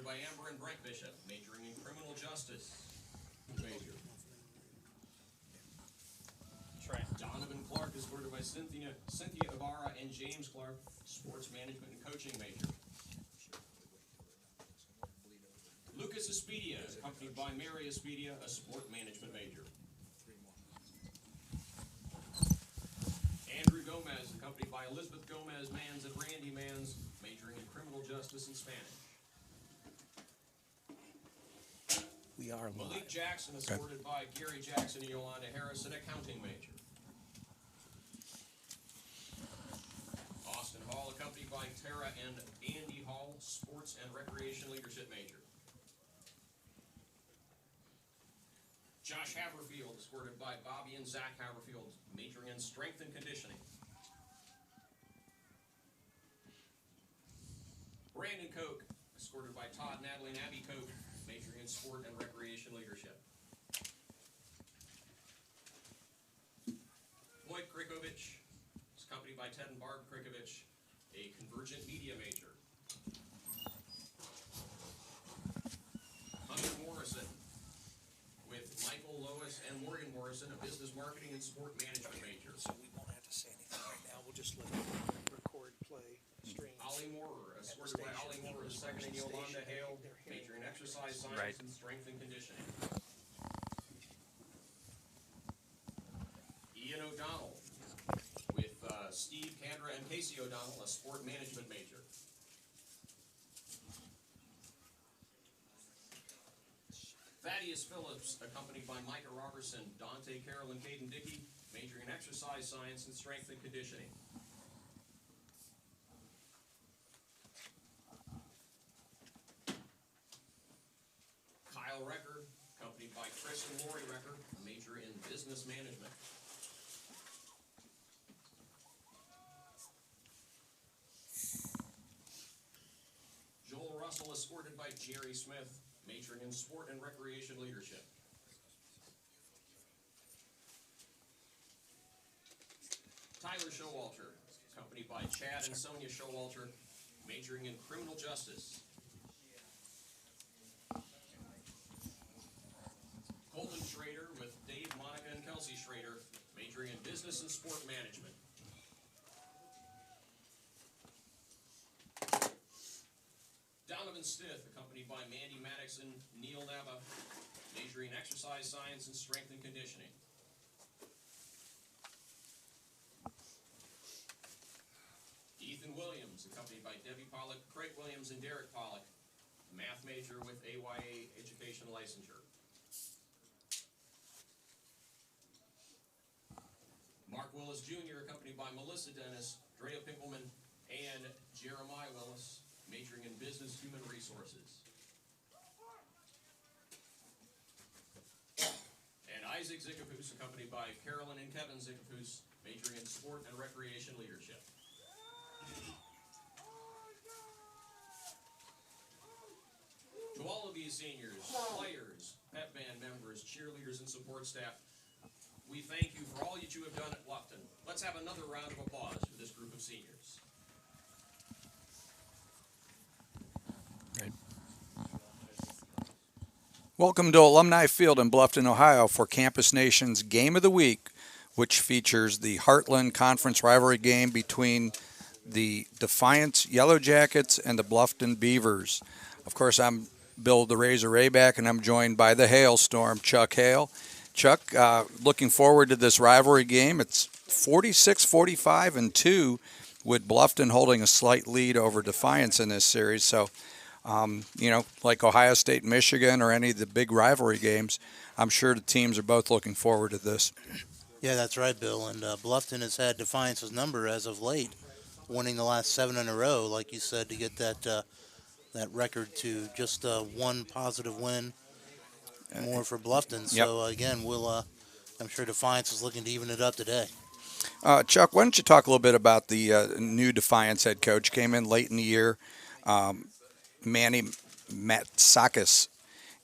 by Amber and Brent Bishop, majoring in criminal justice. Major. Donovan Clark, escorted by Cynthia Ibarra and James Clark, sports management and coaching major. Lucas Espedia, accompanied by Mary Espedia, a sport management major. Andrew Gomez, accompanied by Elizabeth Gomez Mans and Randy Mans, majoring in criminal justice and Spanish. We are live. Malik Jackson, escorted by Gary Jackson and Yolanda Harris, an accounting major. Austin Hall, accompanied by Tara and Andy Hall, sports and recreation leadership major. Josh Haverfield, escorted by Bobby and Zach Haverfield, majoring in strength and conditioning. Brandon Koch, escorted by Todd, Natalie, and Abby Koch, majoring in sport and recreation leadership. Floyd Krikovich, accompanied by Ted and Barb Krikovich, a convergent media major. Hunter Morrison, with Michael Lois and Morgan Morrison, a business marketing and sport management major. So we won't have to say anything right now. We'll just let it record, play, stream. Ollie Moorer, escorted by Ollie Moorer, second, and Yolanda Hale, major in exercise science and strength and conditioning. Ian O'Donnell, with Steve Kandra and Casey O'Donnell, a sport management major. Thaddeus Phillips, accompanied by Micah Robertson, Dante Carroll, and Caden Dickey, majoring in exercise science and strength and conditioning. Kyle Recker, accompanied by Chris and Lori Recker, a major in business management. Joel Russell, escorted by Jerry Smith, majoring in sport and recreation leadership. Tyler Showalter, accompanied by Chad and Sonia Showalter, majoring in criminal justice. Colton Schrader, with Dave, Monica, and Kelsey Schrader, majoring in business and sport management. Donovan Stith, accompanied by Mandy Maddox and Neil Nava, majoring in exercise science and strength and conditioning. Ethan Williams, accompanied by Debbie Pollock, Craig Williams, and Derek Pollock, math major with AYA education licensure. Mark Willis Jr., accompanied by Melissa Dennis, Drea Pinkelman, and Jeremiah Willis, majoring in business human resources. And Isaac Zickapoose, accompanied by Carolyn and Kevin Zickapoose, majoring in sport and recreation leadership. To all of these seniors, players, pep band members, cheerleaders, and support staff, we thank you for all that you have done at Bluffton. Let's have another round of applause for this group of seniors. Right. Welcome to Alumni Field in Bluffton, Ohio for Campus Nation's Game of the Week, which features the Heartland Conference rivalry game between the Defiance Yellowjackets and the Bluffton Beavers. Of course, I'm Bill the Razor Rayback, and I'm joined by the Hailstorm, Chuck Hale. Chuck, looking forward to this rivalry game. It's 46-45-2, with Bluffton holding a slight lead over Defiance in this series. So, like Ohio State, Michigan, or any of the big rivalry games, I'm sure the teams are both looking forward to this. Yeah, that's right, Bill. And Bluffton has had Defiance's number as of late, winning the last 7 in a row, like you said, to get that record to just one positive win more for Bluffton. So, again, I'm sure Defiance is looking to even it up today. Chuck, why don't you talk a little bit about the new Defiance head coach? Came in late in the year, Manny Matsakis,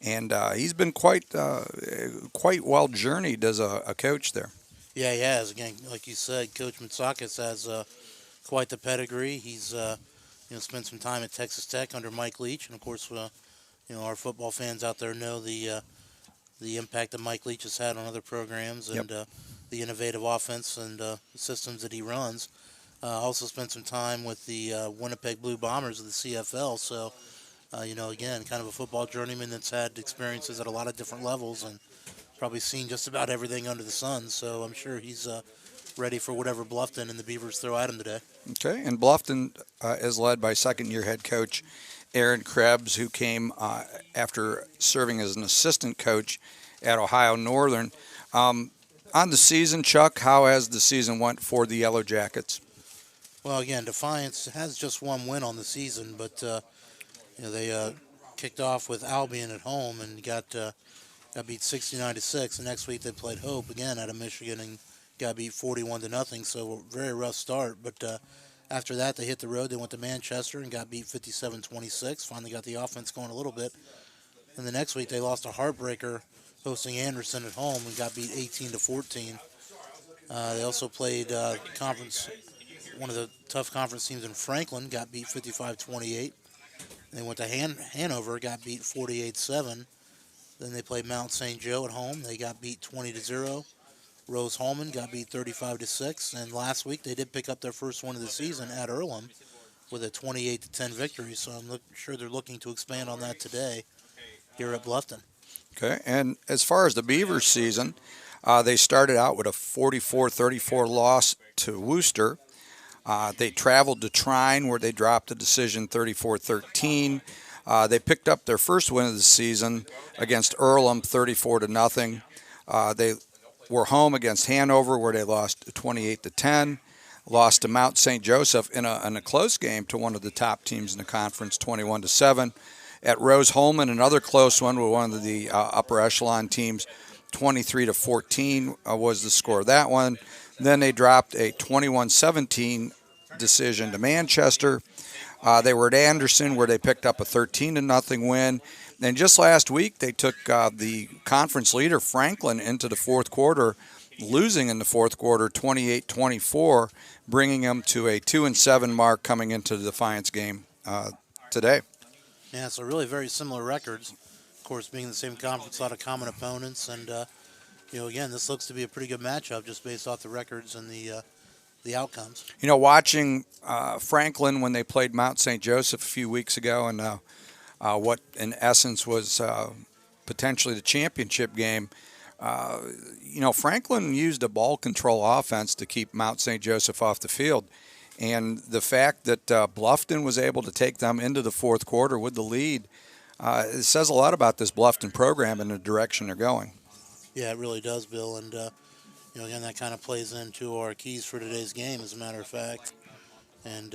and he's been quite well journeyed as a coach there. Yeah, he has. Again, like you said, Coach Matsakis has quite the pedigree. He's spent some time at Texas Tech under Mike Leach, and of course our football fans out there know the impact that Mike Leach has had on other programs and the innovative offense and systems that he runs. Also spent some time with the Winnipeg Blue Bombers of the CFL. So, again, kind of a football journeyman that's had experiences at a lot of different levels and probably seen just about everything under the sun. So I'm sure he's ready for whatever Bluffton and the Beavers throw at him today. Okay, and Bluffton is led by second-year head coach Aaron Krebs, who came after serving as an assistant coach at Ohio Northern. On the season, Chuck, how has the season went for the Yellowjackets? Well, again, Defiance has just one win on the season, but they kicked off with Albion at home and got beat 69-6. The next week they played Hope again out of Michigan and got beat 41-0. So a very rough start. But after that they hit the road. They went to Manchester and got beat 57-26. Finally got the offense going a little bit. And the next week they lost a heartbreaker hosting Anderson at home and got beat 18-14. They also played one of the tough conference teams in Franklin, got beat 55-28. They went to Hanover, got beat 48-7. Then they played Mount St. Joe at home. They got beat 20-0. Rose Holman got beat 35-6. And last week they did pick up their first win of the season at Earlham with a 28-10 victory. So I'm sure they're looking to expand on that today here at Bluffton. Okay, and as far as the Beavers season, they started out with a 44-34 loss to Worcester. They traveled to Trine, where they dropped the decision 34-13. They picked up their first win of the season against Earlham, 34-0. They were home against Hanover, where they lost 28-10. Lost to Mount St. Joseph in a close game to one of the top teams in the conference, 21-7. At Rose Holman, another close one with one of the upper echelon teams, 23-14 was the score of that one. Then they dropped a 21-17 decision to Manchester. They were at Anderson, where they picked up a 13-0 win. And just last week, they took the conference leader, Franklin, into the fourth quarter, losing in the fourth quarter 28-24, bringing them to a 2-7 mark coming into the Defiance game today. Yeah, so really very similar records. Of course, being the same conference, a lot of common opponents. And, again, this looks to be a pretty good matchup just based off the records and the outcomes. Watching Franklin when they played Mount St. Joseph a few weeks ago and what, in essence, was potentially the championship game, Franklin used a ball control offense to keep Mount St. Joseph off the field. And the fact that Bluffton was able to take them into the fourth quarter with the lead, it says a lot about this Bluffton program and the direction they're going. Yeah, it really does, Bill. And, again, that kind of plays into our keys for today's game, as a matter of fact. And,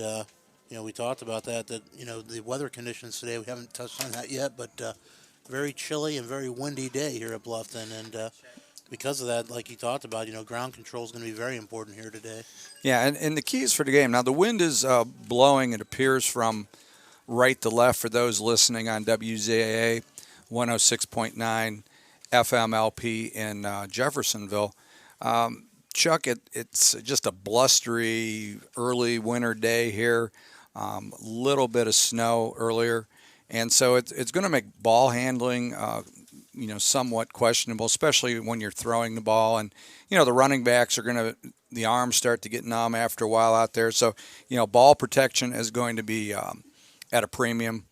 we talked about that, the weather conditions today, we haven't touched on that yet, but very chilly and very windy day here at Bluffton. And because of that, like you talked about, ground control is going to be very important here today. Yeah, and the keys for the game. Now, the wind is blowing, it appears, from right to left for those listening on WZAA 106.9 FMLP in Jeffersonville. Chuck, it's just a blustery early winter day here, little bit of snow earlier, and so it's going to make ball handling somewhat questionable, especially when you're throwing the ball. And, the running backs the arms start to get numb after a while out there. So, ball protection is going to be at a premium.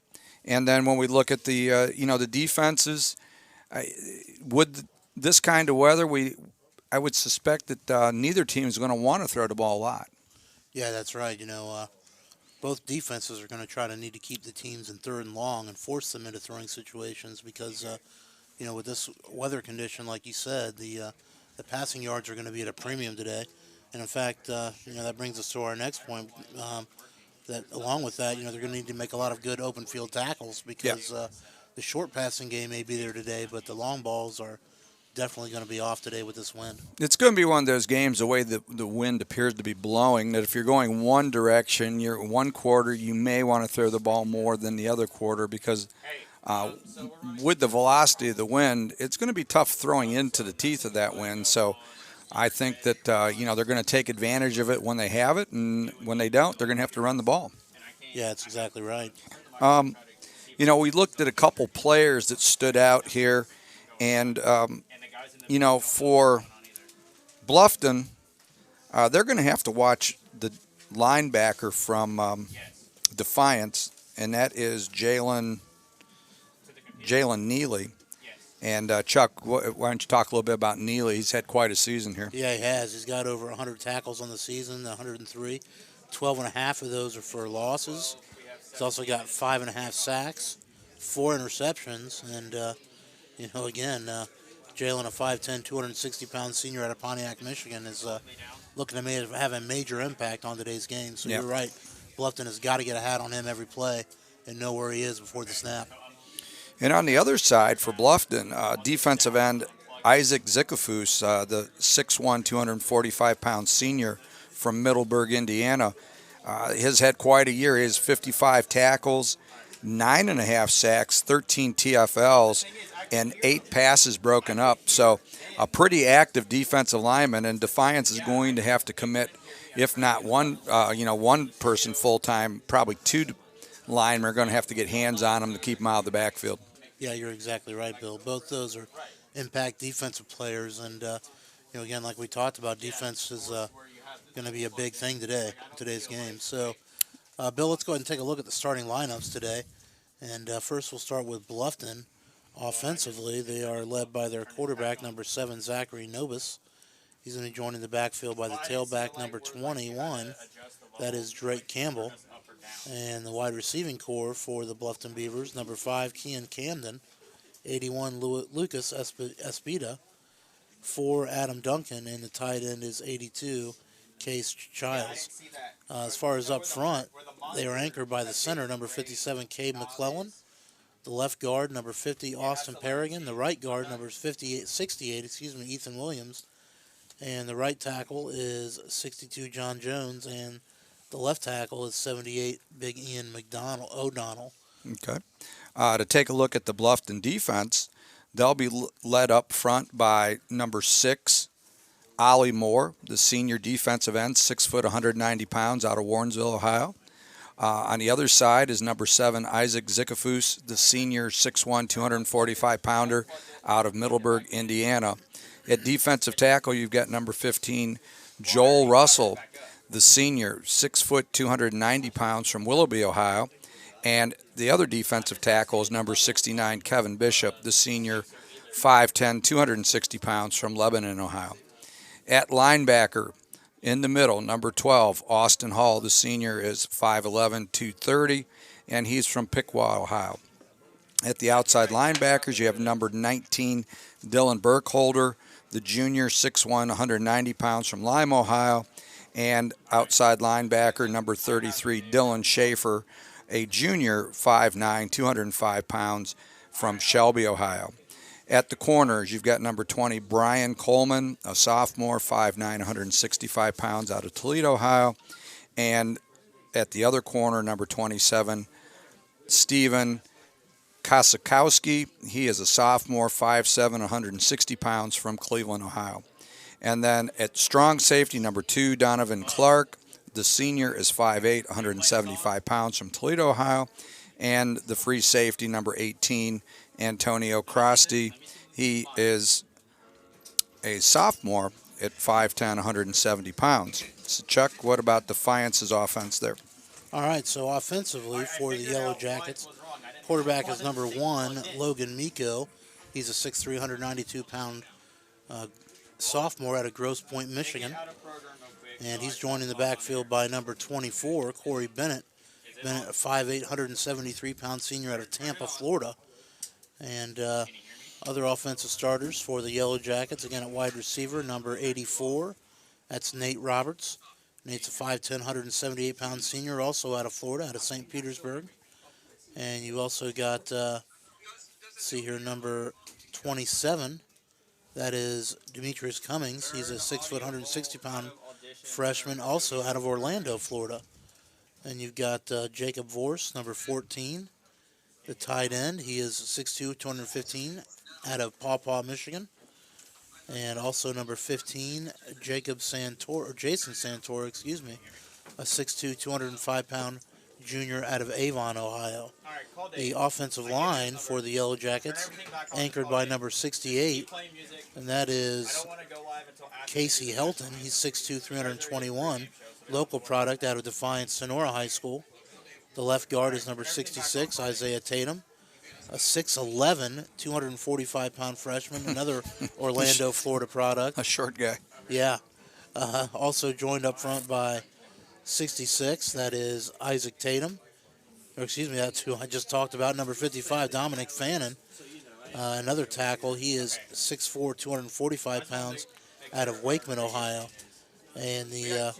And then when we look at the defenses, with this kind of weather, I would suspect that neither team is going to want to throw the ball a lot. Yeah, that's right. Both defenses are going to try to need to keep the teams in third and long and force them into throwing situations because, with this weather condition, like you said, the passing yards are going to be at a premium today. And, in fact, that brings us to our next point, that along with that, they're going to need to make a lot of good open field tackles because the short passing game may be there today, but the long balls are definitely going to be off today with this wind. It's going to be one of those games, the way the wind appears to be blowing, that if you're going one direction, you're one quarter, you may want to throw the ball more than the other quarter because with the velocity of the wind, it's going to be tough throwing into the teeth of that wind. So I think that, they're going to take advantage of it when they have it, and when they don't, they're going to have to run the ball. Yeah, that's exactly right. You know, we looked at a couple players that stood out here, and you know, for Bluffton, they're going to have to watch the linebacker from Defiance, and that is Jalen Neely. And Chuck, why don't you talk a little bit about Neely? He's had quite a season here. Yeah, he has. He's got over 100 tackles on the season, 103. 12 and a half of those are for losses. He's also got 5.5 sacks, 4 interceptions, and you know, again, Jalen, a 5'10", 260-pound senior out of Pontiac, Michigan, is looking to me to have a major impact on today's game. So Yep. You're right. Bluffton has got to get a hat on him every play and know where he is before the snap. And on the other side for Bluffton, defensive end Isaac Zickafoos, the 6'1", 245-pound senior from Middleburg, Indiana, has had quite a year. He has 55 tackles, 9.5 sacks, 13 TFLs, and 8 passes broken up. So a pretty active defensive lineman, and Defiance is going to have to commit, if not one person full-time, probably 2 linemen are going to have to get hands on him to keep him out of the backfield. Yeah, you're exactly right, Bill. Both those are impact defensive players, and you know, again, like we talked about, defense is going to be a big thing today's game. So, Bill, let's go ahead and take a look at the starting lineups today. And first, we'll start with Bluffton. Offensively, they are led by their quarterback, number 7, Zachary Nobis. He's going to be joined in the backfield by the tailback, number 21. That is Drake Campbell. And the wide receiving core for the Bluffton Beavers, number 5, Kean Camden, 81, Lucas Espida, 4, Adam Duncan, and the tight end is 82, Case Childs. As far as up front, they are anchored by the center, number 57, Cade McClellan, the left guard, number 50, Austin Perrigan, the right guard, number 68, Ethan Williams, and the right tackle is 62, John Jones, and the left tackle is 78, Big Ian O'Donnell. Okay. To take a look at the Bluffton defense, they'll be led up front by number 6, Ollie Moore, the senior defensive end, 6 foot, 190 pounds, out of Warrensville, Ohio. On the other side is number 7, Isaac Zickafoos, the senior 6'1", 245-pounder, out of Middleburg, Indiana. At defensive tackle, you've got number 15, Joel Russell, the senior, 6 foot, 290 pounds, from Willoughby, Ohio. And the other defensive tackle is number 69, Kevin Bishop, the senior, 5'10", 260 pounds, from Lebanon, Ohio. At linebacker, in the middle, number 12, Austin Hall, the senior, is 5'11", 230, and he's from Piqua, Ohio. At the outside linebackers, you have number 19, Dylan Burkholder, the junior, 6'1", 190 pounds, from Lime, Ohio. And outside linebacker, number 33, Dylan Schaefer, a junior, 5'9", 205 pounds, from Shelby, Ohio. At the corners, you've got number 20, Brian Coleman, a sophomore, 5'9", 165 pounds, out of Toledo, Ohio. And at the other corner, number 27, Stephen Kosakowski. He is a sophomore, 5'7", 160 pounds, from Cleveland, Ohio. And then at strong safety, number 2, Donovan Clark. The senior is 5'8", 175 pounds, from Toledo, Ohio. And the free safety, number 18, Antonio Crosty. He is a sophomore at 5'10", 170 pounds. So, Chuck, what about Defiance's offense there? All right, so offensively for the Yellowjackets, quarterback is number 1, Logan Miko. He's a 6'3", 192-pound sophomore out of Grosse Pointe, Michigan. And he's joined in the backfield by number 24, Corey Bennett. Bennett, a 5'8", 173-pound senior out of Tampa, Florida. And other offensive starters for the Yellowjackets, again at wide receiver, number 84. That's Nate Roberts. Nate's a 5'10", 178-pound senior, also out of Florida, out of St. Petersburg. And you also got, number 27. That is Demetrius Cummings. He's a 6 foot, 160-pound freshman, also out of Orlando, Florida. And you've got Jacob Vorse, number 14, the tight end. He is 6'2", 215, out of Paw Paw, Michigan. And also number 15, Jason Santor, a 6'2", 205-pound junior out of Avon, Ohio. The offensive line for the Yellowjackets, anchored by number 68, and that is Casey Helton. He's 6'2", 321, local product out of Defiance, Sonora High School. The left guard is number 66, Isaiah Tatum, a 6'11", 245-pound freshman, another Orlando, Florida product. A short guy. Yeah. Also joined up front by 66, that is Isaac Tatum. Or excuse me, that's who I just talked about. Number 55, Dominic Fannin, another tackle. He is 6'4", 245 pounds, out of Wakeman, Ohio. And the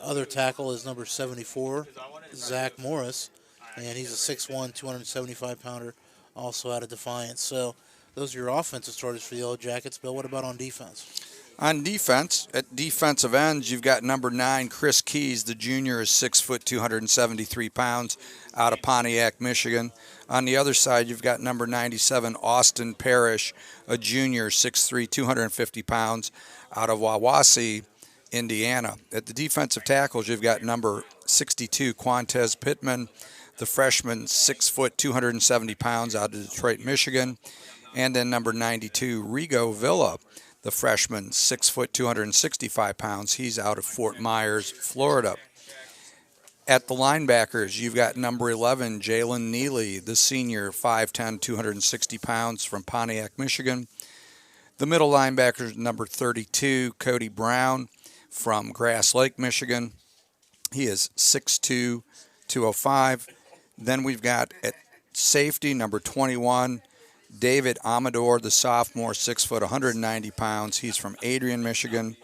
other tackle is number 74, Zach Morris, and he's a 6'1", 275-pounder, also out of Defiance. So those are your offensive starters for the Yellowjackets. Bill, what about on defense? On defense, at defensive ends, you've got number 9, Chris Keys. The junior is 6 foot, 273 pounds, out of Pontiac, Michigan. On the other side, you've got number 97, Austin Parrish, a junior, 6'3", 250 pounds, out of Wawasee, Indiana. At the defensive tackles, you've got number 62, Quantez Pittman, the freshman, 6 foot, 270 pounds, out of Detroit, Michigan. And then number 92, Rigo Villa, the freshman, 6 foot, 265 pounds. He's out of Fort Myers, Florida. At the linebackers, you've got number 11, Jalen Neely, the senior, 5'10", 260 pounds, from Pontiac, Michigan. The middle linebackers, number 32, Cody Brown, from Grass Lake, Michigan. He is 6'2", 205. Then we've got at safety, number 21, David Amador, the sophomore, 6 foot, 190 pounds. He's from Adrian, Michigan.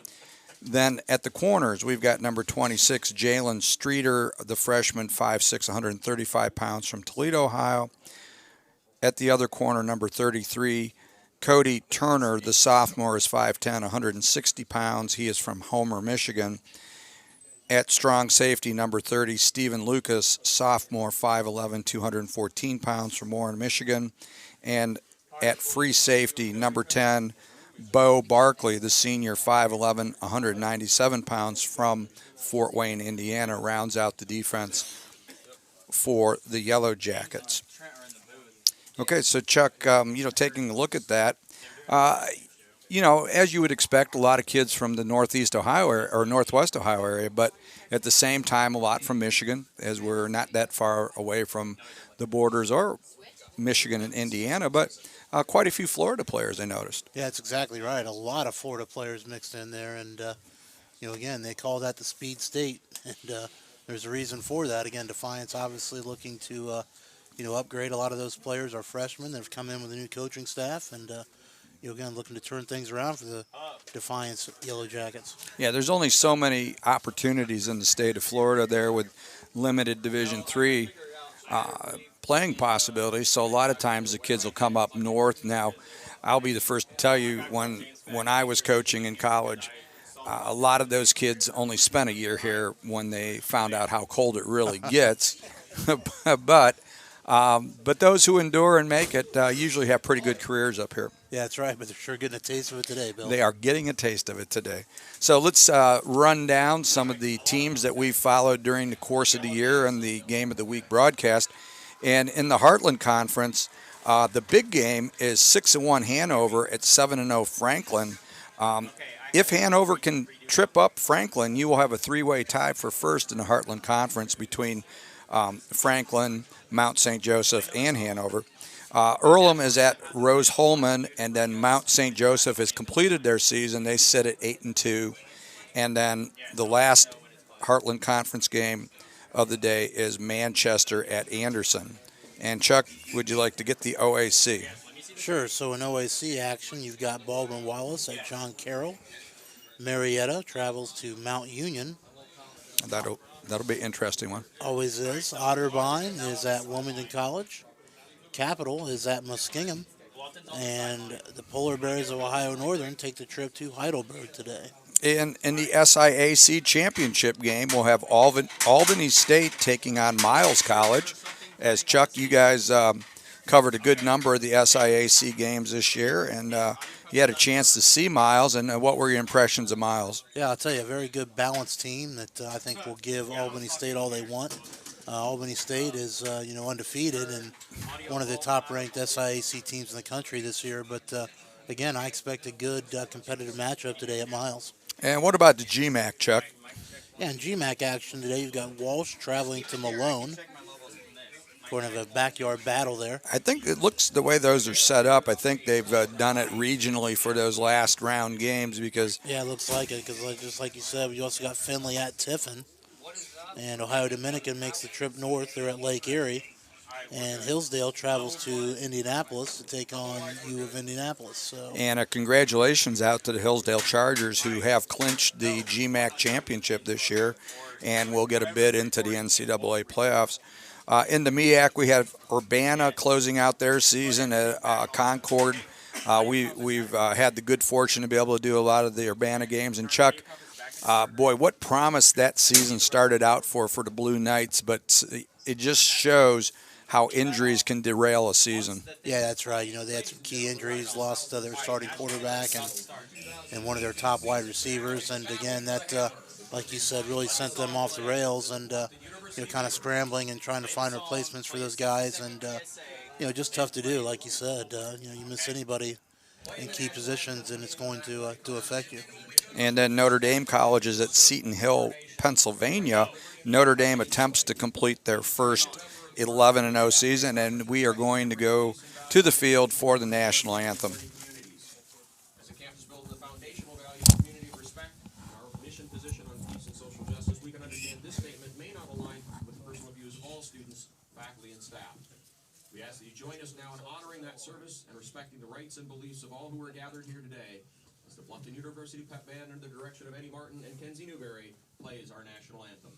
Then at the corners, we've got number 26, Jalen Streeter, the freshman, 5'6", 135 pounds, from Toledo, Ohio. At the other corner, number 33, Cody Turner, the sophomore, is 5'10", 160 pounds. He is from Homer, Michigan. At strong safety, number 30, Stephen Lucas, sophomore, 5'11", 214 pounds, from Warren, Michigan. And at free safety, number 10, Bo Barkley, the senior, 5'11", 197 pounds, from Fort Wayne, Indiana, rounds out the defense for the Yellowjackets. Okay, so Chuck, taking a look at that, as you would expect, a lot of kids from the Northeast Ohio or Northwest Ohio area, but at the same time, a lot from Michigan, as we're not that far away from the borders or Michigan and Indiana, but quite a few Florida players, I noticed. Yeah, that's exactly right. A lot of Florida players mixed in there, and again, they call that the Speed State, and there's a reason for that. Again, Defiance obviously looking to upgrade a lot of those players. Are freshmen. They've come in with a new coaching staff, and again, looking to turn things around for the Defiance Yellowjackets. Yeah, there's only so many opportunities in the state of Florida there with limited Division III playing possibilities. So a lot of times the kids will come up north. Now, I'll be the first to tell you, when I was coaching in college, a lot of those kids only spent a year here when they found out how cold it really gets. But those who endure and make it usually have pretty good careers up here. Yeah, that's right, but they're sure getting a taste of it today, Bill. They are getting a taste of it today. So let's run down some of the teams that we've followed during the course of the year and the Game of the Week broadcast. And in the Heartland Conference, the big game is 6-1 Hanover at 7-0 Franklin. If Hanover can trip up Franklin, you will have a three-way tie for first in the Heartland Conference between Franklin, Mount St. Joseph, and Hanover. Earlham is at Rose Holman, and then Mount St. Joseph has completed their season. They sit at 8-2. And then the last Heartland Conference game of the day is Manchester at Anderson. And Chuck, would you like to get the OAC? Sure. So in OAC action, you've got Baldwin Wallace at John Carroll. Marietta travels to Mount Union. That'll be an interesting one. Always is. Otterbein is at Wilmington College. Capital is at Muskingum. And the Polar Bears of Ohio Northern take the trip to Heidelberg today. In the SIAC championship game, we'll have Albany State taking on Miles College. As Chuck, you guys covered a good number of the SIAC games this year, and you had a chance to see Miles. And what were your impressions of Miles? Yeah, I'll tell you, a very good balanced team that I think will give Albany State all they want. Albany State is, undefeated and one of the top-ranked SIAC teams in the country this year. But again, I expect a good competitive matchup today at Miles. And what about the GMAC, Chuck? Yeah, in GMAC action today, you've got Walsh traveling to Malone. Sort of a backyard battle there. I think it looks the way those are set up. I think they've done it regionally for those last round games because. Yeah, it looks like it because just like you said, you also got Findlay at Tiffin, and Ohio Dominican makes the trip north. They're at Lake Erie, and Hillsdale travels to Indianapolis to take on U of Indianapolis. So. And congratulations out to the Hillsdale Chargers who have clinched the GMAC championship this year, and will get a bid into the NCAA playoffs. In the MEAC, we have Urbana closing out their season at Concord. We've had the good fortune to be able to do a lot of the Urbana games. And Chuck, boy, what promise that season started out for the Blue Knights, but it just shows how injuries can derail a season. Yeah, that's right. They had some key injuries, lost their starting quarterback and one of their top wide receivers. And again, that, like you said, really sent them off the rails and, kind of scrambling and trying to find replacements for those guys. And, just tough to do, like you said. You miss anybody in key positions and it's going to affect you. And then Notre Dame College is at Seton Hill, Pennsylvania. Notre Dame attempts to complete their first 11-0 season, and we are going to go to the field for the national anthem. As a campus built on the foundational values of community respect and our mission position on peace and social justice, we can understand this statement may not align with the personal views of all students, faculty, and staff. We ask that you join us now in honoring that service and respecting the rights and beliefs of all who are gathered here today as the Bluffton University Pep Band under the direction of Eddie Martin and Kenzie Newberry plays our national anthem.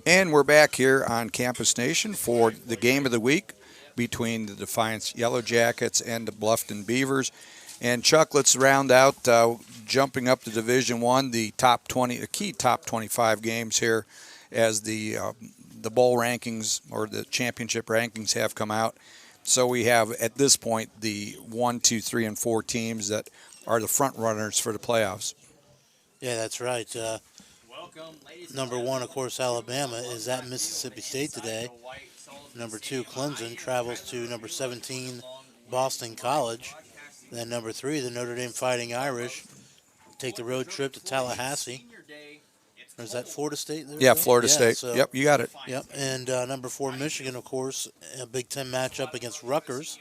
And we're back here on Campus Nation for the game of the week between the Defiance Yellowjackets and the Bluffton Beavers. And Chuck, let's round out jumping up to Division One, the top 20, the key top 25 games here, as the bowl rankings or the championship rankings have come out. So we have at this point the 1, 2, 3, and 4 teams that are the front runners for the playoffs. Yeah, that's right. Number 1, of course, Alabama is at Mississippi State today. Number 2, Clemson travels to number 17, Boston College. Then number 3, the Notre Dame Fighting Irish take the road trip to Tallahassee. Or is that Florida State? There Yeah, Florida State. So, yep, you got it. Yep, and number 4, Michigan, of course, a Big Ten matchup against Rutgers.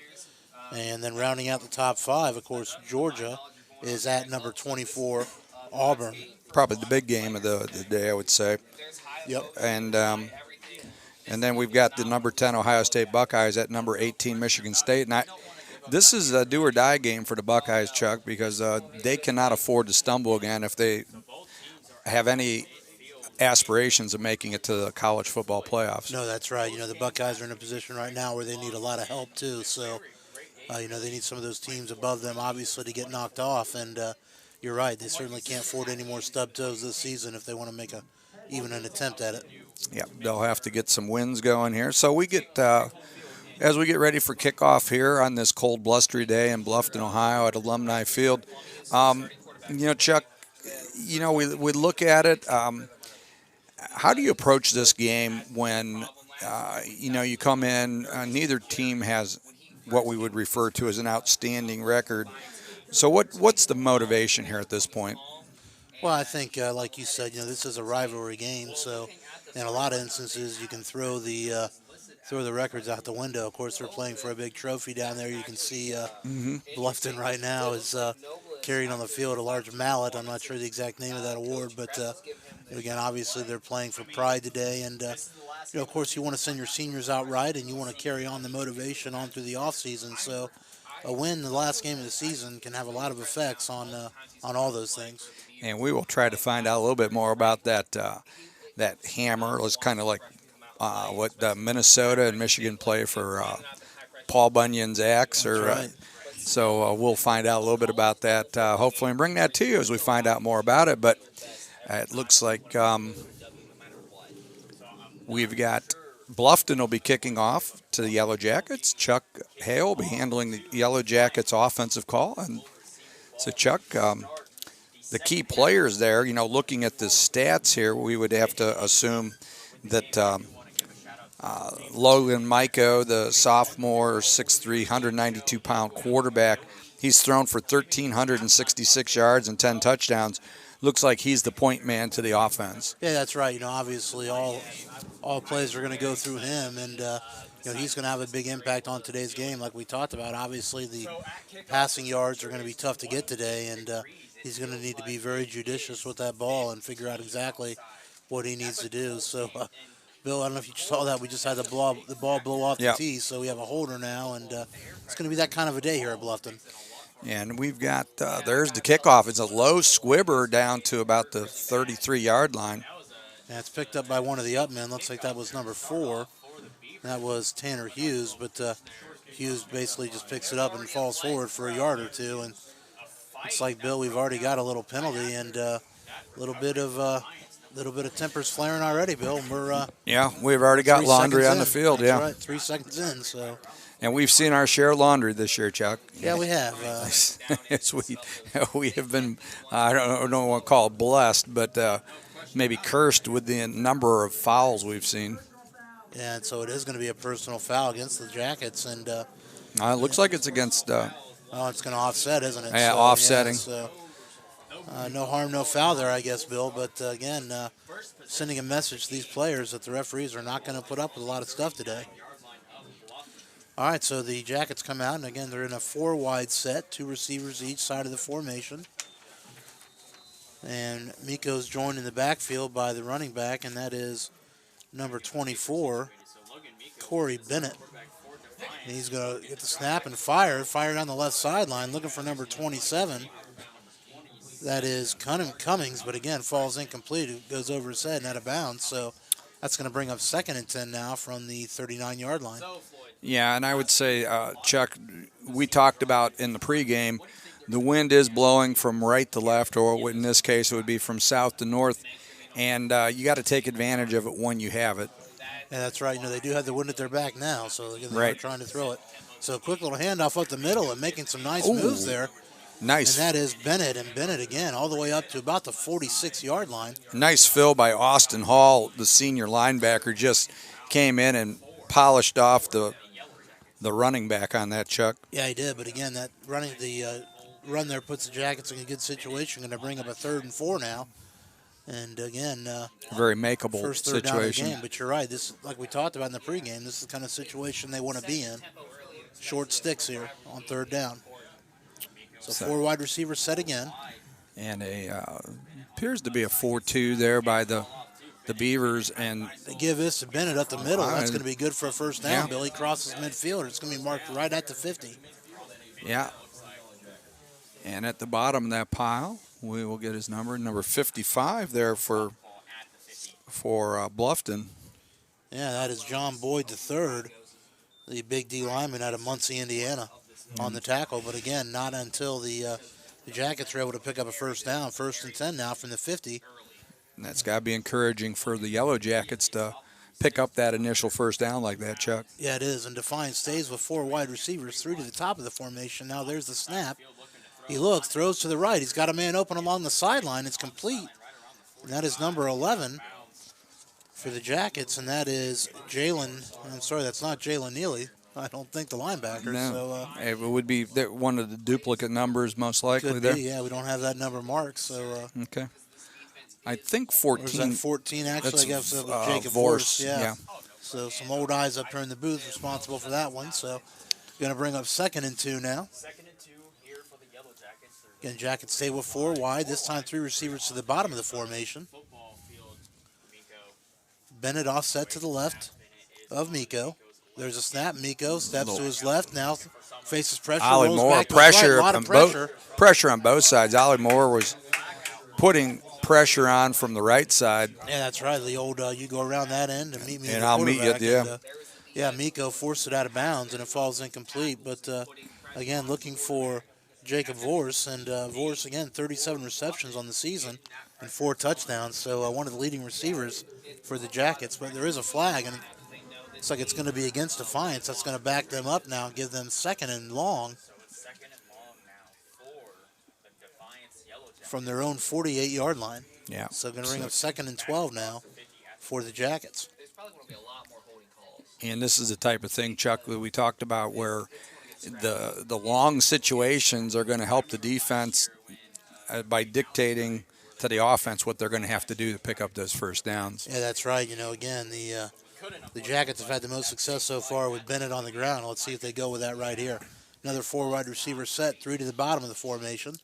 And then rounding out the top 5, of course, Georgia is at number 24, Auburn. Probably the big game of the day, I would say. Yep. And then we've got the number 10 Ohio State Buckeyes at number 18 Michigan State. And this is a do or die game for the Buckeyes, Chuck, because they cannot afford to stumble again if they have any aspirations of making it to the college football playoffs. No, that's right. The Buckeyes are in a position right now where they need a lot of help too. So, they need some of those teams above them, obviously, to get knocked off. And you're right. They certainly can't afford any more stub toes this season if they want to make even an attempt at it. Yeah, they'll have to get some wins going here. So we get as we get ready for kickoff here on this cold, blustery day in Bluffton, Ohio, at Alumni Field. Chuck, we look at it. How do you approach this game when you come in? Neither team has what we would refer to as an outstanding record. So what's the motivation here at this point? Well, I think, like you said, this is a rivalry game, so in a lot of instances you can throw the records out the window. Of course, they're playing for a big trophy down there. You can see Bluffton right now is carrying on the field a large mallet. I'm not sure the exact name of that award, but again, obviously they're playing for pride today, and of course, you want to send your seniors out right, and you want to carry on the motivation on through the off season. So, a win the last game of the season can have a lot of effects on all those things. And we will try to find out a little bit more about that hammer. It was kind of like what Minnesota and Michigan play for Paul Bunyan's axe. Right. So we'll find out a little bit about that, hopefully, and bring that to you as we find out more about it. But it looks like we've got Bluffton will be kicking off to the Yellowjackets. Chuck Hale will be handling the Yellowjackets offensive call. And so, Chuck, the key players there, looking at the stats here, we would have to assume that Logan Maiko, the sophomore, 6'3", 192-pound quarterback, he's thrown for 1,366 yards and 10 touchdowns. Looks like he's the point man to the offense. Yeah, that's right. Obviously all plays are going to go through him, and he's going to have a big impact on today's game, like we talked about. Obviously, the passing yards are going to be tough to get today, and he's going to need to be very judicious with that ball and figure out exactly what he needs to do. So, Bill, I don't know if you saw that. We just had the ball blow off the tee, so we have a holder now, and it's going to be that kind of a day here at Bluffton. And we've got, there's the kickoff. It's a low squibber down to about the 33-yard line. And it's picked up by one of the upmen. Looks like that was number 4. That was Tanner Hughes, but Hughes basically just picks it up and falls forward for a yard or two. And it's like, Bill, we've already got a little penalty and a little bit of tempers flaring already, Bill. We're we've already got laundry on the field. That's right, 3 seconds in. So. And we've seen our share of laundry this year, Chuck. Yeah, we have. Yes, we have been, I don't want to call it blessed, but maybe cursed with the number of fouls we've seen. Yeah, and so it is going to be a personal foul against the Jackets. And it looks like it's against... it's going to offset, isn't it? Yeah, so, offsetting. Yeah, so, no harm, no foul there, I guess, Bill. But, again, sending a message to these players that the referees are not going to put up with a lot of stuff today. All right, so the Jackets come out, and again, they're in a 4-wide set, 2 receivers each side of the formation. And Miko's joined in the backfield by the running back, and that is number 24, Corey Bennett. And he's going to get the snap and fire down the left sideline, looking for number 27. That is Cummings, but again, falls incomplete. It goes over his head and out of bounds, so that's going to bring up 2nd and 10 now from the 39-yard line. Yeah, and I would say, Chuck, we talked about in the pregame, the wind is blowing from right to left, or in this case it would be from south to north, and you got to take advantage of it when you have it. Yeah, that's right. They do have the wind at their back now, so they're right. trying to throw it. So a quick little handoff up the middle and making some nice moves there. Nice. And that is Bennett, and Bennett again all the way up to about the 46-yard line. Nice fill by Austin Hall, the senior linebacker, just came in and polished off the running back on that, Chuck. Yeah, he did. But again, that run there puts the Jackets in a good situation. Going to bring up a 3rd and 4 now. And again, very makeable first third situation. Down of the game. But you're right. This, like we talked about in the pregame, this is the kind of situation they want to be in. Short sticks here on 3rd down. So 4 wide receivers set again. And appears to be a 4-2 there by the Beavers, and they give this to Bennett up the middle. That's going to be good for a 1st down. Billy crosses midfield. It's going to be marked right at the 50. Yeah. And at the bottom of that pile, we will get his number 55 there for Bluffton. Yeah, that is John Boyd III, the big D lineman out of Muncie, Indiana, on the tackle. But again, not until the Jackets are able to pick up a 1st down, 1st and 10 now from the 50. And that's got to be encouraging for the Yellowjackets to pick up that initial 1st down like that, Chuck. Yeah, it is. And Defiance stays with 4 wide receivers through to the top of the formation. Now there's the snap. He looks, throws to the right. He's got a man open along the sideline. It's complete. And that is number 11 for the Jackets, and that is Jalen. I'm sorry, that's not Jalen Neely. I don't think the linebacker. No. So, it would be one of the duplicate numbers most likely could there. be, yeah. We don't have that number marked. So okay. I think Or is 14. that 14 actually? That's I guess that was Jacob Vorse, Vorse. Yeah. So some old eyes up here in the booth responsible for that one. So going to bring up 2nd and 2 now. 2nd and 2 here for the Yellowjackets. Again, Jackets stay with 4 wide. This time 3 receivers to the bottom of the formation. Football field, Miko. Bennett offset to the left of Miko. There's a snap. Miko steps to his left. Now faces pressure. Ollie rolls Moore, back to his right. pressure, A lot of pressure. pressure on both sides. Ollie Moore was putting pressure on from the right side. Yeah, that's right. The old you go around that end and meet me. And at the I'll meet you at the quarterback. Yeah, Miko forced it out of bounds and it falls incomplete. But again, looking for Jacob Vorse, and Vorse again 37 receptions on the season and 4 touchdowns. So one of the leading receivers for the Jackets. But there is a flag, and looks like it's going to be against Defiance. That's going to back them up now and give them 2nd and long. So it's 2nd and long now for the Defiance Yellowjackets. From their own 48-yard line. Yeah. So going to bring up 2nd and 12 now for the Jackets. There's probably going to be a lot more holding calls. And this is the type of thing, Chuck, that we talked about where the long situations are going to help the defense by dictating to the offense what they're going to have to do to pick up those first downs. Yeah, that's right. You know, again, the Jackets have had the most success so far with Bennett on the ground. Let's see if they go with that right here. Another 4 wide receiver set, 3 to the bottom of the formation.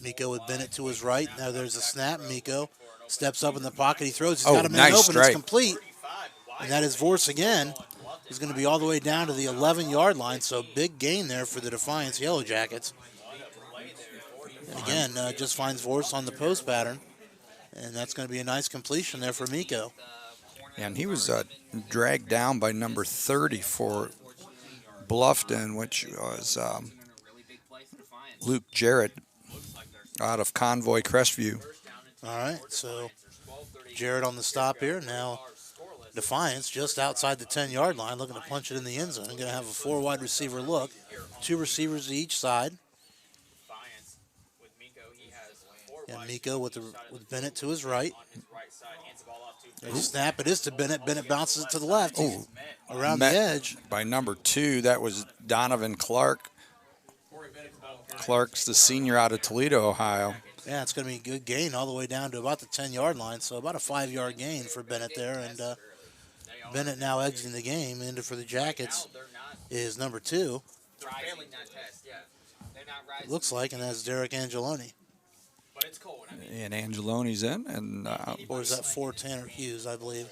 Miko with Bennett to his right. Now there's a snap. Miko steps up in the pocket. He throws. He's got a man nice open. strike. It's complete. And that is Vorse again. He's going to be all the way down to the 11-yard line. So big gain there for the Defiance Yellowjackets. And again, just finds Vorse on the post pattern. And that's going to be a nice completion there for Miko. And he was dragged down by number 30 for Bluffton, which was Luke Jarrett out of Convoy Crestview. All right, so Jarrett on the stop here. Now Defiance just outside the 10-yard line, looking to punch it in the end zone. Going to have a 4 wide receiver look. 2 receivers to each side. Defiance with Miko. He has 4 And Miko with Bennett to his right. on his right side. Hands the ball off to There's a snap. It is to Bennett. Bennett bounces it to the left. He's Oh, around the edge. By number 2, that was Donovan Clark. Clark's the senior out of Toledo, Ohio. Yeah, it's going to be a good gain all the way down to about the 10-yard line. So about a 5-yard gain for Bennett there. And Bennett now exiting the game. Into for the Jackets is number 2. failing that test. Yeah, they're not rising. Looks like, and that's Derek Angeloni. But it's cold. I mean, And Angeloni's in. And Or is that 4 Tanner Hughes, I believe?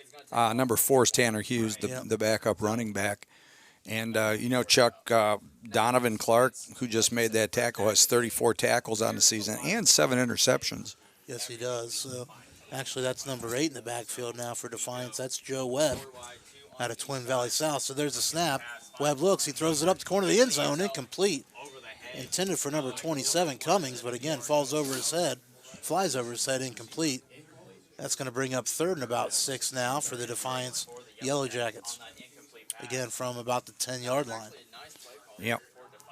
it's going to take number 4 is Tanner Hughes, Yeah. the backup running back. And, Chuck, Donovan Clark, who just made that tackle, has 34 tackles on the season and 7 interceptions. Yes, he does. So, actually, that's number 8 in the backfield now for Defiance. That's Joe Webb out of Twin Valley South. So there's a snap. Webb looks. He throws it up the corner of the end zone. Incomplete. Intended for number 27, Cummings, but again, falls over his head. Flies over his head, incomplete. That's going to bring up 3rd and about 6 now for the Defiance Yellowjackets. Again, from about the 10-yard line. Yep.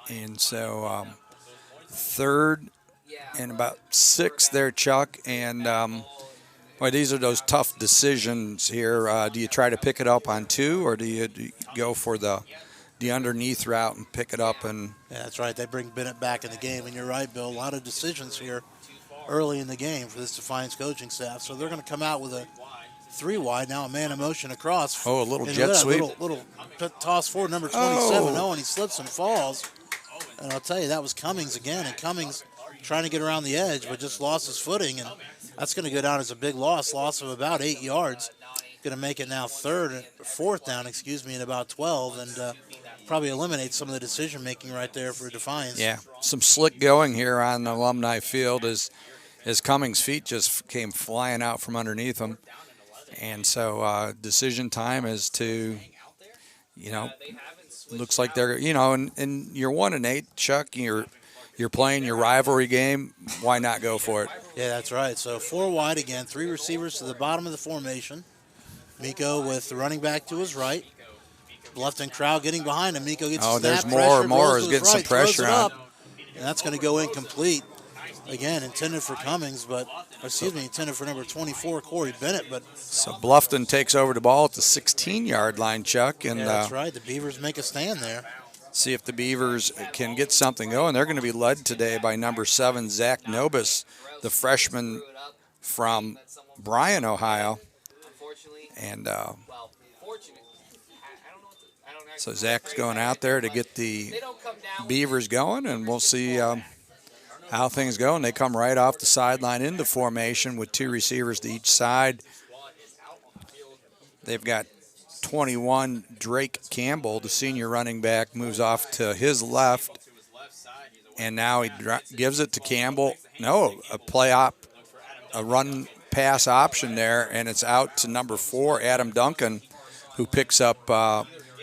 And so 3rd and about 6 there, Chuck. And, these are those tough decisions here. Do you try to pick it up on 2, or do you go for the underneath route and pick it up? And Yeah, that's right. They bring Bennett back in the game. And you're right, Bill. A lot of decisions here early in the game for this Defiance coaching staff. So they're going to come out with a 3 wide, now a man in motion across. Oh, a little And jet look at that sweep. Little toss forward, number 27. Oh, and he slips and falls. And I'll tell you, that was Cummings again. And Cummings trying to get around the edge, but just lost his footing. And that's going to go down as a big loss of about 8 yards. Going to make it now 4th down, and about 12. And probably eliminate some of the decision-making right there for Defiance. Yeah, some slick going here on the Alumni Field as Cummings' feet just came flying out from underneath him. And so decision time is to, looks like they're, and you're 1-8, Chuck. You're playing your rivalry game. Why not go for it? Yeah, that's right. So 4 wide again, 3 receivers to the bottom of the formation. Miko with the running back to his right. Bluffton crowd getting behind him. Miko gets a snap. There's pressure, more rolls is to getting his some right, throws pressure it on. up, and that's going to go incomplete. Again, intended for Cummings, intended for number 24, Corey Bennett. But So Bluffton takes over the ball at the 16-yard line, Chuck, and yeah, that's right. The Beavers make a stand there. see if the Beavers can get something going. They're going to be led today by number 7, Zach Nobis, the freshman from Bryan, Ohio. And so Zach's going out there to get the Beavers going, and we'll see how things go. And they come right off the sideline into formation with 2 receivers to each side. They've got 21, Drake Campbell, the senior running back, moves off to his left. And now he gives it to Campbell. No, a run pass option there, and it's out to number 4, Adam Duncan, who picks up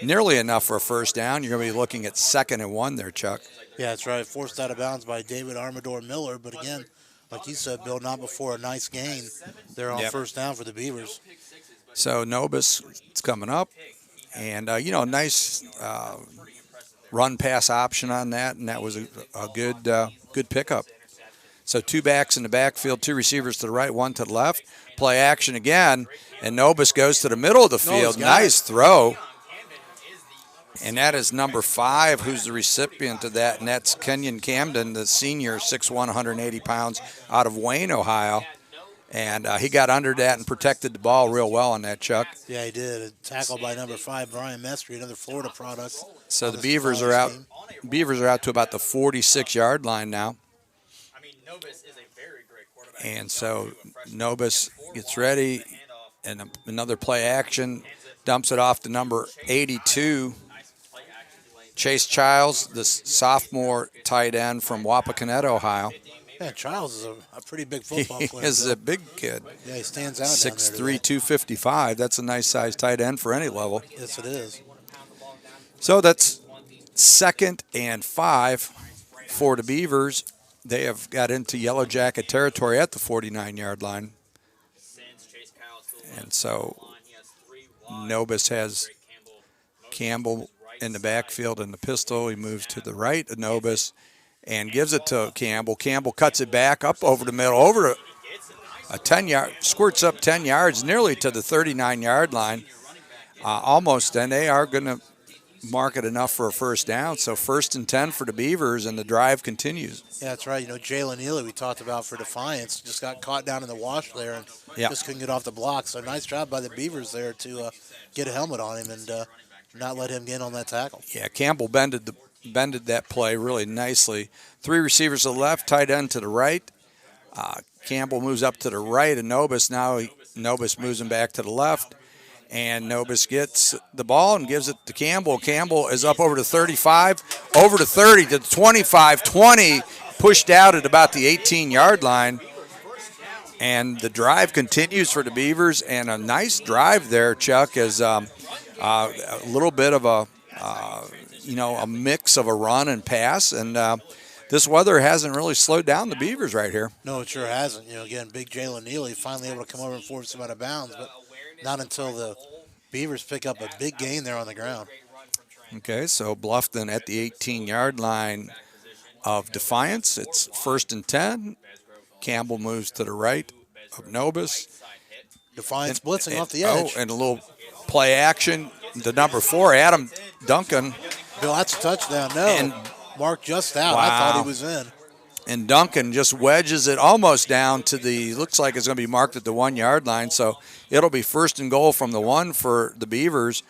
nearly enough for a first down. You're going to be looking at 2nd and 1 there, Chuck. Yeah, that's right. Forced out of bounds by David Armador Miller. But again, like you said, Bill, not before a nice gain there on first down for the Beavers. So Nobis is coming up. And, nice run pass option on that, and that was a good pickup. So 2 backs in the backfield, 2 receivers to the right, 1 to the left. Play action again, and Nobis goes to the middle of the field. Nice throw. And that is number 5, who's the recipient of that, and that's Kenyon Camden, the senior, 6'1", 180 pounds, out of Wayne, Ohio. And he got under that and protected the ball real well on that, Chuck. Yeah, he did. A tackle by number 5, Brian Mestry, another Florida product. So the Beavers are out. Beavers are out to about the 46-yard line now. And so Nobis gets ready, and another play action, dumps it off to number 82, Chase Childs, the sophomore tight end from Wapakoneta, Ohio. Yeah, Childs is a pretty big football player. He is a big kid. Yeah, he stands out 6'3", 255. That's a nice size tight end for any level. Yes, it is. So that's 2nd and 5 for the Beavers. They have got into Yellowjacket territory at the 49-yard line. And so Nobis has Campbell in the backfield in the pistol. He moves to the right of Nobis and gives it to Campbell. Campbell cuts it back up over the middle, over a 10-yard, squirts up 10 yards, nearly to the 39-yard line. Almost, and they are going to mark it enough for a first down. So 1st and 10 for the Beavers, and the drive continues. Yeah, that's right. Jalen Neely we talked about for Defiance just got caught down in the wash there and just couldn't get off the block. So nice job by the Beavers there to get a helmet on him and not let him get on that tackle. Yeah, Campbell bended that play really nicely. 3 receivers to the left, tight end to the right. Campbell moves up to the right of Nobis. Now Nobis moves him back to the left. And Nobis gets the ball and gives it to Campbell. Campbell is up over to 35, over to 30, to 25, 20, pushed out at about the 18-yard line. And the drive continues for the Beavers, and a nice drive there, Chuck, as a little bit of a mix of a run and pass. And this weather hasn't really slowed down the Beavers right here. No, it sure hasn't. Again, big Jalen Neely finally able to come over and force him out of bounds, but not until the Beavers pick up a big gain there on the ground. Okay, so Bluffton at the 18-yard line of Defiance. It's 1st and 10. Campbell moves to the right of Nobis. Defiance blitzing off the edge. Oh, and a little play action. The number 4, Adam Duncan. Bill, that's a touchdown. No, and marked just out. Wow. I thought he was in. And Duncan just wedges it almost down to looks like it's going to be marked at the 1-yard line. So it'll be 1st and goal from the 1 for the Beavers.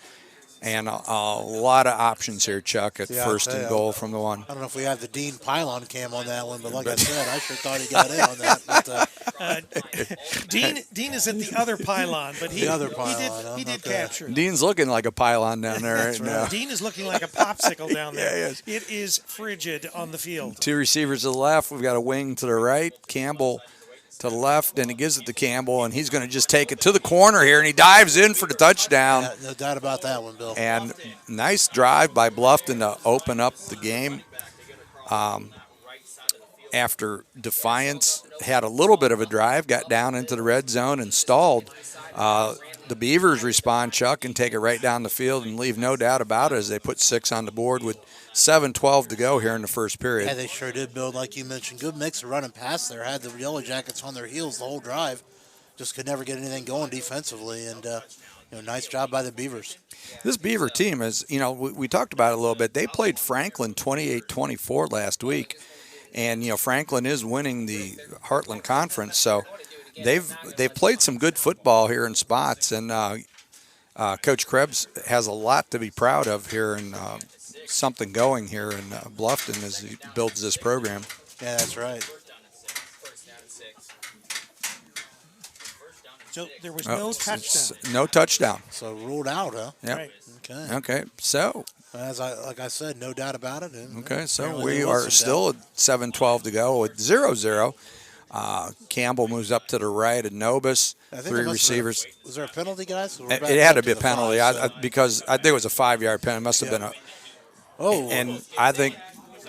And a lot of options here, Chuck, at 1st and goal from the 1. I don't know if we have the Dean Pylon cam on that one, but like I said, I sure thought he got in on that. But, Dean is at the other pylon, but he did capture it. Dean's looking like a pylon down there right now. Dean is looking like a popsicle down there. Yeah, he is. It is frigid on the field. 2 receivers to the left. We've got a wing to the right. Campbell to the left, and he gives it to Campbell, and he's going to just take it to the corner here, and he dives in for the touchdown. Yeah, no doubt about that one, Bill. And nice drive by Bluffton to open up the game. After Defiance had a little bit of a drive, got down into the red zone and stalled. The Beavers respond, Chuck, and take it right down the field and leave no doubt about it as they put 6 on the board with 7:12 to go here in the first period. Yeah, they sure did, Bill. Like you mentioned, good mix of running pass there. Had the Yellowjackets on their heels the whole drive. Just could never get anything going defensively. And, nice job by the Beavers. This Beaver team is, we talked about it a little bit. They played Franklin 28-24 last week. And, Franklin is winning the Heartland Conference. So they've played some good football here in spots, and Coach Krebs has a lot to be proud of here, and something going here in Bluffton as he builds this program. Yeah, that's right. So there was no touchdown. No touchdown. So ruled out, huh? Yep. Right. Okay. Okay. So Like I said, no doubt about it. And, okay. So apparently we there was are some still at 7:12 to go with 0-0. Campbell moves up to the right. And Nobis, I think 3 there must have been receivers. Was there a penalty, guys? We're It back had up to be a the penalty 5, so- because I think it was a 5-yard penalty. It must have been a. Oh, And I think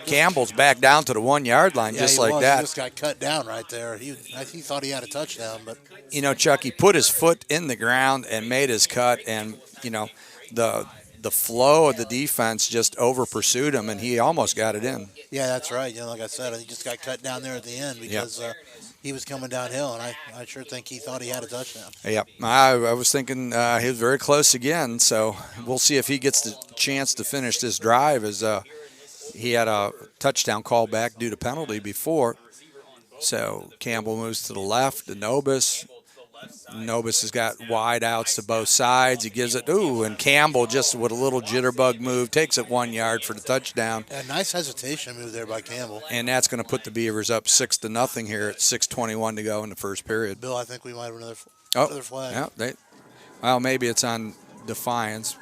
Campbell's back down to the 1-yard line yeah, just he like was. that. He just got cut down right there. He thought he had a touchdown, but You know, Chuck, he put his foot in the ground and made his cut, and you know, the flow of the defense just over pursued him, and he almost got it in. yeah, that's right. You know, like I said, he just got cut down there at the end because he was coming downhill, and I sure think he thought he had a touchdown. Yep, I was thinking he was very close again, so we'll see if he gets the chance to finish this drive, as he had a touchdown call back due to penalty before. So Campbell moves to the left to Nobis. Nobis has got wide outs to both sides. He gives it, and Campbell just with a little jitterbug move takes it 1 yard for the touchdown. Yeah, nice hesitation move there by Campbell. And that's going to put the Beavers up 6-0 here at 6:21 to go in the first period. Bill, I think we might have another flag. Yeah, well, maybe it's on Defiance.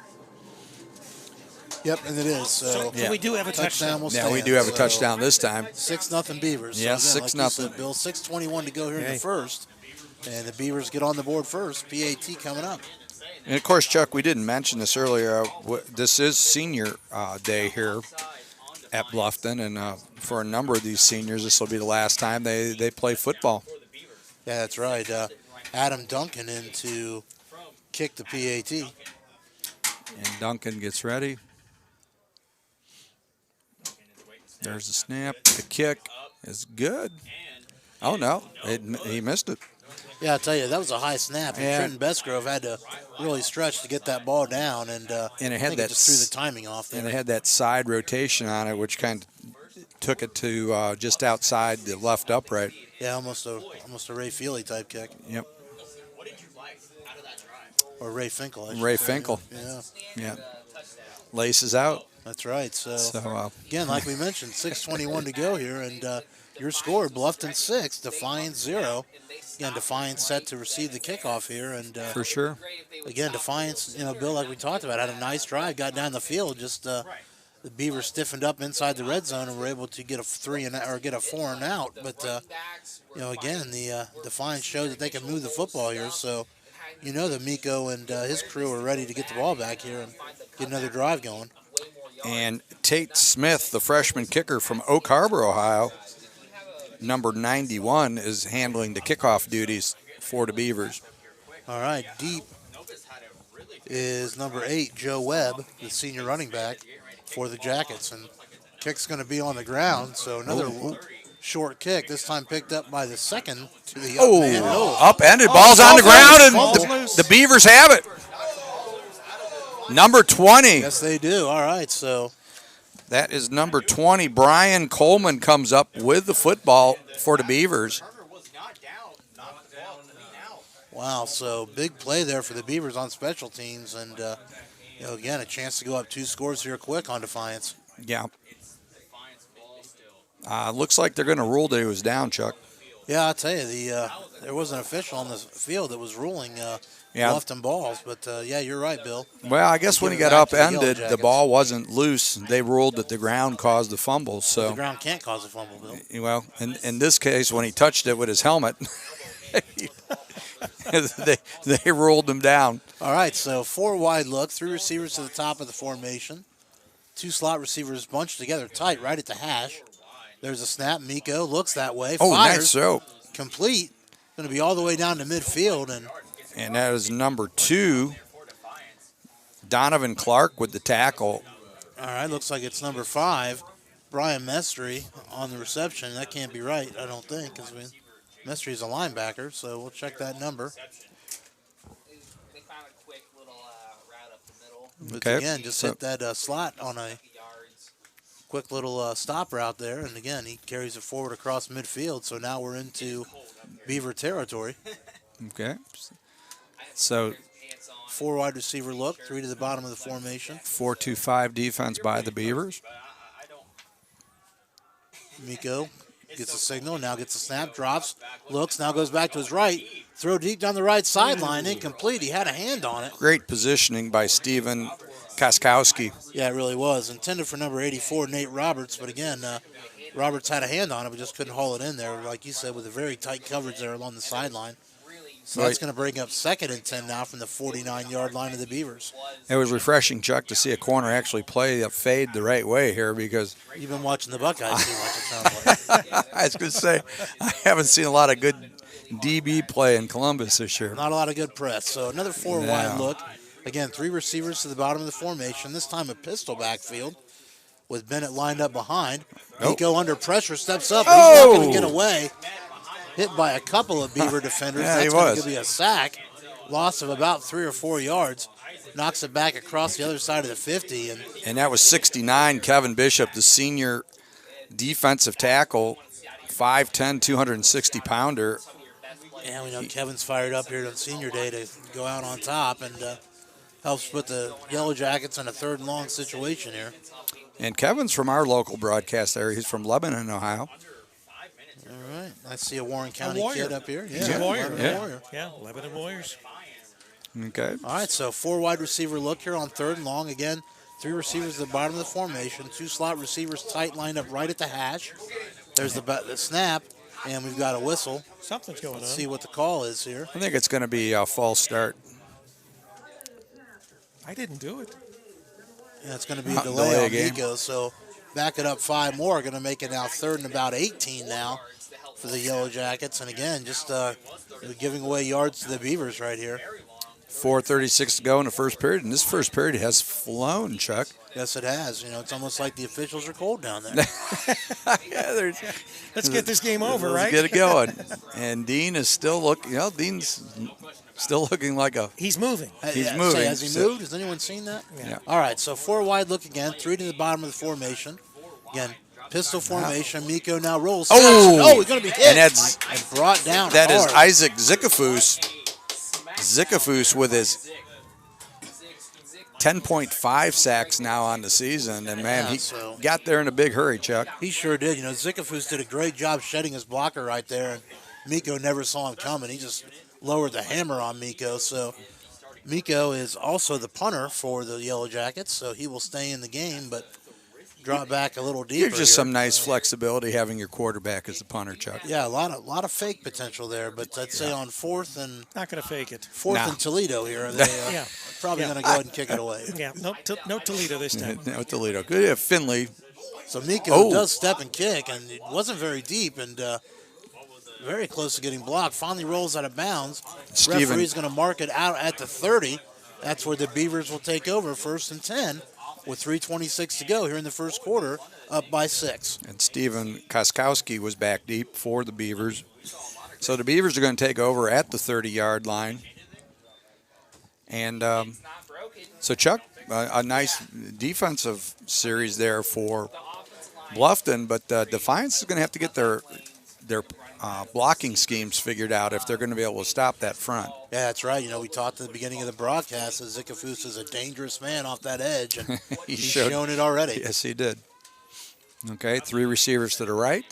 Yep, and it is. So, Yeah. we do have a touchdown. will Yeah, we stand, do have a so touchdown this time. 6-0 Beavers. Yeah, so again, like you 6-0. said, Bill, 6:21 to go here in Okay. the first, and the Beavers get on the board first. PAT coming up. And of course, Chuck, we didn't mention this earlier. This is senior day here at Bluffton, and for a number of these seniors, this will be the last time they play football. Yeah, that's right. Adam Duncan in to kick the PAT. And Duncan gets ready. There's the snap. The kick is good. Oh, no. He missed it. Yeah, I'll tell you, that was a high snap. And Yeah. Trenton Besgrove had to really stretch to get that ball down, and it had I think that it just threw the timing off there. And it had that side rotation on it, which kind of took it to just outside the left upright. Yeah, almost a Ray Feely type kick. Yep. Or Ray Finkel. I should Ray say. Finkel. Yeah, Yeah. Laces out. that's right. So, So, again, like we mentioned, 6:21 to go here, and your score, Bluffton 6, Defiance 0. Again, Defiance set to receive the kickoff here, and for sure. again, Defiance, Bill, like we talked about, had a nice drive, got down the field, just the Beavers stiffened up inside the red zone and were able to get a 4 and out. But again, the Defiance showed that they can move the football here. So, that Miko and his crew are ready to get the ball back here and get another drive going. And Tate Smith, the freshman kicker from Oak Harbor, Ohio, number 91, is handling the kickoff duties for the Beavers. All right, deep is number 8, Joe Webb, the senior running back for the Jackets. And kick's going to be on the ground, so another short kick, this time picked up by the second to the upended. Upended. Ball's on the ground, and the Beavers have it. Number 20. Yes, they do. All right, so That is number 20. Brian Coleman comes up with the football for the Beavers. wow, so big play there for the Beavers on special teams, and again, a chance to go up 2 scores here quick on Defiance. Yeah. Looks like they're going to rule that he was down, Chuck. Yeah, I'll tell you, there was an official on the field that was ruling Bluffton balls, but you're right, Bill. Well, I guess when he Give it got back to the upended, the Yellowjackets. ball wasn't loose. They ruled that the ground caused the fumble. The So, ground can't cause a fumble, Bill. well, in this case, when he touched it with his helmet, they ruled him down. All right, so 4 wide look, 3 receivers to the top of the formation. 2 slot receivers bunched together tight right at the hash. There's a snap. Miko looks that way. Oh, nice fires, throw. complete. Going to be all the way down to midfield, and And that is number 2, Donovan Clark with the tackle. all right, looks like it's number 5, Brian Mestry on the reception. That can't be right, I don't think, because Mestry's a linebacker, so we'll check that number. They found a quick little route up the middle. But Okay, again, just so- hit that slot on a Yards. quick little stop route there, and again, he carries it forward across midfield. So now we're into Beaver territory. Okay. So 4 wide receiver look, 3 to the bottom of the formation. 4-2-5 defense by the Beavers. Miko gets a signal, now gets a snap, drops, looks, now goes back to his right. Throw deep down the right sideline, incomplete. He had a hand on it. Great positioning by Steven Koskowski. Yeah, it really was. Intended for number 84, Nate Roberts, but again, Roberts had a hand on it, but just couldn't haul it in there, like you said, with a very tight coverage there along the sideline. So that's going to bring up 2nd and 10 now from the 49-yard line of the Beavers. It was refreshing, Chuck, to see a corner actually play a fade the right way here because You've been watching the Buckeyes too much, it sounds like. I was going to say, I haven't seen a lot of good DB play in Columbus this year. Not a lot of good press. So another 4-wide look. Again, 3 receivers to the bottom of the formation. This time a pistol backfield with Bennett lined up behind. Miko under pressure, steps up. He's not going to get away. Hit by a couple of Beaver defenders. Yeah, That's he going was. to be a sack. Loss of about 3 or 4 yards. Knocks it back across the other side of the 50. And that was 69, Kevin Bishop, the senior defensive tackle, 5'10", 260-pounder. Yeah, we know Kevin's fired up here on senior day to go out on top and helps put the Yellowjackets in a 3rd and long situation here. And Kevin's from our local broadcast area. He's from Lebanon, Ohio. All right. I see a Warren County Warrior. kid up here. He's a Warrior. Lebanon Yeah. Warrior. Yeah, Lebanon Warriors. Okay. All right, so 4 wide receiver look here on 3rd and long. Again, 3 receivers at the bottom of the formation. 2 slot receivers tight lined up right at the hash. There's the snap, and we've got a whistle. Something's going on. Let's see what the call is here. I think it's going to be a false start. I didn't do it. Yeah, it's going to be a Delay delay on game. Miko, so back it up 5 more. Going to make it now 3rd and about 18 now for the Yellowjackets. And again, just giving away yards to the Beavers right here. 4:36 to go in the first period, and this first period has flown, Chuck. Yes, it has. You know, it's almost like the officials are cold down there. Yeah, Let's get this game over, let's right? get it going. And Dean is still looking. You know, Dean's still looking like a. He's moving. He's Yeah, moving. say, has he moved? Has anyone seen that? Yeah. All right, so 4 wide look again, 3 to the bottom of the formation. Again, pistol formation. Miko now rolls. Oh! He's going to be hit. And that's and brought down. that is hard. Isaac Zickafoos. Zickafoos with his 10.5 sacks now on the season, and man, Yeah, he so- got there in a big hurry, Chuck. He sure did. You know, Zickafoos did a great job shedding his blocker right there, and Miko never saw him coming. He just lowered the hammer on Miko. So Miko is also the punter for the Yellowjackets, so he will stay in the game, but drop back a little deeper. There's just here. some nice flexibility having your quarterback as the punter, Chuck. Yeah, a lot of fake potential there, but I'd say on 4th and Not going to fake it. Nah. and Toledo here, they Yeah. probably Yeah. going to go ahead and kick it away. Yeah, no Toledo this time. No, Toledo. Good. Yeah, Finley. So Miko Oh. does step and kick, and it wasn't very deep and very close to getting blocked. Finally rolls out of bounds. Steven. Referee's going to mark it out at the 30. That's where the Beavers will take over, 1st and 10, with 3:26 to go here in the first quarter, up by 6. And Steven Koskowski was back deep for the Beavers. So the Beavers are going to take over at the 30-yard line. And so, Chuck, a nice defensive series there for Bluffton, but Defiance is going to have to get their blocking schemes figured out if they're going to be able to stop that front. Yeah, that's right. You know, we talked at the beginning of the broadcast that Zickafoos is a dangerous man off that edge, and he's showed- shown it already. Yes, he did. Okay, 3 receivers to the right,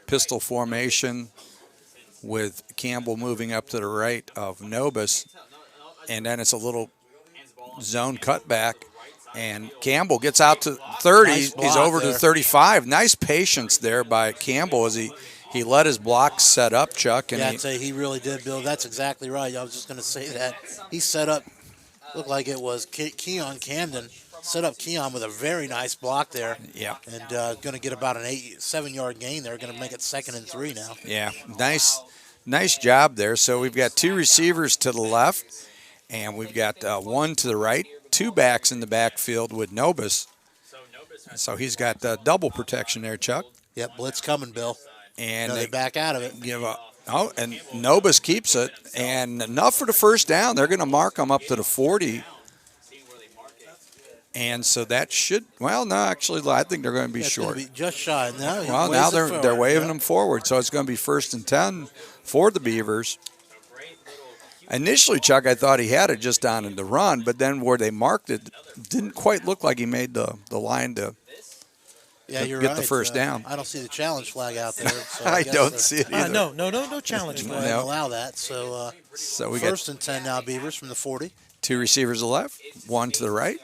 pistol formation with Campbell moving up to the right of Nobis, and then it's a little zone cutback, and Campbell gets out to 30. Nice block He's over there. to 35. Nice patience there by Campbell as he let his block set up, Chuck. And Yeah, I'd say he really did, Bill. That's exactly right. I was just going to say that. He set up, looked like it was Keon Camden, set up Keon with a very nice block there. Yeah. And going to get about an 7-yard gain there. Going to make it 2nd and 3 now. Yeah, nice job there. So we've got 2 receivers to the left, and we've got 1 to the right, 2 backs in the backfield with Nobis. So he's got double protection there, Chuck. Yep, blitz coming, Bill. And They back out of it. give up. Oh, and Nobis keeps it, and enough for the first down. They're going to mark him up to the 40. And so that should, well, no, actually, I think they're going to be It's gonna short. be just shy. Now, he Well, waves now it they're forward. waving Yeah. them forward, so it's going to be 1st and 10 for the Beavers. Initially, Chuck, I thought he had it just on in the run, but then where they marked it, didn't quite look like he made the line to Yeah, you're get the right. first down. I don't see the challenge flag out there. So I guess don't they're see it either. No challenge Go flag. ahead and No. allow that. So So we got 1st and 10 now, Beavers from the 40. 2 receivers to the left, 1 to the right,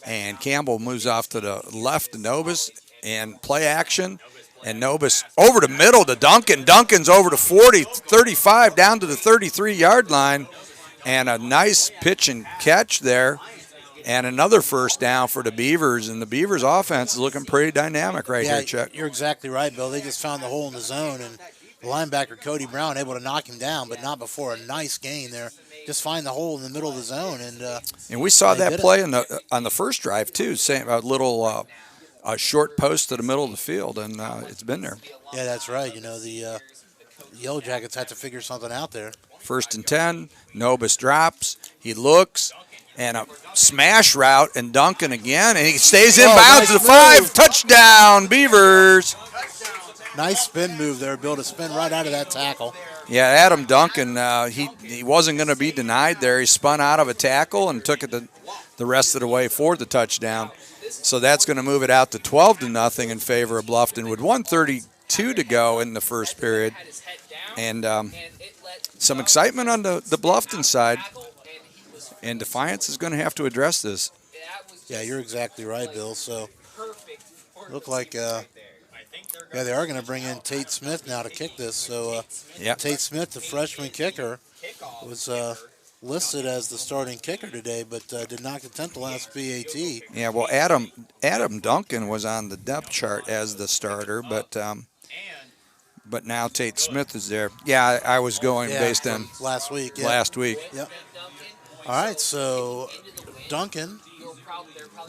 and Campbell moves off to the left to Nobis, and play action, and Nobis over the middle to Duncan. Duncan's over to 40, 35, down to the 33-yard line, and a nice pitch and catch there, and another first down for the Beavers, and the Beavers' offense is looking pretty dynamic right Yeah, here, Chuck. you're exactly right, Bill. They just found the hole in the zone, and the linebacker, Cody Brown, able to knock him down, but not before a nice gain there. Just find the hole in the middle of the zone, And we saw They that did play on the first drive, too, same a little a short post to the middle of the field, and it's been there. yeah, that's right. You know, the Yellowjackets had to figure something out there. 1st and 10, Nobis drops, he looks, and a smash route, and Duncan again, and he stays in bounds nice to the 5, move. touchdown, Beavers. Nice spin move there, Bill, to spin right out of that tackle. Yeah, Adam Duncan, he wasn't going to be denied there. He spun out of a tackle and took it the rest of the way for the touchdown. So that's going to move it out to 12-0 in favor of Bluffton with 1:32 to go in the first period. And some excitement on the Bluffton side. And Defiance is going to have to address this. Yeah, you're exactly right, Bill. So, look like, they are going to bring in Tate Smith now to kick this. So, Yeah. Tate Smith, the freshman kicker, was listed as the starting kicker today, but did not attempt the last PAT. Yeah, well, Adam Duncan was on the depth chart as the starter, but now Tate Smith is there. Yeah, I was going based on from last week. Yeah. last week. Yep. All right, so Duncan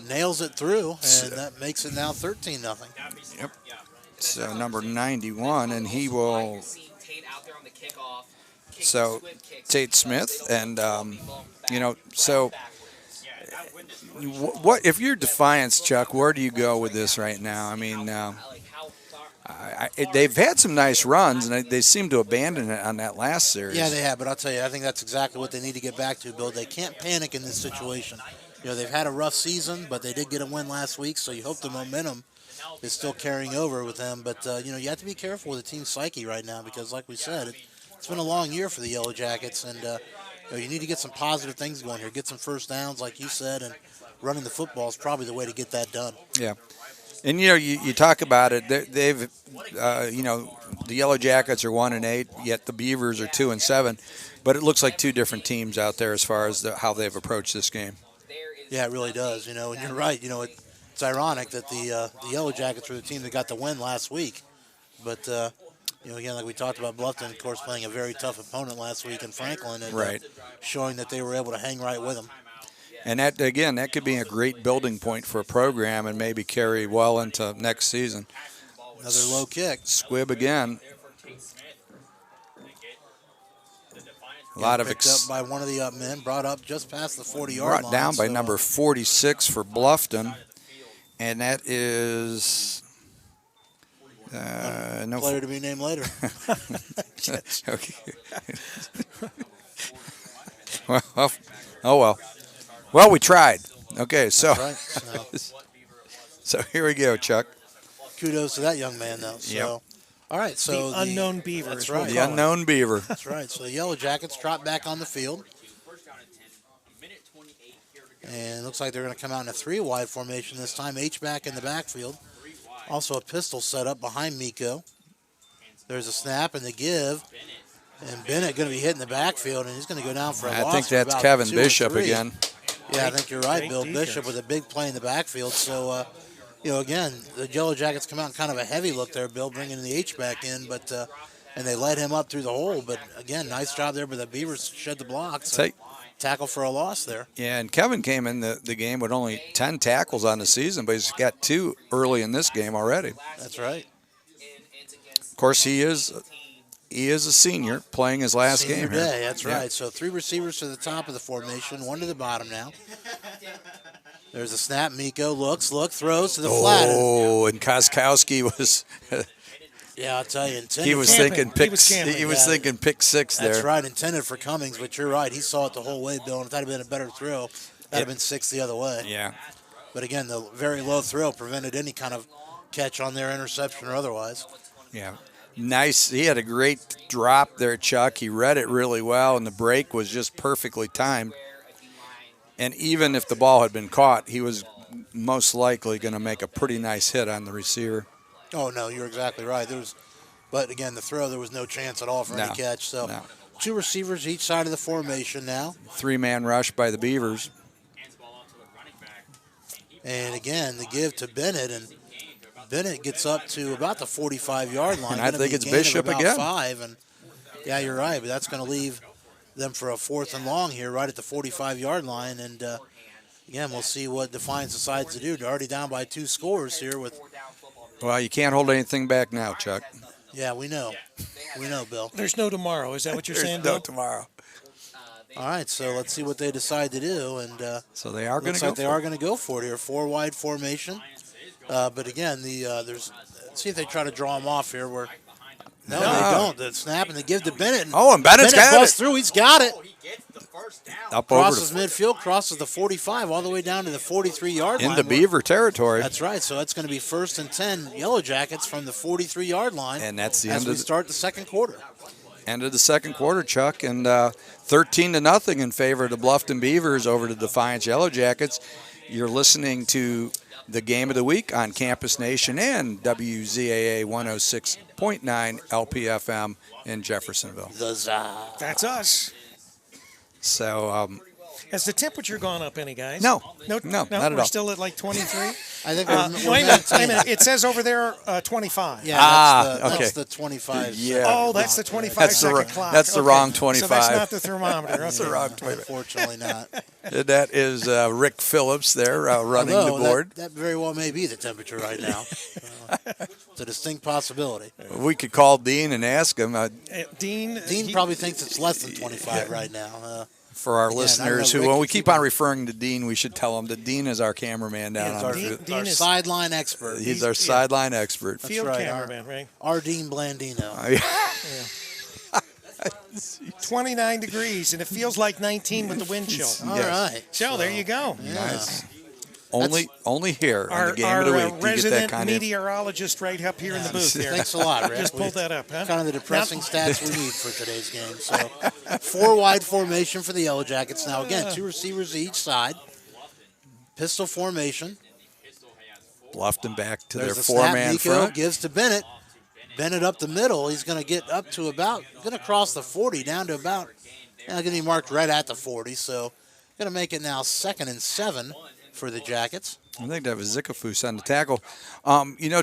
nails it through, and that makes it now 13-0. Yep. So number 91, and he will. So Tate Smith, and so what if you're Defiance, Chuck? Where do you go with this right now? I mean, they've had some nice runs, and they seem to abandon it on that last series. Yeah, they have, but I'll tell you, I think that's exactly what they need to get back to, Bill. They can't panic in this situation. You know, they've had a rough season, but they did get a win last week, so you hope the momentum is still carrying over with them. But, you have to be careful with the team's psyche right now because, like we said, it's been a long year for the Yellowjackets, and you need to get some positive things going here. Get some first downs, like you said, and running the football is probably the way to get that done. Yeah. And, you talk about it. They've, the Yellowjackets are 1-8, yet the Beavers are 2-7. But it looks like two different teams out there as far as how they've approached this game. Yeah, it really does. And you're right. It's ironic that the Yellowjackets were the team that got the win last week. But, again, like we talked about, Bluffton, of course, playing a very tough opponent last week in Franklin. And, Right. Showing that they were able to hang right with them. And that, again, that could be a great building point for a program and maybe carry well into next season. Another low kick. Squib again. A lot of picked up by one of the men, brought up just past the 40-yard line. brought down by so, number 46 for Bluffton, and that is no player to be named later. Okay. Well, we tried. Okay, so That's right. so here we go, Chuck. Kudos to that young man, though. So, Yep. all right. So The unknown Beaver. That's is what right. we The call it. unknown Beaver. That's right. So the Yellowjackets drop back on the field. And it looks like they're going to come out in a 3-wide formation this time. H-back in the backfield. Also a pistol set up behind Miko. There's a snap and the give. And Bennett going to be hitting the backfield, and he's going to go down for a I loss. think for that's about Kevin 2 or Bishop 3. again. Yeah, I think you're right, Great Bill. defense. Bishop with a big play in the backfield. So, again, the Yellowjackets come out in kind of a heavy look there, Bill, bringing the H-back in, but and they led him up through the hole. But, again, nice job there, but the Beavers shed the blocks. Tackle for a loss there. Yeah, and Kevin came in the game with only 10 tackles on the season, but he's got 2 early in this game already. That's right. Of course, he is a senior playing his last Senior game here. day, that's Yeah. right. So 3 receivers to the top of the formation, 1 to the bottom now. There's a snap. Miko throws to the flat. Oh, and Koskowski was Yeah, I'll tell you, intended. he was Camping. thinking He pick. was camping. He was Yeah. thinking pick 6 there. That's right, intended for Cummings, but you're right. He saw it the whole way, Bill, and if that had been a better throw, that had been 6 the other way. Yeah. But again, the very low throw prevented any kind of catch on their interception or otherwise. Yeah. Nice. He had a great drop there, Chuck. He read it really well, and the break was just perfectly timed. And even if the ball had been caught, he was most likely going to make a pretty nice hit on the receiver. Oh, no, you're exactly right. But again, the throw, there was no chance at all for any catch. So no. 2 receivers each side of the formation now. 3-man rush by the Beavers. And again, the give to Bennett, and Bennett gets up to about the 45-yard line. And I Gonna think be a it's gain of Bishop about again. 5, and yeah, you're right, but that's going to leave them for a 4th and long here right at the 45-yard line. And again, we'll see what Defiance decides to do. They're already down by 2 scores here with. Well, you can't hold anything back now, Chuck. Yeah, we know. We know, Bill. There's no tomorrow. Is that what you're saying, no Bill? tomorrow. All right, so let's see what they decide to do. And So they are going looks to go like they are going to go for it here. 4 wide formation. But again, there's. Let's see if they try to draw him off here. Where no, they don't. The snap and they give to Bennett. Oh, and Bennett's Bennett got busts it. through. He's got it. Up over Crosses to, midfield, crosses the 45, all the way down to the 43-yard line. into Beaver territory. That's right. So that's going to be 1st and 10 Yellowjackets from the 43-yard line. And that's the as end we of the, start the second quarter. end of the second quarter, Chuck. And 13-0 in favor of the Bluffton Beavers over the Defiance Yellowjackets. You're listening to the Game of the Week on Campus Nation and WZAA 106.9 LPFM in Jeffersonville. The za. That's us. So, Has the temperature gone up any, guys? No, No, not at we're all. still at like 23? I think Wait a minute. It says over there 25. Yeah, okay. that's the 25. Yeah. Oh, that's the 25 That's the second wr- clock. that's the Okay. wrong So that's 25. not the thermometer. That's Okay. the wrong 25. Unfortunately not. That is Rick Phillips there running Although, the board. That very well may be the temperature right now. It's a distinct possibility. We could call Dean and ask him Dean Probably thinks it's less than 25 right now. for our I don't listeners know, who, Rick, when we you keep keep on it- referring to Dean, we should tell him that Dean is our cameraman down He's on our, the field. Dean our is- sideline expert. He's our sideline expert. field right, cameraman, right? Our Dean Blandino. 29 degrees, and it feels like 19 with the wind chill. All right. So there you go. Nice. Only here on Our, the Game our of the Week do you get that resident kind of. meteorologist right up here in the booth here. Thanks a lot, Rick. Just pulled that up, huh? Kind of the depressing stats we need for today's game. So, 4 wide formation for the Yellow Jackets. Now, again, 2 receivers each side. Pistol formation. Bluffton back to There's their a snap. 4-man Nico front. gives to Bennett. Bennett up the middle. He's going to get up to about, going to cross the 40 down to about, going to be marked right at the 40. So, going to make it now 2nd and 7 for the Jackets. I think that was Zikafus on the tackle.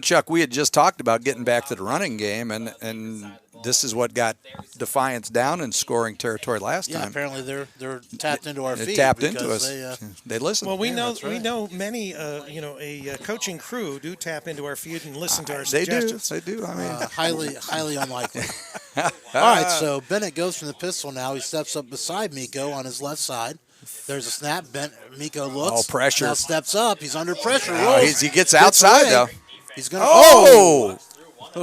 Chuck, we had just talked about getting back to the running game, and this is what got Defiance down in scoring territory last Yeah, time. apparently they're tapped into our They feed. tapped into because us. They, They listened. Well, we Yeah, know that's right. we know many a coaching crew do tap into our feed and listen to our They do. suggestions. They do. I mean, highly unlikely. All right, so Bennett goes from the pistol now. He steps up beside Miko on his left side. There's a snap. Miko looks. Oh, pressure. Now steps up. He's under pressure. Oh, Rolls. he gets outside, away. though. He's going to. Oh!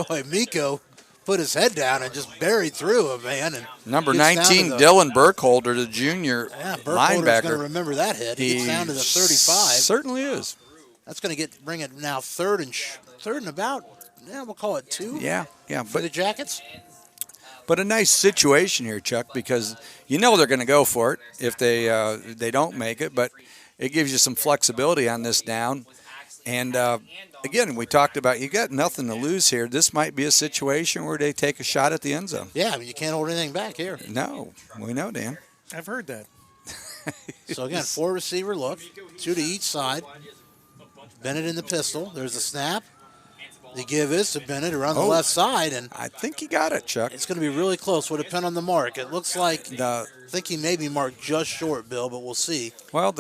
Boy, Miko put his head down and just buried through a man. And Number gets down to 19, the- Dylan Burkholder, the junior Yeah, Burkholder's going to linebacker. remember that hit. He gets down to the 35. Certainly is. That's going to bring it now third and about. Yeah, we'll call it 2. Yeah. For the Jackets. But a nice situation here, Chuck, because they're going to go for it if they don't make it. But it gives you some flexibility on this down. And, again, we talked about you got nothing to lose here. This might be a situation where they take a shot at the end zone. Yeah, I mean, you can't hold anything back here. No, we know, Dan. I've heard that. So, again, 4 receiver look, 2 to each side. Bennett in the pistol. There's a snap. The give is to Bennett around the left side, and I think he got it, Chuck. it's going to be really close. Would depend on the mark. It looks like I think he may be marked just short, Bill, but we'll see. Well,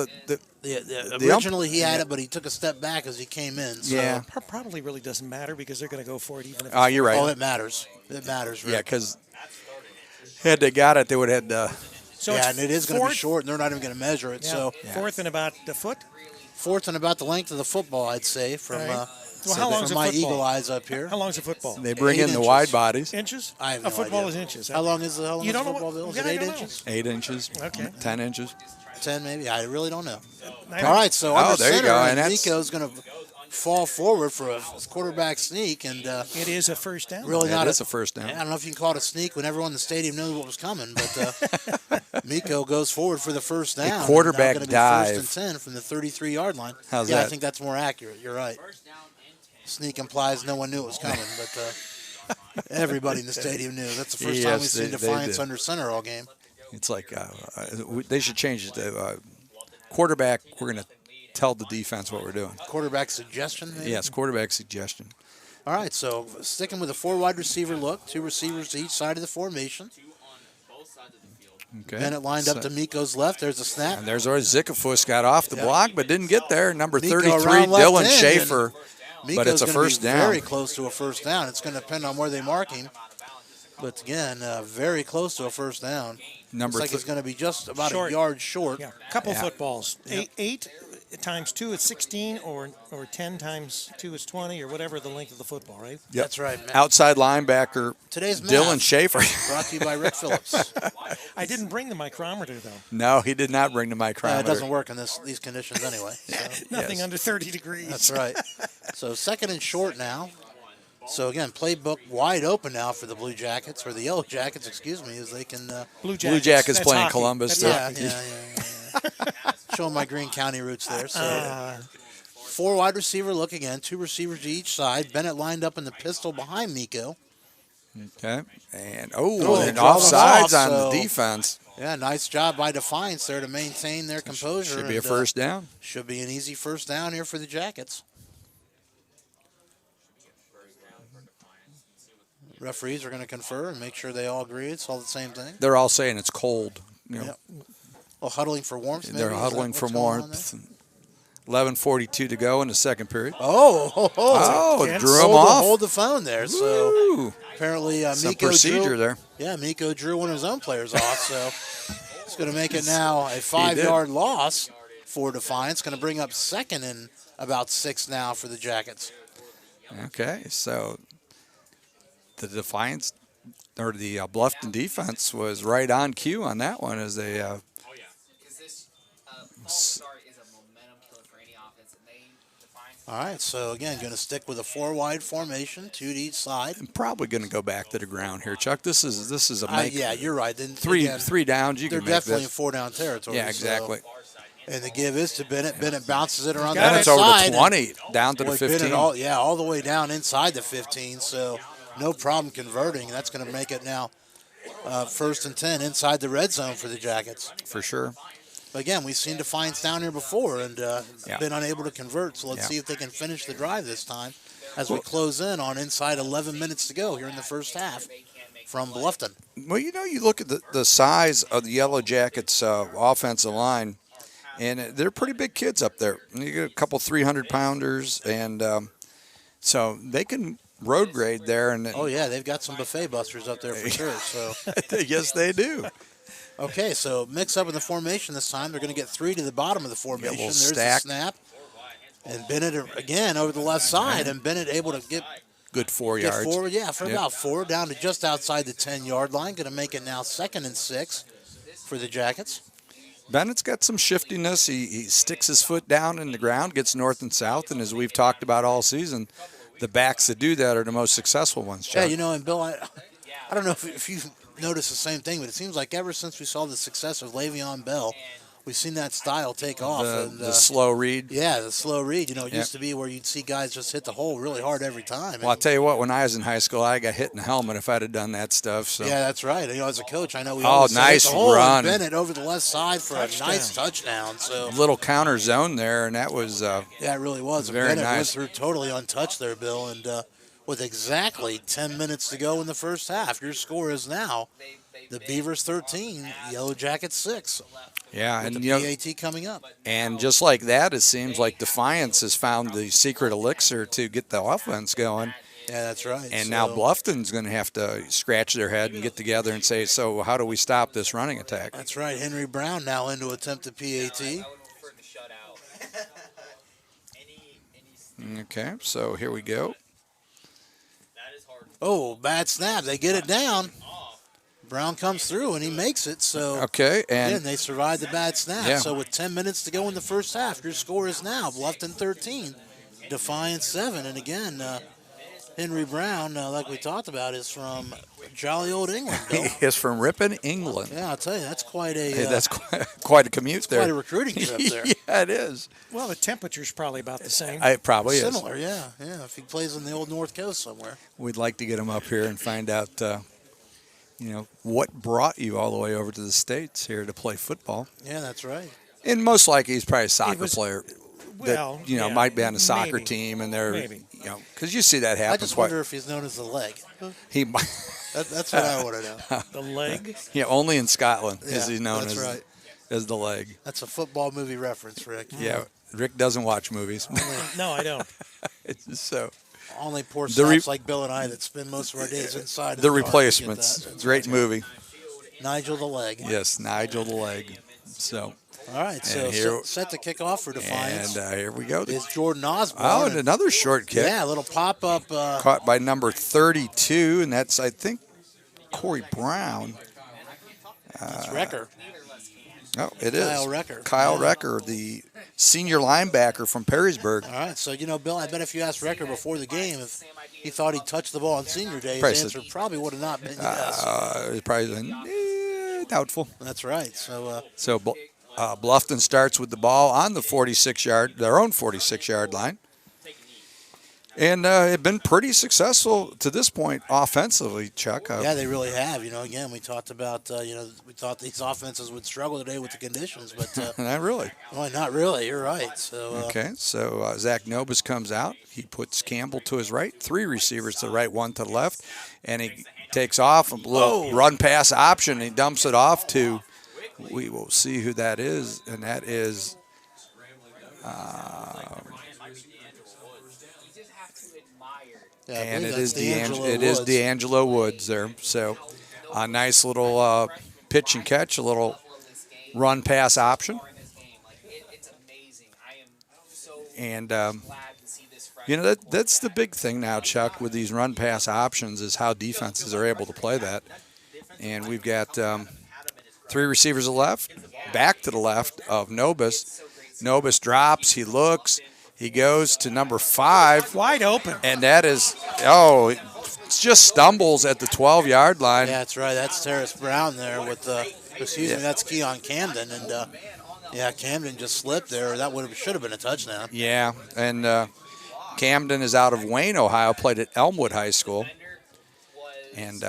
Originally he had it, but he took a step back as he came in. So. Yeah. Probably really doesn't matter because they're going to go for it even if. You're right. Oh, it matters. It matters, Rick. Yeah, because had they got it, they would have had So yeah, it's and it is going to be fourth- short, and they're not even going to measure it. Yeah, So, fourth and about a foot. Fourth and about the length of the football, I'd say, from, All right. Well, how long's from a my football? eagle eyes up here. How long's a football? They bring 8 in the inches. wide bodies. Inches? I have A no football idea. is inches. How long is the You don't know football, what- Bill? Is yeah, it I 8 don't know. inches? 8 inches. Okay. 10 inches. 10 maybe? I really don't know. I All right, so under there you center, go, and and that's- Nico's going to fall forward for a quarterback sneak, and It is a first down. really not That's a first down. I don't know if you can call it a sneak when everyone in the stadium knows what was coming, but Miko goes forward for the first down. quarterback Now gonna be dive. First and 10 from the 33-yard line. How's yeah, I that? think that's more accurate. You're right. Sneak implies no one knew it was coming, but everybody in the stadium knew. That's the first time Yes, we've seen they Defiance did. under center all game. It's like they should change it to quarterback. We're going to tell the defense what we're doing. Quarterback suggestion, maybe? Yes, quarterback suggestion. All right, so sticking with a 4 wide receiver look, 2 receivers to each side of the formation. Okay. Bennett lined up to Miko's left. There's a snap. And there's always Zikafus got off the block, but didn't get there. Number Miko 33, around left Dylan end, Schaefer. Miko's But it's a gonna first be down. very close to a first down. It's going to depend on where they mark him. But again, very close to a first down. Number Looks like it's going to be just about Short. a yard short. Yeah, couple Yeah. footballs. 8 times 2 is 16, or 10 times 2 is 20, or whatever the length of the football, right? Yep. That's right, man. Outside linebacker Today's Dylan math Schaefer. brought to you by Rick Phillips. I didn't bring the micrometer, though. No, he did not bring the It micrometer. doesn't work in these conditions anyway. So. Nothing Yes. under 30 degrees. That's right. So second and short now. So again, playbook wide open now for the Blue Jackets, or the Yellow Jackets, excuse me, as they can. Blue Blue Jackets That's playing hockey. Columbus. That's Yeah. hockey. Showing my Greene County roots there. So 4 wide receiver look again, 2 receivers to each side. Bennett lined up in the pistol behind Miko. Okay. And they and draw them offsides off, on the so- defense. Yeah, nice job by Defiance there to maintain their composure. Should be a and, first down. Should be an easy first down here for the Jackets. Referees are going to confer and make sure they all agree. It's all the same thing. They're all saying it's cold. You know, Yep. Well, huddling for warmth. Maybe? They're Is that huddling what's for going on warmth. 11:42 to go in the second period. there? Oh, Yes. Drew him hold off. hold the phone there. So Woo. apparently Some Miko procedure drew. there. Yeah, Miko drew one of his own players off. So it's going to make it now a 5-yard loss for Defiance. Going to bring up second and about 6 now for the Jackets. Okay, so the Defiance or the Bluffton defense was right on cue on that one as they Because this false start is a momentum killer for any offense, and they Defiance. All right, so again, going to stick with a 4-wide formation, 2 to each side. probably going to go back to the ground here, Chuck. This is a make Yeah, you're right. Then three again, downs. You they're can make definitely in this. 4-down territory. Yeah, so- exactly. and the give is to Bennett. Bennett bounces it around the Got it. Bennett's over outside, to and 20, down to the boy, 15. Bennett all the way down inside the 15. So no problem converting. That's going to make it now first and 10 inside the red zone for the Jackets. For sure. But again, we've seen Defiance down here before and Yeah. been unable to convert. So let's Yeah. see if they can finish the drive this time as we close in on inside 11 minutes to go here in the first half from Bluffton. Well, you look at the size of the Yellow Jackets offensive line, and they're pretty big kids up there. You get a couple 300-pounders, and so they can road grade there. And Oh, yeah, they've got some buffet busters up there for sure. So. yes, they do. Okay, so mix up in the formation this time. They're going to get 3 to the bottom of the formation. little There's stack. the snap. And Bennett again over the left side, and Bennett able to get Good 4 yards. forward, for Yep. about 4, down to just outside the 10-yard line. Going to make it now 2nd and 6 for the Jackets. Bennett's got some shiftiness. He sticks his foot down in the ground, gets north and south, and as we've talked about all season, the backs that do that are the most successful ones, Chuck. Yeah, you know, and Bill, I don't know if you've noticed the same thing, but it seems like ever since we saw the success of Le'Veon Bell, we've seen that style take off. the slow read. Yeah, the slow read. You know, it Yep. used to be where you'd see guys just hit the hole really hard every time. Well, I'll tell you what, when I was in high school, I got hit in the helmet if I'd have done that stuff. So. Yeah, that's right. You know, as a coach, I know we Oh, always say, nice hit the hole, and run. Bennett over the left side for a nice touchdown. So Little counter zone there, and that was yeah, it really was. And Very Bennett went nice. through totally untouched there, Bill. And with exactly 10 minutes to go in the first half, your score is now the Beavers 13, Yellow Jackets 6. yeah, With and the you know, PAT coming up. and just like that, it seems like Defiance has found the secret elixir to get the offense going. Yeah, that's right. And So, now Bluffton's going to have to scratch their head and get together and say, so how do we stop this running attack? That's right. Henry Brown now in to attempt the PAT. I would prefer the shutout. Okay, so here we go. Oh, bad snap. They get it down. Brown comes through, and he makes it. So, Okay, and again, they survived the bad snap. Yeah. So, with 10 minutes to go in the first half, your score is now Bluffton 13, Defiance 7. And, again, Henry Brown, like we talked about, is from jolly old England, Bill. he is from Ripon, England. Yeah, I'll tell you, that's quite a Hey, that's quite a commute there. quite a recruiting trip there. Yeah, it is. Well, the temperature's probably about the same. It probably is. Similar, yeah. If he plays on the old North Coast somewhere. We'd like to get him up here and find out, what brought you all the way over to the States here to play football. Yeah, that's right. And most likely he's probably a soccer was- player Well, that, yeah, might be on a soccer maybe. team, and they're, Maybe. because you see that happen. I just wonder if he's known as the leg. he might, That's what I want to know. The leg. yeah, only in Scotland is Yeah, he known that's right. as the leg. That's a football movie reference, Rick. Yeah, Rick doesn't watch movies. No, I don't. So Only poor The re- saps like Bill and I that spend most of our days inside. of The car to get Replacements, that. great movie. Nigel the leg. Yes, Nigel the leg. So, All right, so And here- set to kick off for Defiance and here we go. is Jordan Osborne. Oh, and another short kick. Yeah, a little pop-up. Caught by number 32, and that's, I think, Corey Brown. It's Wrecker. Oh, it is. Kyle Wrecker. Kyle Yeah. Wrecker, the senior linebacker from Perrysburg. All right, so, Bill, I bet if you asked Wrecker before the game if he thought he'd touch the ball on senior day, his Probably answer probably would have not been yes. It's probably doubtful. That's right. So, So Bluffton starts with the ball on the their own 46-yard line. And it's been pretty successful to this point offensively, Chuck. yeah, they really have. Again, we talked about, we thought these offenses would struggle today with the conditions, but Not really. well, not really. You're right. So, Okay, so Zach Nobis comes out. He puts Campbell to his right, 3 receivers to the right, 1 to the left, and he takes off a little run pass option. He dumps it off to, we will see who that is, and that is yeah, I and believe it is that's D'Angelo Woods. D'Angelo Woods there. So a nice little pitch and catch, a little run pass option. It's amazing. I am so And glad to see this freshman. that's the big thing now, Chuck, with these run pass options is how defenses are able to play that. And we've got 3 receivers to the left, back to the left of Nobis. Nobis drops, he looks, he goes to number 5. Wide open. And that is, it just stumbles at the 12-yard line. Yeah, that's right. That's Terrace Brown there with that's Keon Camden, and Camden just slipped there. That should have been a touchdown. Yeah, and Camden is out of Wayne, Ohio, played at Elmwood High School. And,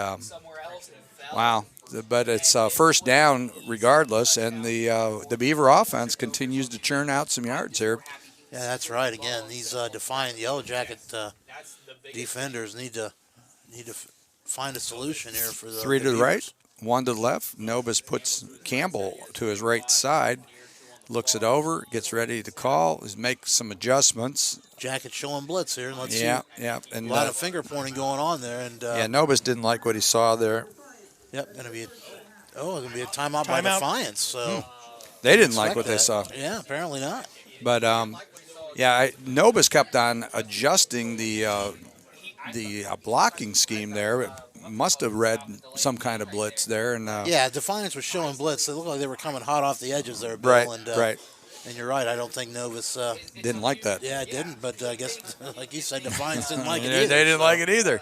wow. But it's first down regardless, and the Beaver offense continues to churn out some yards here. Yeah, that's right. Again, these Defiant Yellowjacket defenders need to find a solution here for the 3 to the Beavers. right, 1 to the left. Nobis puts Campbell to his right side, looks it over, gets ready to call, makes some adjustments. Jacket showing blitz here. Let's see. Yeah, A and lot of finger pointing going on there, and Nobis didn't like what he saw there. yep, gonna be a timeout by Defiance. So They didn't like expect what they that. saw. Yeah, apparently not. But Nobis kept on adjusting the blocking scheme there. It must have read some kind of blitz there, and Yeah, Defiance was showing blitz. It looked like they were coming hot off the edges there, Bill. right, And, right, And you're right. I don't think Novus. didn't like that. Yeah, it didn't. But I guess, like you said, Defiance didn't like it Yeah, either. they didn't like it either.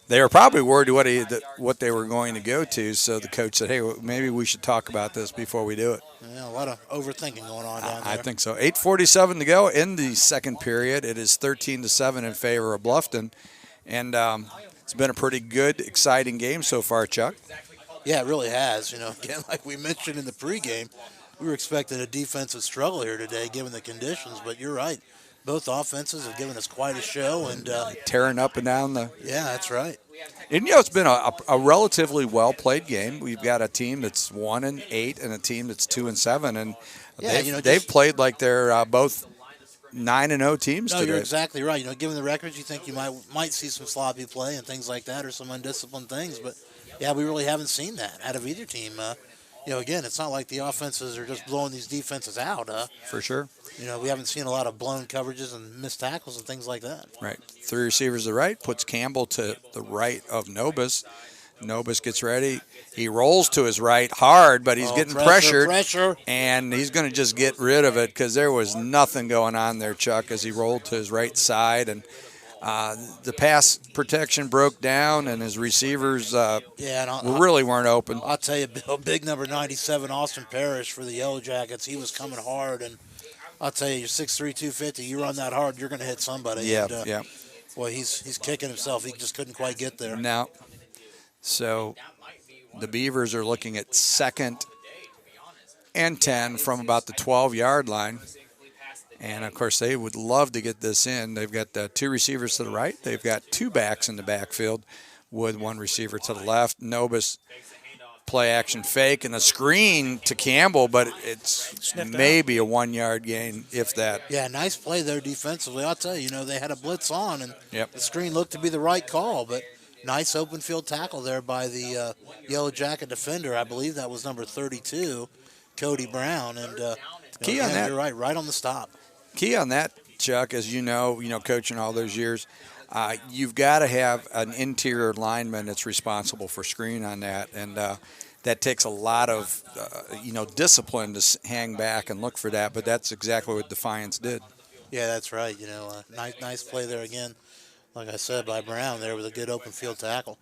They were probably worried what they were going to go to, so the coach said, "Hey, maybe we should talk about this before we do it." Yeah, a lot of overthinking going on down there. I think so. 8:47 to go in the second period. It is 13-7 in favor of Bluffton, and it's been a pretty good, exciting game so far, Chuck. Yeah, it really has. Again, like we mentioned in the pregame, we were expecting a defensive struggle here today, given the conditions. But you're right. Both offenses have given us quite a show, and Tearing up and down the. yeah, that's right. And it's been a relatively well played game. We've got a team that's 1-8 and a team that's 2-7, and Yeah, they've played like they're both 9-0 teams No, today. you're exactly right. Given the records, you think you might see some sloppy play and things like that, or some undisciplined things. But yeah, we really haven't seen that out of either team. again, it's not like the offenses are just blowing these defenses out. For sure. We haven't seen a lot of blown coverages and missed tackles and things like that. Right. 3 receivers to the right, puts Campbell to the right of Nobis. Nobis gets ready. He rolls to his right hard, but he's getting pressured. And he's going to just get rid of it because there was nothing going on there, Chuck, as he rolled to his right side. And the pass protection broke down, and his receivers really weren't open. I'll tell you, Bill, big number 97, Austin Parrish for the Yellowjackets. He was coming hard, and I'll tell you, you're 6'3", 250. You run that hard, you're going to hit somebody. Yeah, and, Boy, he's kicking himself. He just couldn't quite get there. Now, so the Beavers are looking at 2nd and 10 from about the 12-yard line. And, of course, they would love to get this in. They've got 2 receivers to the right. They've got 2 backs in the backfield with 1 receiver to the left. Nobis play action fake and a screen to Campbell, but it's maybe a 1-yard gain, if that. Yeah, nice play there defensively. I'll tell you, they had a blitz on, and the screen looked to be the right call, but nice open field tackle there by the Yellow Jacket defender. I believe that was number 32, Cody Brown. And key on that. You're right on the stop. Key on that, Chuck, as you know, coaching all those years, you've got to have an interior lineman that's responsible for screen on that, and that takes a lot of, discipline to hang back and look for that. But that's exactly what Defiance did. Yeah, that's right. Nice play there again. Like I said, by Brown there with a good open field tackle.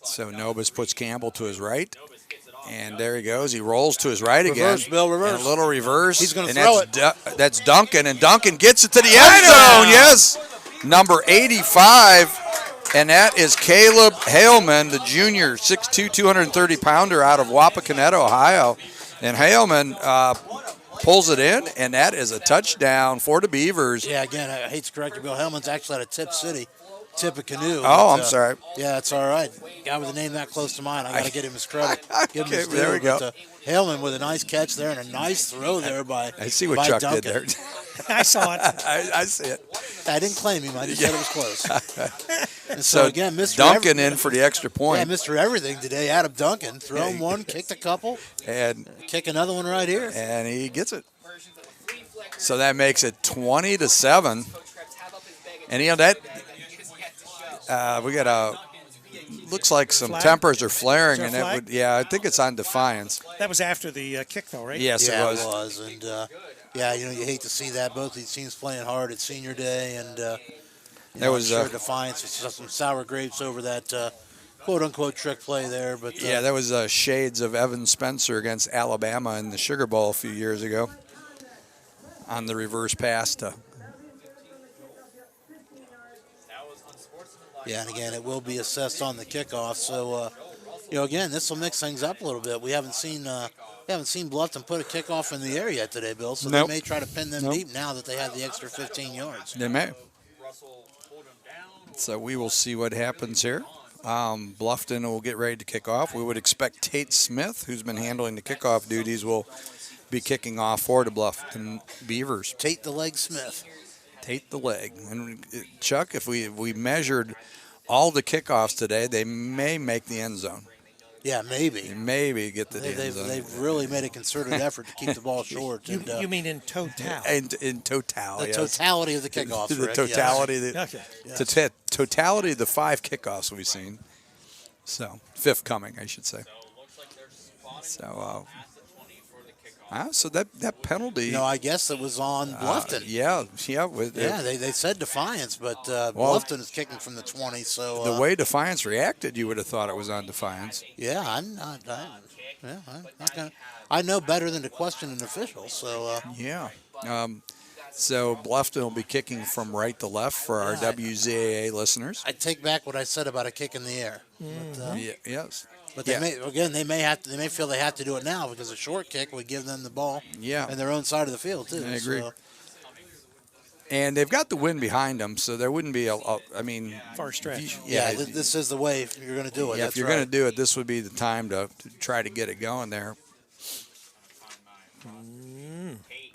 So Nobis puts Campbell to his right. And there he goes. He rolls to his right again. Reverse, Bill, reverse. And a little reverse. He's going to throw it. That's Duncan, and Duncan gets it to the end zone. Yes. Number 85, and that is Caleb Haleman, the junior, 6'2", 230-pounder out of Wapakoneta, Ohio. And Haleman pulls it in, and that is a touchdown for the Beavers. Yeah, again, I hate to correct you, Bill. Haleman's actually out of Tip City. Tippecanoe. Oh, I'm sorry. Yeah, it's all right. Guy with a name that close to mine, I got to get him his credit. Give him his due. There we go. But, Haleman with a nice catch there and a nice throw there by I see what Chuck Duncan. did there. I saw it. I see it. I didn't claim him. I just said it was close. And So again, Mr. Duncan in for the extra Yeah, point. Mr. Everything today, Adam Duncan. Thrown one, kicked a couple, And kick another one right here. and he gets it. So that makes it 20-7. And that we got a looks like some Flag? tempers are flaring, Is there a and it flag? would I think it's on Defiance. That was after the kick, though, right? Yes, Yeah, it was. And you hate to see that. Both these teams playing hard at senior day, and That was, I'm sure Defiance was just some sour grapes over that quote-unquote trick play there. But Yeah, that was shades of Evan Spencer against Alabama in the Sugar Bowl a few years ago on the reverse pass to. Yeah, and again, it will be assessed on the kickoff. So, again, this will mix things up a little bit. We haven't seen Bluffton put a kickoff in the air yet today, Bill. So Nope. they may try to pin them Nope. deep now that they have the extra 15 yards. They may. So we will see what happens here. Bluffton will get ready to kick off. We would expect Tate Smith, who's been handling the kickoff duties, will be kicking off for the Bluffton Beavers. Tate the Leg Smith. Tate the leg. And Chuck, if we measured all the kickoffs today, they may make the end zone. Yeah, maybe. They maybe get to the end They've zone. really made a concerted effort to keep the ball short. You, And, you mean in total? In total, the yes. totality of the kickoffs. The Rick, totality, Okay. the totality of the 5 kickoffs we've seen. So 5th coming, I should say. So, so that penalty. Yes. No, I guess it was on Bluffton. Yeah. They said Defiance, but Bluffton is kicking from the 20. So The way Defiance reacted, you would have thought it was on Defiance. yeah, I'm not gonna. I know better than to question an official. So Yeah. So Bluffton will be kicking from right to left for our WZAA listeners. I take back what I said about a kick in the air. Yes. But they may feel they have to do it now because a short kick would give them the ball Yeah. in their own side of the field too. I agree. So, And they've got the wind behind them, so there wouldn't be Far stretch. this is the way if you're going to do it. Yeah, That's if you're right. going to do it, this would be the time to try to get it going there.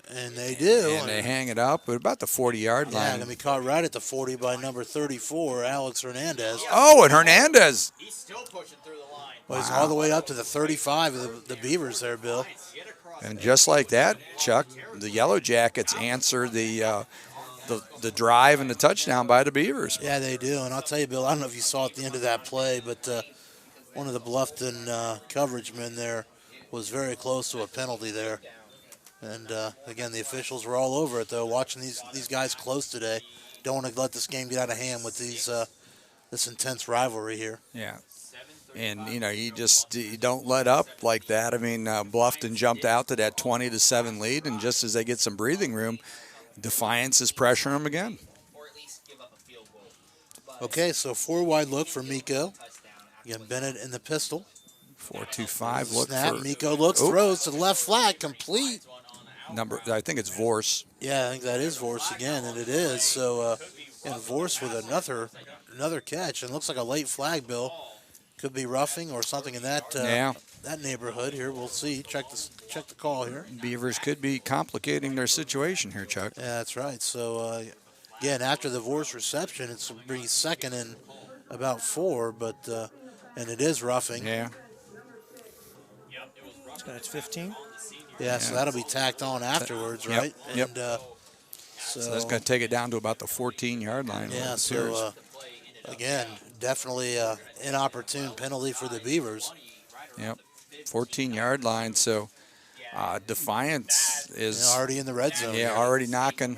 And they do. And they hang it up at about the 40-yard Yeah, line. going to be caught right at the 40 by number 34, Alex Hernandez. Oh, and Hernandez. He's still pushing through the line. Well, he's all the way up to the 35 of the Beavers there, Bill. And just like that, Chuck, the Yellowjackets answer the drive and the touchdown by the Beavers. Yeah, they do. And I'll tell you, Bill, I don't know if you saw at the end of that play, but one of the Bluffton coverage men there was very close to a penalty there. And, again, the officials were all over it, though, watching these guys close today. Don't want to let this game get out of hand with this intense rivalry here. Yeah. And, you don't let up like that. I mean, Bluffton jumped out to that 20-7 lead, and just as they get some breathing room, Defiance is pressuring them again. Okay, so 4 wide look for Miko. Again, Bennett in the pistol. 4-2-5 look Snap, for Miko looks, throws to the left flat, complete. I think it's Vorse. Yeah, I think that is Vorse again, and it is. So, and Vorse with another catch, and looks like a late flag, Bill. Could be roughing or something in that that neighborhood here. We'll see. Check the call here. Beavers could be complicating their situation here, Chuck. Yeah, that's right. So, again, after the Vorse reception, it's be second and about 4, but and it is roughing. Yeah. So that's 15. Yeah, so that'll be tacked on afterwards, right? Yep. And, So that's going to take it down to about the 14-yard line. Yeah, so, again, definitely inopportune penalty for the Beavers. Yep, 14-yard line. So Defiance is already in the red zone. Yeah, already knocking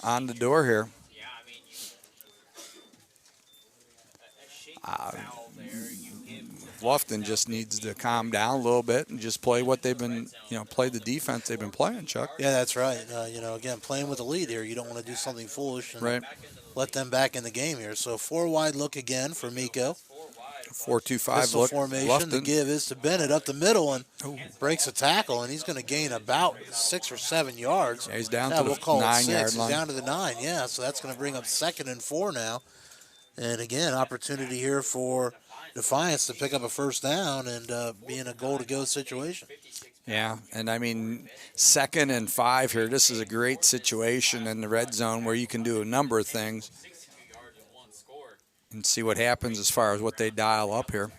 on the door here. Bluffton just needs to calm down a little bit and just play what they've been, play the defense they've been playing, Chuck. Yeah, that's right. Again, playing with a lead here, you don't want to do something foolish and let them back in the game here. So 4 wide look again for Miko. 4-2-5 look. Formation. Bluffton. The give is to Bennett up the middle and breaks a tackle, and he's going to gain about 6 or 7 yards. Yeah, he's down to we'll the call 9-yard He's line. down to the 9, yeah. So that's going to bring up 2nd and 4 now. And again, opportunity here for Defiance to pick up a first down and be in a goal-to-go situation. Yeah, and I mean, 2nd and 5 here. This is a great situation in the red zone where you can do a number of things and see what happens as far as what they dial up here.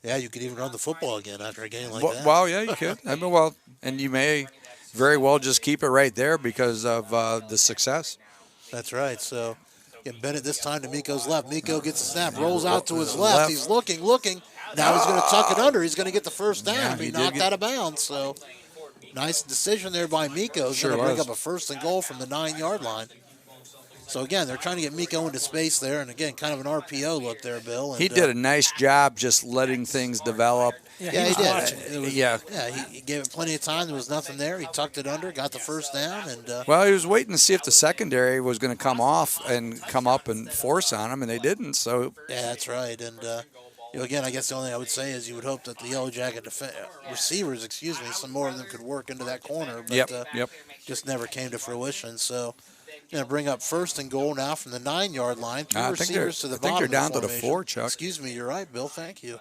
Yeah, you could even run the football again after a game like that. Well, yeah, you could. I mean, and you may very well just keep it right there because of the success. That's right. So, Bennett this time to Miko's left. Miko gets a snap, rolls out to his left. He's looking. Now he's going to tuck it under. He's going to get the first down and be knocked out of bounds. So, nice decision there by Miko. He's going to bring up a 1st and goal from the 9-yard line. So, again, they're trying to get Miko into space there. And, again, kind of an RPO look there, Bill. And, he did a nice job just letting things develop. Yeah, he did. He gave it plenty of time. There was nothing there. He tucked it under, got the first down. And well, he was waiting to see if the secondary was going to come off and come up and force on him, and they didn't. So yeah, that's right. And, again, I guess the only thing I would say is you would hope that the Yellowjacket receivers, some more of them could work into that corner. But just never came to fruition. So going to bring up 1st and goal now from the 9-yard line. 2 receivers to the bottom. I think they're down of the to the 4, Chuck. Excuse me, you're right, Bill. Thank you.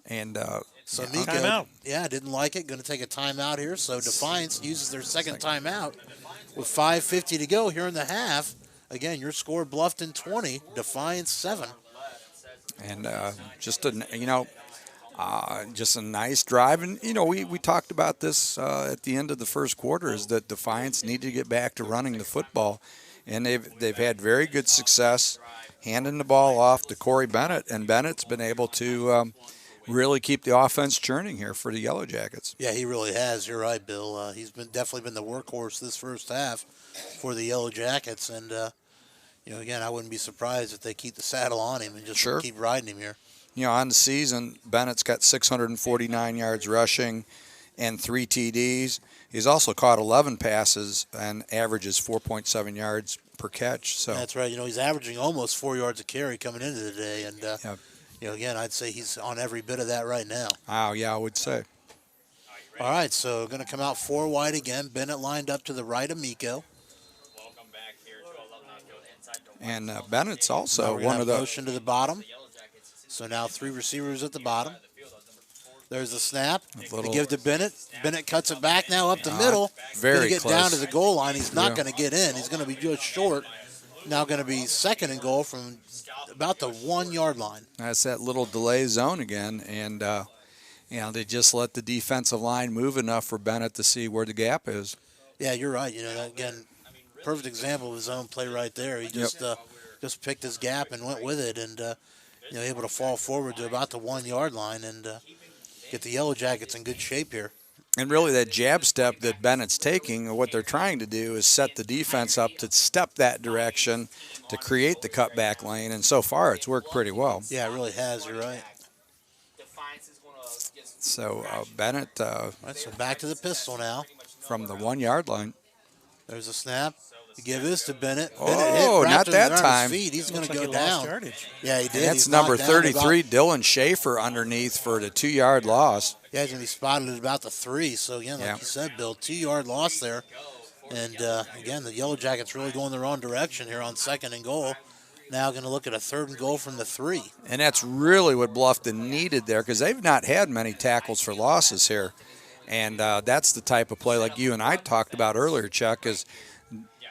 And so Miko, didn't like it. Going to take a timeout here. So Defiance uses their 2nd timeout with 5:50 to go here in the half. Again, your score: Bluffton 20, Defiance 7. And just a nice drive. And we talked about this at the end of the first quarter is that Defiance needed to get back to running the football, and they've had very good success handing the ball off to Corey Bennett, and Bennett's been able to really keep the offense churning here for the Yellowjackets. Yeah, he really has. You're right, Bill. He's definitely been the workhorse this first half for the Yellowjackets, and again, I wouldn't be surprised if they keep the saddle on him and just keep riding him here. On the season, Bennett's got 649 yards rushing and 3 TDs. He's also caught 11 passes and averages 4.7 yards per catch. So that's right. He's averaging almost 4 yards a carry coming into the day, and again, I'd say he's on every bit of that right now. Oh, yeah, I would say. All right, so going to come out 4 wide again. Bennett lined up to the right of Miko. And Bennett's also one of the motion to the bottom. So now 3 receivers at the bottom. There's the snap. They give to Bennett. Bennett cuts it back now up the middle. Very get close. Down to the goal line. He's not going to get in. He's going to be just short. Now going to be second and goal from about the 1 yard line. That's that little delay zone again, and they just let the defensive line move enough for Bennett to see where the gap is. Yeah, you're right. That, again, perfect example of his own play right there. He just picked his gap and went with it, and able to fall forward to about the 1 yard line and get the Yellowjackets in good shape here. And really, that jab step that Bennett's taking, what they're trying to do is set the defense up to step that direction to create the cutback lane, and so far it's worked pretty well. Yeah, it really has. You're right. So Bennett All right, so back to the pistol now. from the 1 yard line. There's a snap. You give this to Bennett. Oh, Bennett not hit, that around time. His feet. He's going to Looks go like he lost down. yardage. Yeah, he did. And that's He's number knocked down 33, Dylan Schaefer, underneath for the 2 yard loss. Yeah, he's going to be spotted at about the 3. So, again, like you said, Bill, 2 yard loss there. And, again, the Yellowjackets really going the wrong direction here on second and goal. Now going to look at a third and goal from the 3. And that's really what Bluffton needed there, because they've not had many tackles for losses here. And that's the type of play, like you and I talked about earlier, Chuck, is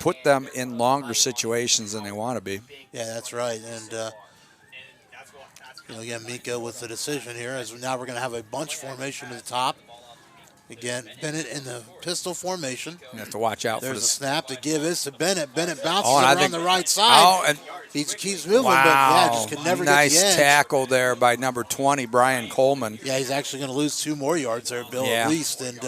put them in longer situations than they want to be. Yeah, that's right. And, again, Miko with the decision here, as now we're going to have a bunch formation to the top. Again, Bennett in the pistol formation. You have to watch out There's for a this. snap to give this to Bennett. Bennett bounces Oh, and I around think- the right side. Oh, and He keeps moving, wow, but yeah, just can never nice get the edge. tackle there by number 20, Brian Coleman. Yeah, he's actually going to lose 2 more yards there, Bill, Yeah. at least, and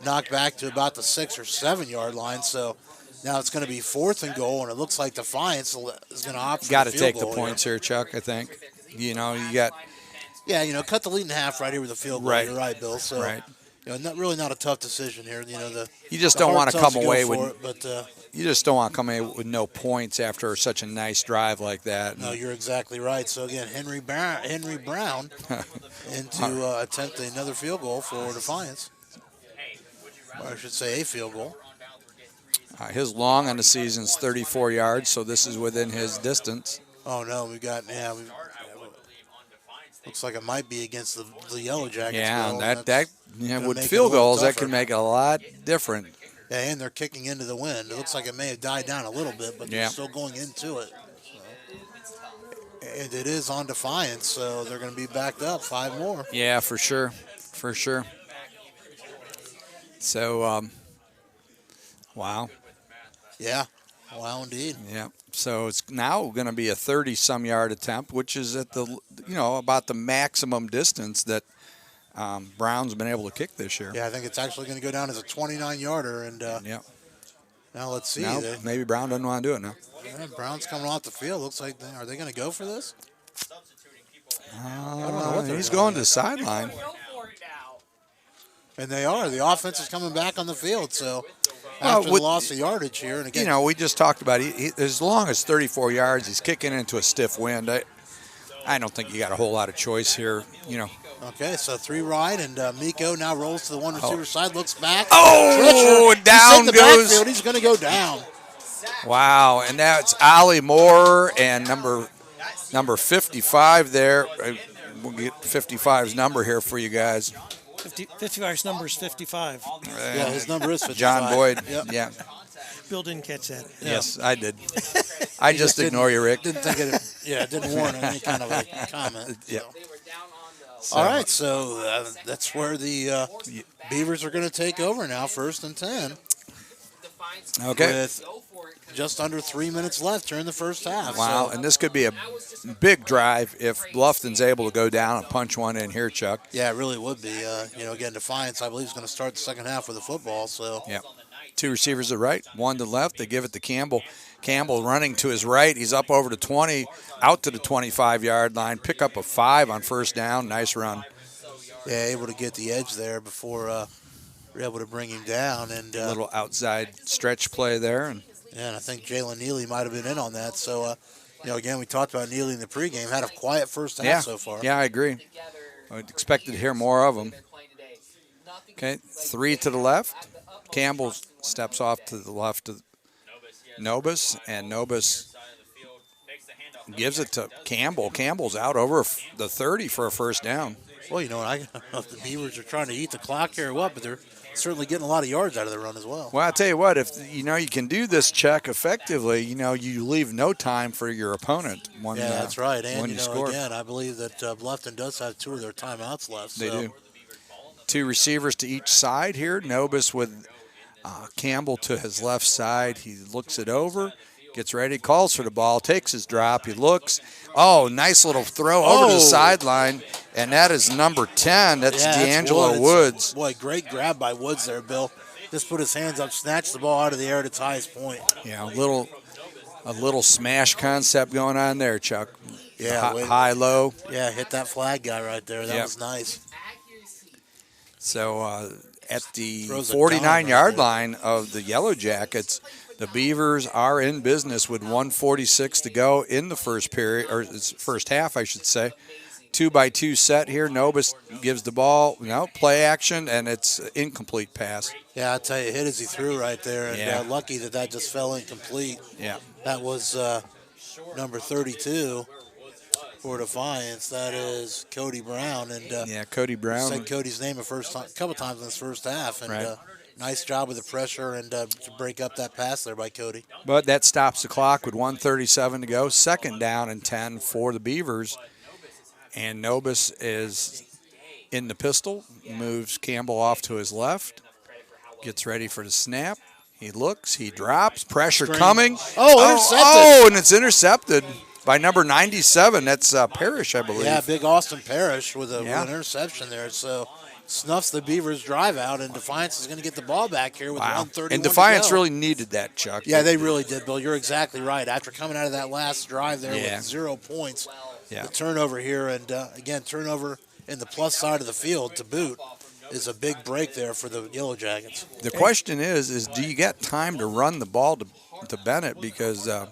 knock back to about the 6 or 7 yard line. So now it's going to be fourth and goal, and it looks like Defiance is going to opt for Got the to field take the goal points here, Chuck, I think. You got Yeah, cut the lead in half right here with a field goal. Right. You're right, Bill. So, right. not a tough decision here. You just the don't heart want to tells come you go away for with it, but you just don't want to come away with no points after such a nice drive like that. no, you're exactly right. So again, Henry Brown into attempt another field goal for Defiance. Or I should say a field goal. His long on the season is 34 yards, so this is within his distance. Oh no, looks like it might be against the Yellowjackets. Yeah, Bill, and and that gonna with make it field a little goals, that tougher. can make it a lot different. Yeah, and they're kicking into the wind. It looks like it may have died down a little bit, but Yeah. they're still going into it. And it is on Defiance, so they're going to be backed up 5 more. Yeah, for sure. So, wow. Yeah, wow, indeed. Yeah. So it's now going to be a 30-some yard attempt, which is at the about the maximum distance that Brown's been able to kick this year. Yeah, I think it's actually going to go down as a 29-yarder, and Yeah. now let's see. Now, maybe Brown doesn't want to do it now. Brown's coming off the field. Looks like are they going to go for this? He's going to the sideline. And they are. The offense is coming back on the field. So Well, after with- the loss of yardage here, and again, We just talked about as long as 34 yards, he's kicking into a stiff wind. I don't think you got a whole lot of choice here. Okay, so 3 right, and Miko now rolls to the one receiver side, looks back. Oh, He's down in the goes. backfield. He's going to go down. Wow, and that's Ollie Moore and number 55 there. We'll get 55's number here for you guys. 55's number is 55. Yeah, his number is 55. John Boyd. Yep. Yeah. Bill didn't catch that. Yes, I did. I just ignore you, Rick. Didn't think it didn't warrant any kind of a comment. Yeah. So. All right, so that's where the Beavers are going to take over now, 1st and 10. Okay. With just under 3 minutes left during the first half. Wow, So, and this could be a big drive if Bluffton's able to go down and punch one in here, Chuck. yeah, it really would be. Again, Defiance, I believe, is going to start the second half with the football. So, Yeah. 2 receivers to right, 1 to left. They give it to Campbell. Campbell running to his right. He's up over to 20, out to the 25-yard line. Pick up a 5 on 1st down. Nice run. yeah, able to get the edge there before we're able to bring him down. And A little outside stretch play there. And I think Jalen Neely might have been in on that. So, again, we talked about Neely in the pregame. Had a quiet first half so far. Yeah, I agree. I expected to hear more of him. Okay, 3 to the left. Campbell steps off to the left of Nobis, and Nobis gives it to Campbell. Campbell's out over the 30 for a 1st down. Well, you know, I don't know if the Beavers are trying to eat the clock here or what, but they're certainly getting a lot of yards out of the run as well. Well, I tell you what, if you can do this check effectively, you leave no time for your opponent. When, yeah, that's right. And when you score. again, I believe that Bluffton does have 2 of their timeouts left. They so. do. 2 receivers to each side here. Nobis with Campbell to his left side. He looks it over, gets ready, calls for the ball, takes his drop. He looks. Oh, nice little throw over to the sideline, and that is number 10. That's D'Angelo Woods. Boy, great grab by Woods there, Bill. Just put his hands up, snatched the ball out of the air at its highest point. Yeah, a little smash concept going on there, Chuck. Yeah, high, low. Yeah, hit that flag guy right there. That was nice. So at the 49-yard line of the Yellowjackets, the Beavers are in business with 1:46 to go in the first period, or first half, I should say. 2-by-2 set here. Nobis gives the ball, play action, and it's an incomplete pass. Yeah, I tell you, hit as he threw right there, and lucky that just fell incomplete. Yeah. That was number 32 for Defiance. That is Cody Brown, and Cody Brown. Said Cody's name a couple times in this first half, and nice job with the pressure and to break up that pass there by Cody. But that stops the clock with 1:37 to go. 2nd down and 10 for the Beavers. And Nobis is in the pistol, moves Campbell off to his left, gets ready for the snap. He looks, he drops, pressure coming. Intercepted. And it's intercepted by number 97. That's Parrish, I believe. Yeah, big Austin Parrish with an interception there. So snuffs the Beavers' drive out, and Defiance is going to get the ball back here with 1:31 And Defiance to go. really needed that, Chuck. Yeah, they really did, Bill. You're exactly right. After coming out of that last drive there with 0 points, the turnover here, and again, turnover in the plus side of the field to boot is a big break there for the Yellowjackets. The question is do you get time to run the ball to Bennett? Because well,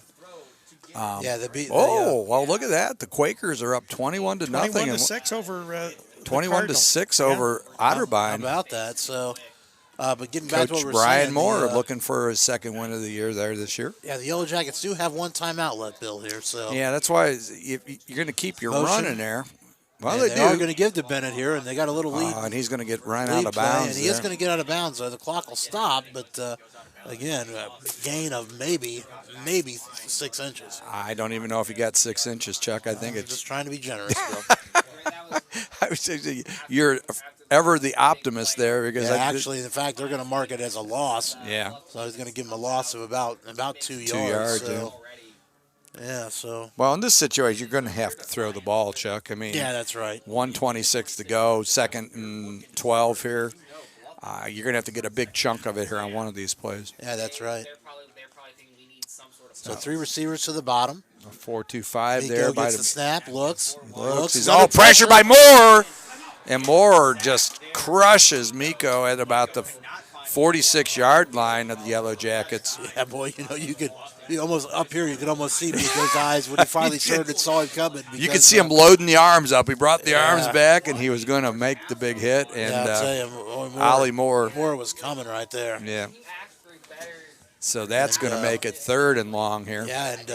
look at that. The Quakers are up 21 to nothing. 21 to 6 over 21 to 6 over Otterbein. How about that? So, but getting back to what we're Brian saying, Moore looking for his 2nd win of the year there this year. Yeah, the Yellowjackets do have 1 timeout left, Bill, here. So yeah, that's why if you're going to keep your run in there. Well, they are going to give to Bennett here, and they got a little lead. And he's going to get run out of bounds. And he is going to get out of bounds. The clock will stop, but again, gain of maybe 6 inches. I don't even know if he got 6 inches, Chuck. I think it's just trying to be generous, Bill. I was saying, you're ever the optimist there because actually, in fact, they're going to mark it as a loss. Yeah. So he's going to give him a loss of about 2 yards. 2 yards. So. Yeah, so. Well, in this situation, you're going to have to throw the ball, Chuck. I mean, yeah, that's right. 1:26 to go, 2nd and 12 here. You're going to have to get a big chunk of it here on one of these plays. Yeah, that's right. So 3 receivers to the bottom. 4-2-5 there. Nico gets the snap, looks. He's all pressure by Moore. And Moore just crushes Miko at about the 46-yard line of the Yellowjackets. Yeah, boy, you almost up here, you could almost see Miko's eyes when he finally turned and saw him coming. You could see him loading the arms up. He brought the arms back, and he was going to make the big hit. And I'll tell you, Ollie Moore was coming right there. Yeah. So that's going to make it 3rd and long here. Yeah, and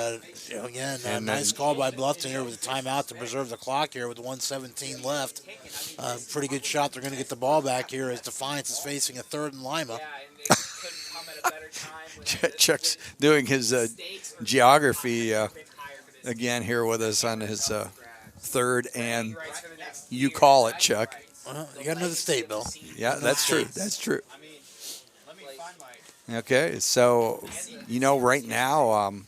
again, nice call by Bluffton here with a timeout to preserve the clock here with 1:17 left. Pretty good shot. They're going to get the ball back here as Defiance is facing a 3rd and Lima. Chuck's doing his geography again here with us on his 3rd and you call it, Chuck. You got another state, Bill. Yeah, that's true. That's true. Okay, so, right now,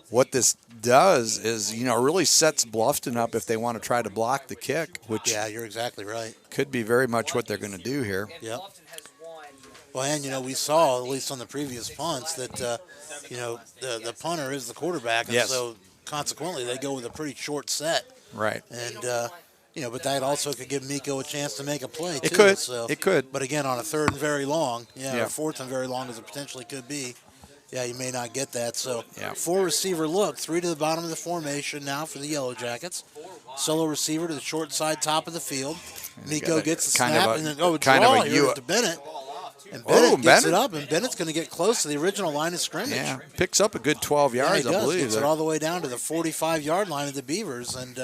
what this does is, really sets Bluffton up if they want to try to block the kick, which yeah, you're exactly right. Could be very much what they're going to do here. Yep. Well, and, we saw, at least on the previous punts, that, the punter is the quarterback, and so consequently they go with a pretty short set. Right. And, but that also could give Miko a chance to make a play, too. It could. So, it could. But again, on a 3rd and very long, or 4th and very long as it potentially could be, you may not get that. So 4 receiver look, 3 to the bottom of the formation now for the Yellowjackets. Solo receiver to the short side top of the field. Miko gets the snap and then draw here to Bennett. And Bennett gets it up, and Bennett's going to get close to the original line of scrimmage. Yeah, picks up a good 12 yards, he does. I believe. Gets it all the way down to the 45-yard line of the Beavers, and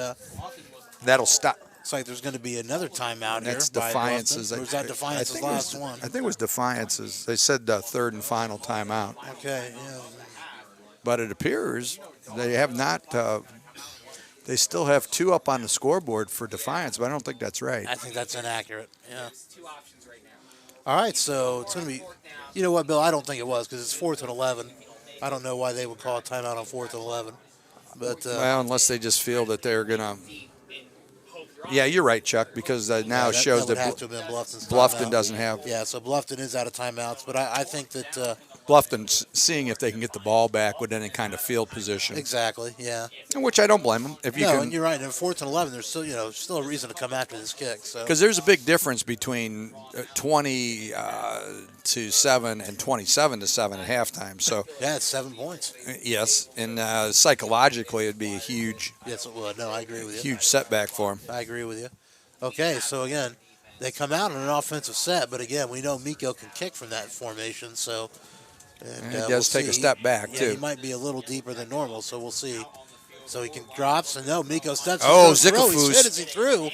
that'll stop. Looks like there's going to be another timeout That's here. Defiance's. Or was that Defiance's last one? I think it was Defiance's. They said third and final timeout. Okay, yeah. But it appears they have not. They still have 2 up on the scoreboard for Defiance, but I don't think that's right. I think that's inaccurate. Yeah. Two options right now. All right, so it's going to be. You know what, Bill? I don't think it was because it's 4th and 11. I don't know why they would call a timeout on 4th and 11. But Well, unless they just feel that they're gonna. Yeah, you're right, Chuck, because now it shows that that would have to have been Bluffton's Bluffton timeout. doesn't have. Yeah, so Bluffton is out of timeouts, but I think that Bluffton's seeing if they can get the ball back with any kind of field position, exactly, yeah. which I don't blame them. If you No, can, and you're right. In 4th and 11, there's still still a reason to come after this kick. So because there's a big difference between 20 to 7 and 27 to 7 at halftime. So yeah, it's 7 points. yes, and psychologically it'd be a huge, Yes, it would. No, I agree with you. huge setback for them. I agree with you. Okay, so again, they come out on an offensive set, but again, we know Miko can kick from that formation, so. And, He does take a step back, yeah, too. He might be a little deeper than normal, so we'll see. So he can drops, and no, Miko steps. Oh, He's through. Zickafoos. He's hit as he threw.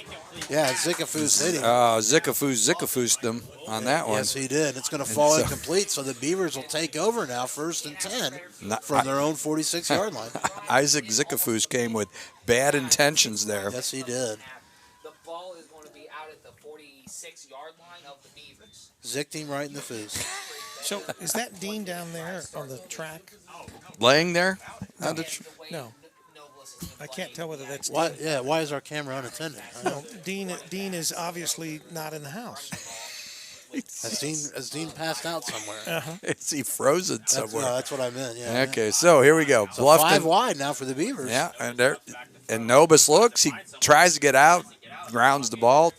Yeah, Zickafoos hit him. Zickafoosed them on that one. Yes, he did. It's going to fall incomplete, so the Beavers will take over now, 1st and 10 from their own 46-yard line. Isaac Zickafoos came with bad intentions there. Yes, he did. The ball is going to be out at the 46-yard line of the Beavers. Zicked him right in the foos. So is that Dean down there on the track? Laying there? No. I can't tell whether that's Why? Dean. Yeah, why is our camera unattended? No, Dean is obviously not in the house. Has Dean passed out somewhere? Is he frozen somewhere? That's what I meant. Yeah. Okay, so here we go. So Bluffton. 5 wide now for the Beavers. Yeah, and Nobis looks. He tries to get out, grounds the ball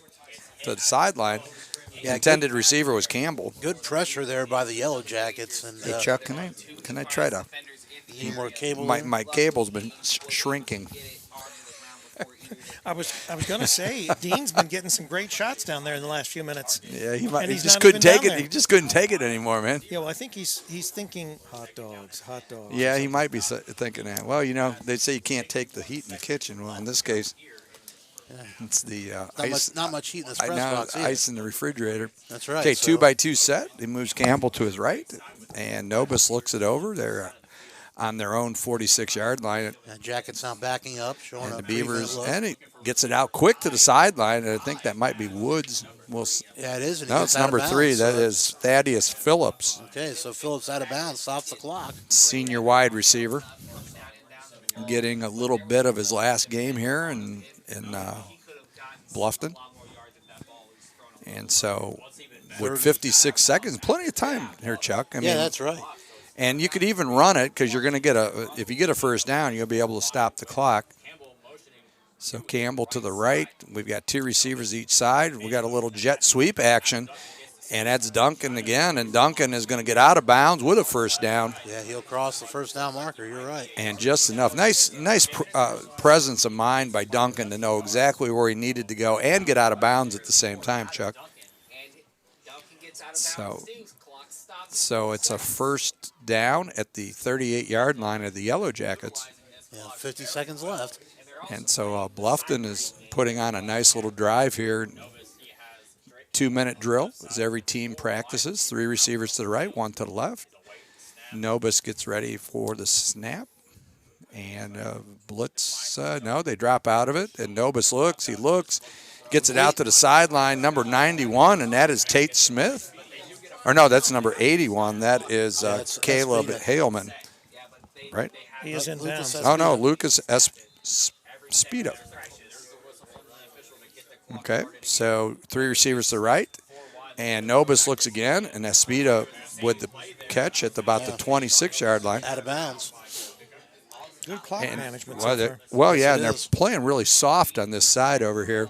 to the sideline. Yeah, Intended receiver was Campbell. Good pressure there by the Yellowjackets. And Hey Chuck, can I try to? you need more cable. My cable's been shrinking. I was going to say Dean's been getting some great shots down there in the last few minutes. Yeah, he And he's just not couldn't even take down it. there. He just couldn't take it anymore, man. Yeah, well, I think he's thinking hot dogs. Yeah, he might be thinking that. Well, they say you can't take the heat in the kitchen. Well, in this case, it's the ice. Not much heat in this press Now box either. ice in the refrigerator. That's right. Okay, so 2x2 set. He moves Campbell to his right, and Nobis looks it over. They're on their own 46-yard line. Jackets now backing up, showing And the up. Beavers, and he gets it out quick to the sideline, and I think that might be Woods. Yeah, it is. And he No, gets it's out of number 3. bounds, That so- is Thaddeus Phillips, Okay, so Phillips out of bounds, stops the clock. senior wide receiver, getting a little bit of his last game here in Bluffton. And so with 56 seconds, plenty of time here, Chuck. I mean, That's right. and you could even run it because you're going to if you get a first down, you'll be able to stop the clock. So Campbell to the right. We've got 2 receivers each side. We got a little jet sweep action, and that's Duncan again. And Duncan is going to get out of bounds with a first down. Yeah, he'll cross the first down marker. You're right. And just enough. Nice presence of mind by Duncan to know exactly where he needed to go and get out of bounds at the same time, Chuck. And Duncan gets out of bounds too. Clock stops. So it's a first down at the 38-yard line of the Yellowjackets. Yeah, 50 seconds left. And so Bluffton is putting on a nice little drive here. 2-minute drill as every team practices. 3 receivers to the right, 1 to the left. Nobis gets ready for the snap. And blitz, no, they drop out of it. And Nobis looks, he looks, gets it out to the sideline, number 91, and that is Tate Smith. Or no, that's number 81. That is Caleb Haleman, right? He is in bounds. Oh, no, Lucas Speedo. Okay, so 3 receivers to the right, and Nobis looks again, and Espita with the catch at about the 26-yard line. Out of bounds. Good clock management. Yeah, and they're is. playing really soft on this side over here.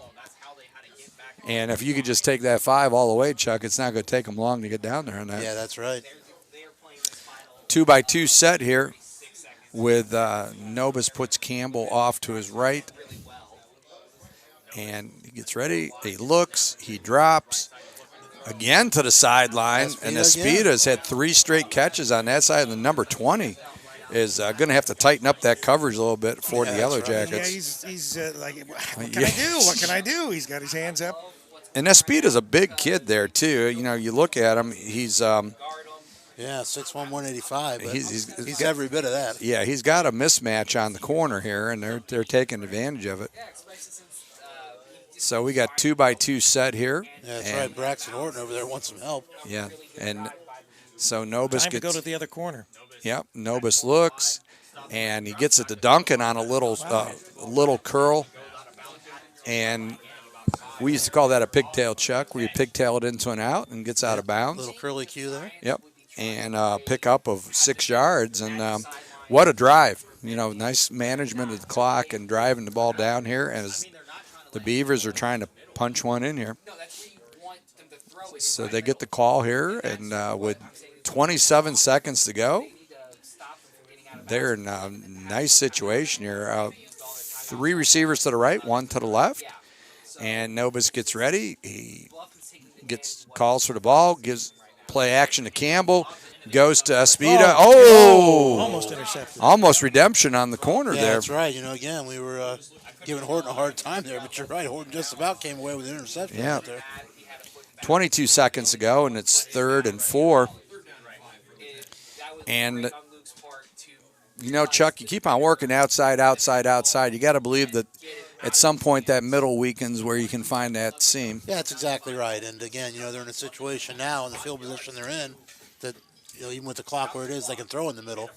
And if you could just take that 5 all the way, Chuck, it's not going to take them long to get down there on that. Yeah, that's right. 2x2 set here with Nobis puts Campbell off to his right. And he gets ready. He looks. He drops. Again to the sideline. And Espita Espida's had 3 straight catches on that side. And the number 20 is going to have to tighten up that coverage a little bit for the Yellowjackets. Yeah, he's like, what can I do? What can I do? He's got his hands up. And Espita's a big kid there too. You know, you look at him; he's Yeah, 6'1", 185. But he's every bit of that. yeah, he's got a mismatch on the corner here, and they're taking advantage of it. So we got 2x2 set here. Yeah, that's right. Braxton Horton over there wants some help. Yeah, and so Nobis Time to gets. go to the other corner. Yep, Nobis looks, and he gets it to Duncan on a little curl, and we used to call that a pigtail chuck, where you pigtail it into an out and gets out of bounds. Little curly cue there. Yep, and pick up of 6 yards, and what a drive! You know, nice management of the clock and driving the ball down here as the Beavers are trying to punch one in here. So they get the call here, and with 27 seconds to go, they're in a nice situation here. 3 receivers to the right, 1 to the left, and Nobis gets ready. He calls for the ball, gives play action to Campbell, goes to Espita. Almost intercepted. Almost redemption on the corner Yeah, there. that's right. You know, again, we were giving Horton a hard time there, but you're right. Horton just about came away with an interception out there. 22 seconds to go, and it's 3rd and 4. And, you know, Chuck, you keep on working outside. You got to believe that at some point that middle weakens where you can find that seam. Yeah, that's exactly right. And, again, you know, they're in a situation now in the field position they're in that, you know, even with the clock where it is, they can throw in the middle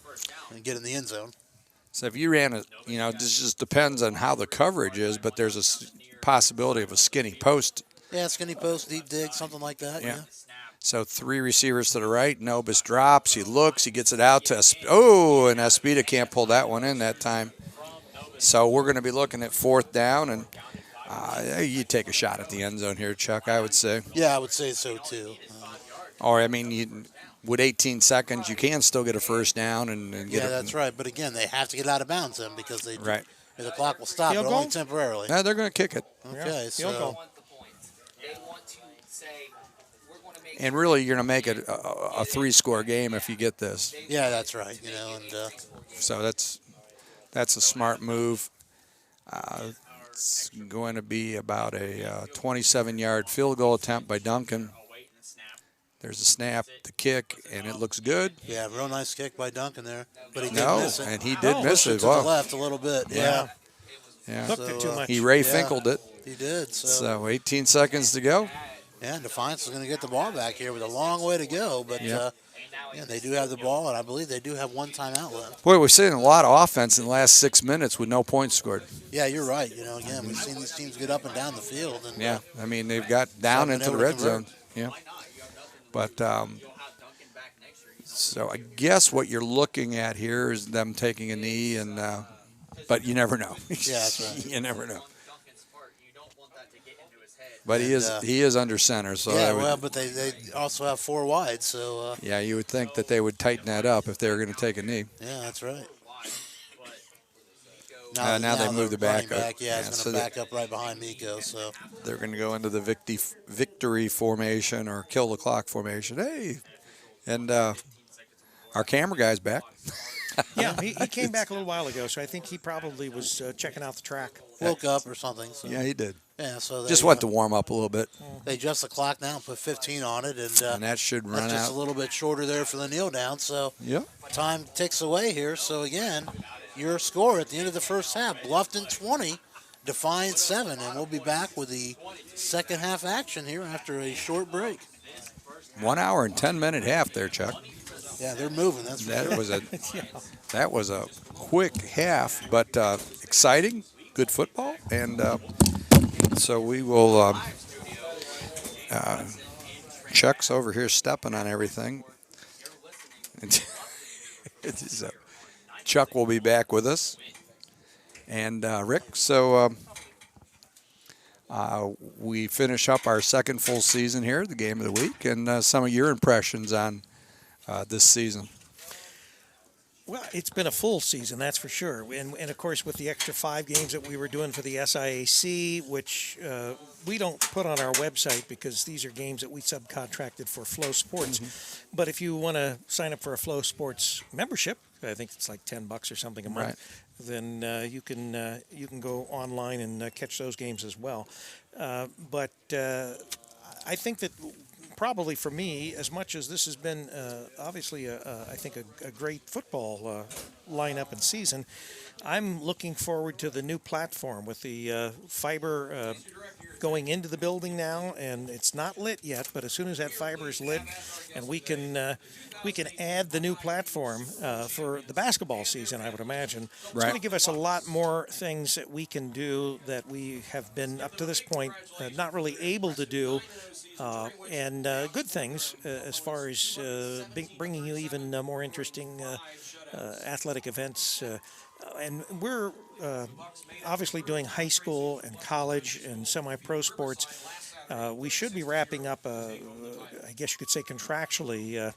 and get in the end zone. So if you ran this just depends on how the coverage is, but there's a possibility of a skinny post. Yeah, skinny post, deep dig, something like that. Yeah. So 3 receivers to the right. Nobis drops. He looks. He gets it out to and Espita can't pull that one in that time. So we're going to be looking at 4th down, and you take a shot at the end zone here, Chuck, I would say. Yeah, I would say so, too. Or, I mean, with 18 seconds, you can still get a first down and get Yeah, that's right. But, again, they have to get out of bounds then because the clock will stop, Field but goal? only temporarily. No, they're going to kick it. Okay, Field so... goal. And really, you're going to make it a 3-score game if you get this. Yeah, that's right. You know, and So that's a smart move. It's going to be about a 27-yard field goal attempt by Duncan. There's a snap, the kick, and it looks good. yeah, real nice kick by Duncan there, but he did miss it. And he did miss Pushed it. to Wow. the left a little bit. Yeah, Hooked it too much. He Ray Finkled it. he did. So, So 18 seconds to go. yeah, Defiance is going to get the ball back here with a long way to go, but Yeah. they do have the ball, and I believe they do have 1 timeout left. Boy, we've seen a lot of offense in the last 6 minutes with no points scored. Yeah, you're right. You know, again, we've seen these teams get up and down the field, and Yeah, I mean, they've got down Something into the able to red convert. zone. Yeah. But so I guess what you're looking at here is them taking a knee, and but you never know. Yeah, that's right. You never know. But he is under center, so yeah, I would, well, but they also have 4 wide, so yeah, you would think that they would tighten that up if they were going to take a knee. yeah, that's right. Now they move the running back up. Yeah, it's Yeah, going so to back up right behind Miko. So They're going to go into the victory formation or kill the clock formation. Hey, and our camera guy's back. Yeah, he came back a little while ago, so I think he probably was checking out the track. woke up or something. So. Yeah, he did. Yeah, so Just went to warm up a little bit, They adjust the clock now and put 15 on it, and and that should run that's just out. a little bit shorter there for the kneel down. So Yep. time ticks away here. So again, your score at the end of the first half: Bluffton 20, Defiance 7, and we'll be back with the second half action here after a short break. 1 hour and 10-minute half there, Chuck. Yeah, they're moving. That's for That sure. was a quick half, but exciting, good football, and so we will. Chuck's over here stepping on everything. So Chuck will be back with us, and Rick. So we finish up our second full season here, the game of the week, and some of your impressions on this season. Well, it's been a full season, that's for sure. And of course, with the extra 5 games that we were doing for the SIAC, which we don't put on our website because these are games that we subcontracted for Flow Sports. But if you want to sign up for a Flow Sports membership, I think it's like $10 or something a month. Right. Then you can go online and catch those games as well. But I think that probably for me, as much as this has been obviously I think a great football lineup and season, I'm looking forward to the new platform with the fiber going into the building now, and it's not lit yet, but as soon as that fiber is lit and we can add the new platform for the basketball season, I would imagine, it's going to give us a lot more things that we can do that we have been up to this point not really able to do, and good things as far as bringing you even more interesting athletic events. And we're obviously doing high school and college and semi-pro sports. We should be wrapping up, I guess you could say contractually,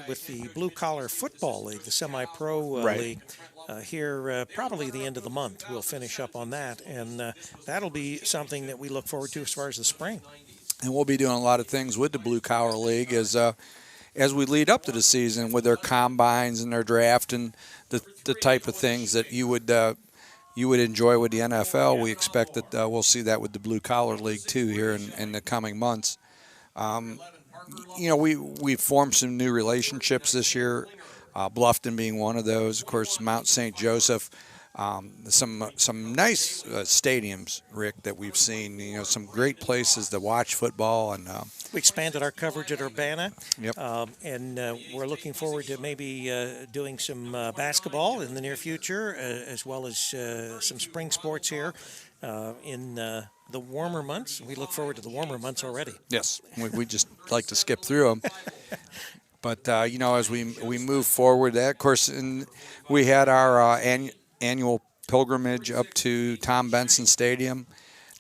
with the Blue Collar Football League, the semi-pro league, here probably the end of the month. We'll finish up on that, and that'll be something that we look forward to as far as the spring. And we'll be doing a lot of things with the Blue Collar League as we lead up to the season with their combines and their draft and the type of things that you would enjoy with the NFL. We expect that we'll see that with the Blue Collar League too here in the coming months. We've formed some new relationships this year, Bluffton being one of those. Of course, Mount St. Joseph. Some nice stadiums, Rick, that we've seen. Some great places to watch football, and we expanded our coverage at Urbana. Yep. And we're looking forward to maybe doing some basketball in the near future, as well as some spring sports here in the warmer months. We look forward to the warmer months already. Yes, we just like to skip through them. But as we move forward, of course, we had our annual pilgrimage up to Tom Benson Stadium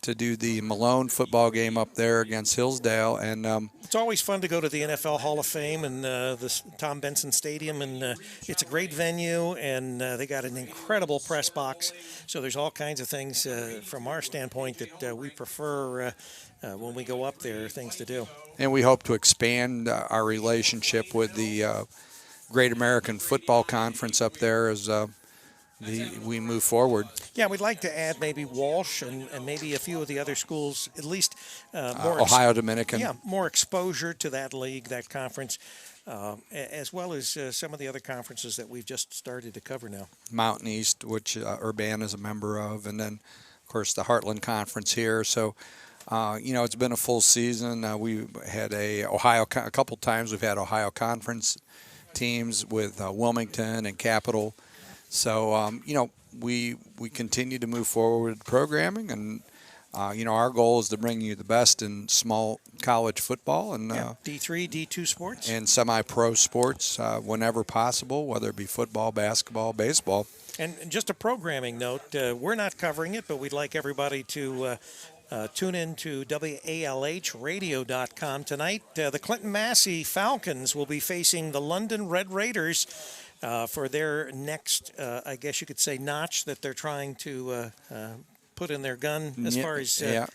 to do the Malone football game up there against Hillsdale, and it's always fun to go to the NFL Hall of Fame and the Tom Benson Stadium, and it's a great venue, and they got an incredible press box. So there's all kinds of things from our standpoint that we prefer when we go up there, things to do. And we hope to expand our relationship with the Great American Football Conference up there as we move forward. Yeah, we'd like to add maybe Walsh and maybe a few of the other schools, at least more Ohio Dominican. Yeah, more exposure to that league, that conference, as well as some of the other conferences that we've just started to cover now. Mountain East, which Urbana is a member of, and then, of course, the Heartland Conference here. So, it's been a full season. We had a couple times we've had Ohio Conference teams with Wilmington and Capital. So, we continue to move forward with programming, and, our goal is to bring you the best in small college football and D3, D2 sports. And semi-pro sports whenever possible, whether it be football, basketball, baseball. And just a programming note, we're not covering it, but we'd like everybody to tune in to WALHradio.com tonight. The Clinton Massey Falcons will be facing the London Red Raiders for their next, I guess you could say, notch that they're trying to put in their gun as far as... See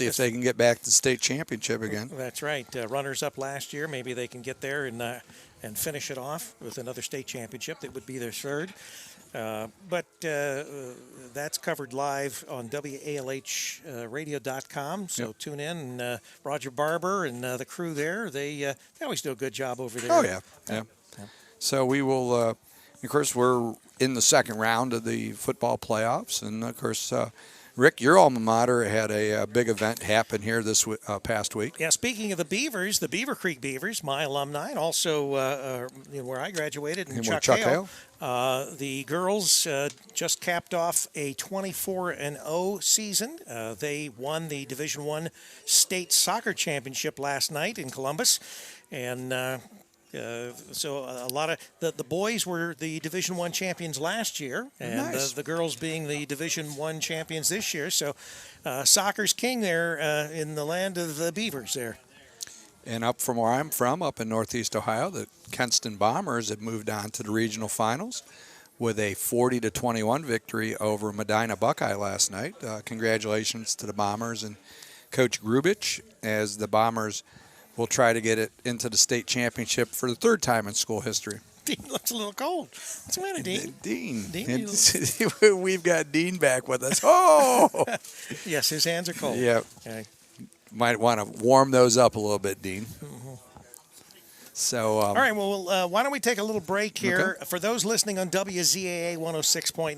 if they can get back to the state championship again. That's right. Runners-up last year. Maybe they can get there and finish it off with another state championship. That would be their third. But that's covered live on WALHradio.com. So tune in. And, Roger Barber and the crew there, they always do a good job over there. Oh, yeah. So we will, of course, we're in the second round of the football playoffs. And, of course, Rick, your alma mater had a big event happen here this past week. Yeah, speaking of the Beavers, the Beaver Creek Beavers, my alumni, and also where I graduated in Chuck Hale. The girls just capped off a 24-0 season. They won the Division I State Soccer Championship last night in Columbus. And so a lot of the boys were the Division I champions last year, and the girls being the Division I champions this year. So soccer's king there in the land of the Beavers there. And up from where I'm from, up in Northeast Ohio, the Kenston Bombers had moved on to the regional finals with a 40-21 victory over Medina Buckeye last night. Congratulations to the Bombers and Coach Grubich, as the Bombers will try to get it into the state championship for the third time in school history. Dean looks a little cold. What's the matter, Dean? Dean. Dean, We've got Dean back with us. Oh! Yes, his hands are cold. Yep. Okay. Might want to warm those up a little bit, Dean. So, All right, well, why don't we take a little break here? Okay. For those listening on WZAA 106.9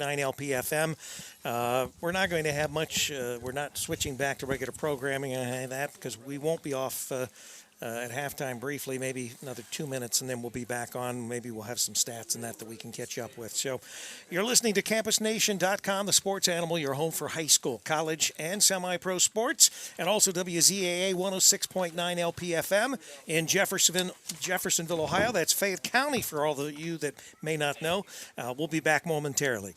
LPFM, we're not going to have much. We're not switching back to regular programming and any of that because we won't be off at halftime briefly, maybe another 2 minutes, and then we'll be back on. Maybe we'll have some stats and that we can catch up with. So you're listening to CampusNation.com, the sports animal, your home for high school, college, and semi-pro sports, and also WZAA 106.9 LPFM in Jeffersonville, Ohio. That's Fayette County for all of you that may not know. We'll be back momentarily.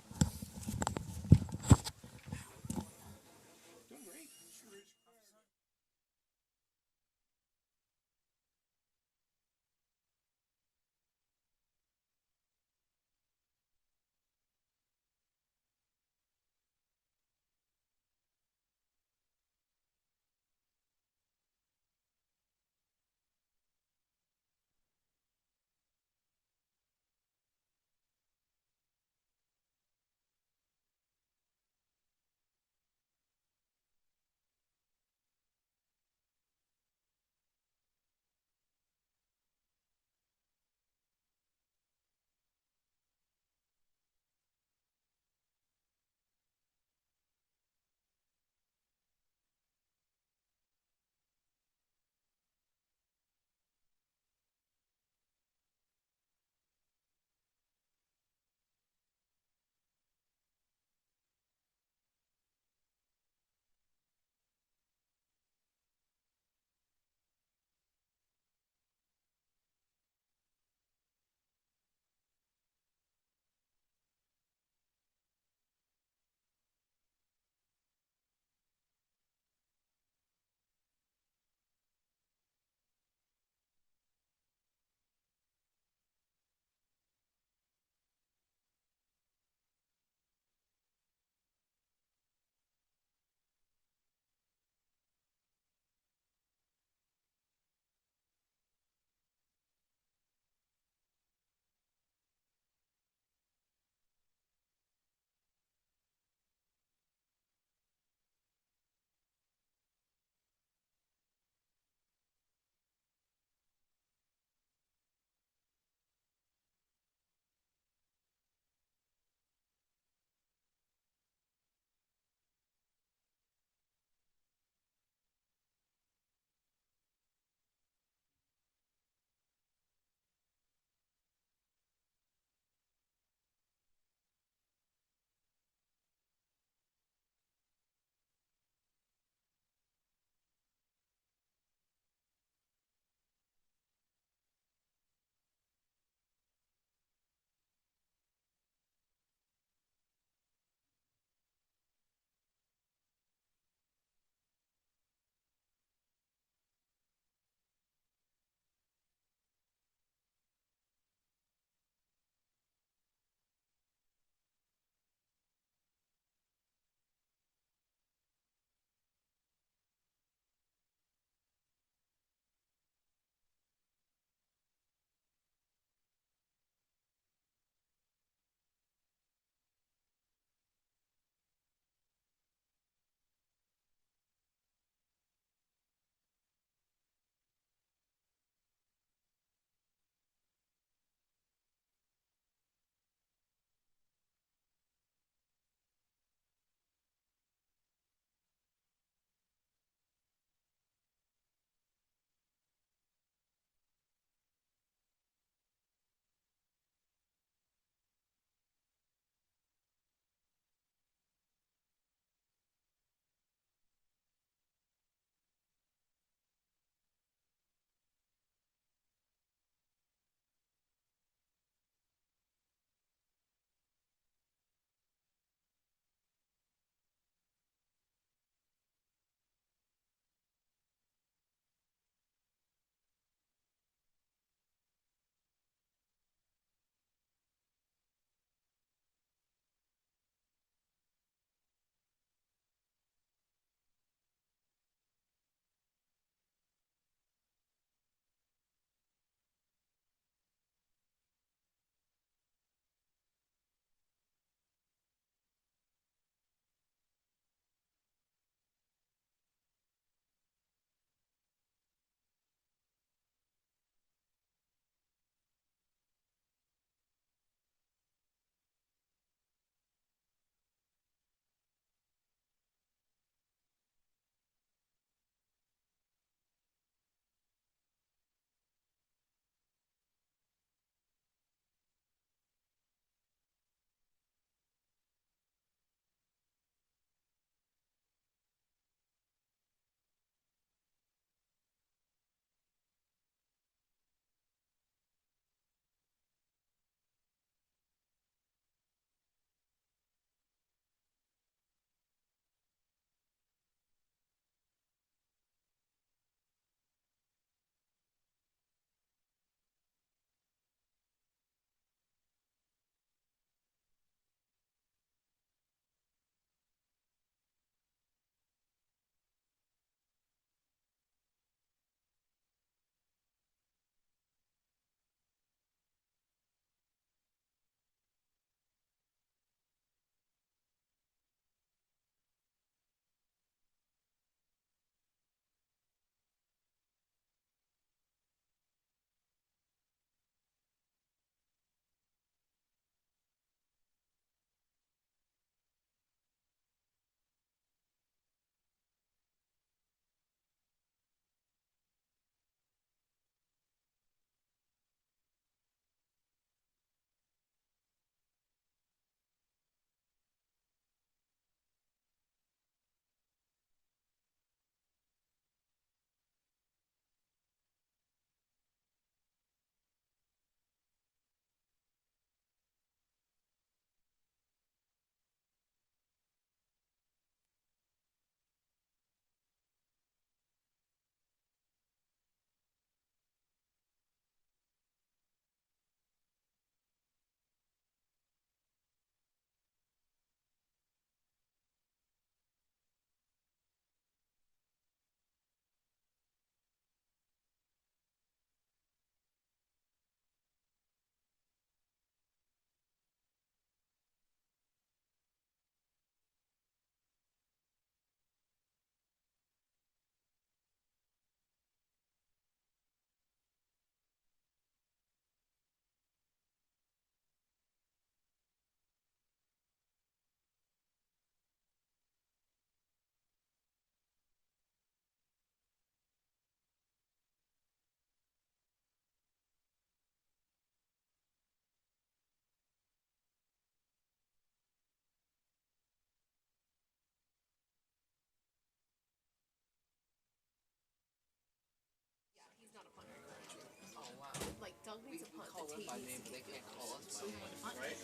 them by name, but they can't call us by name.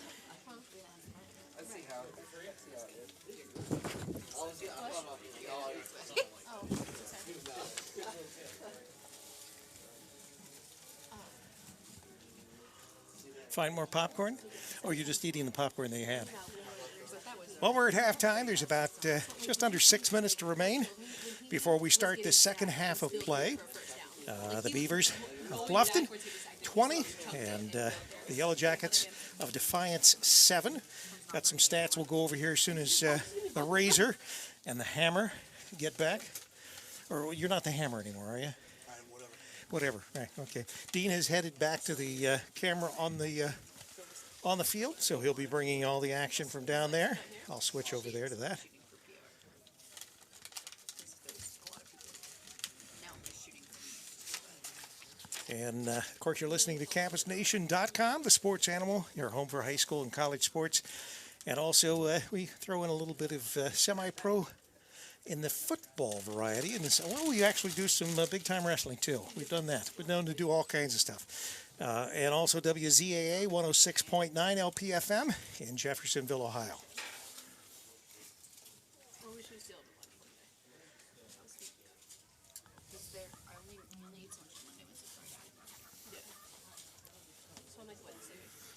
Let's see how it is. Oh, see, I'm talking about the Find more popcorn? Or you're just eating the popcorn that you had? Well, we're at halftime. There's about just under 6 minutes to remain before we start the second half of play. The Beavers of Bluffton, 20, and the Yellowjackets of Defiance, 7. Got some stats we'll go over here as soon as the Razor and the Hammer get back. Or you're not the Hammer anymore, are you? Whatever. Right. Okay. Dean is headed back to the camera on the field, so he'll be bringing all the action from down there. I'll switch over there to that. And, of course, you're listening to CampusNation.com, the sports animal, your home for high school and college sports. And also, we throw in a little bit of semi-pro in the football variety. And well, we actually do some big-time wrestling, too. We've done that. We're known to do all kinds of stuff. And also WZAA 106.9 LPFM in Jeffersonville, Ohio.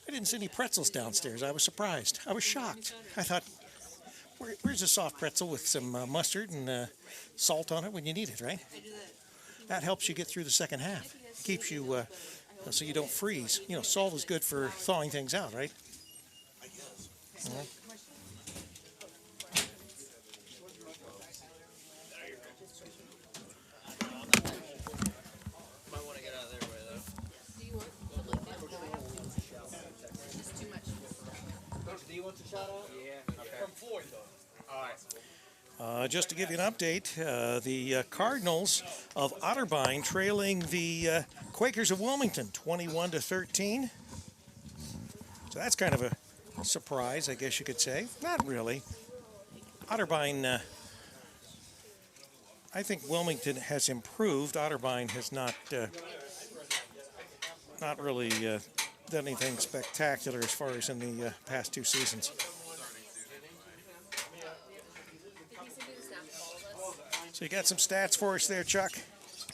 I didn't see any pretzels downstairs. I was surprised. I was shocked. I thought, where's a soft pretzel with some mustard and salt on it when you need it, right? That helps you get through the second half. Keeps you so you don't freeze. You know, salt is good for thawing things out, right? Might want to get out of their way, though. Coach, do you want the shout out? Yeah. Okay. From Floyd, though. All right. Just to give you an update, the Cardinals of Otterbein trailing the Quakers of Wilmington, 21-13. So that's kind of a surprise, I guess you could say. Not really. Otterbein, I think Wilmington has improved. Otterbein has not really done anything spectacular as far as in the past 2 seasons. So you got some stats for us there, Chuck?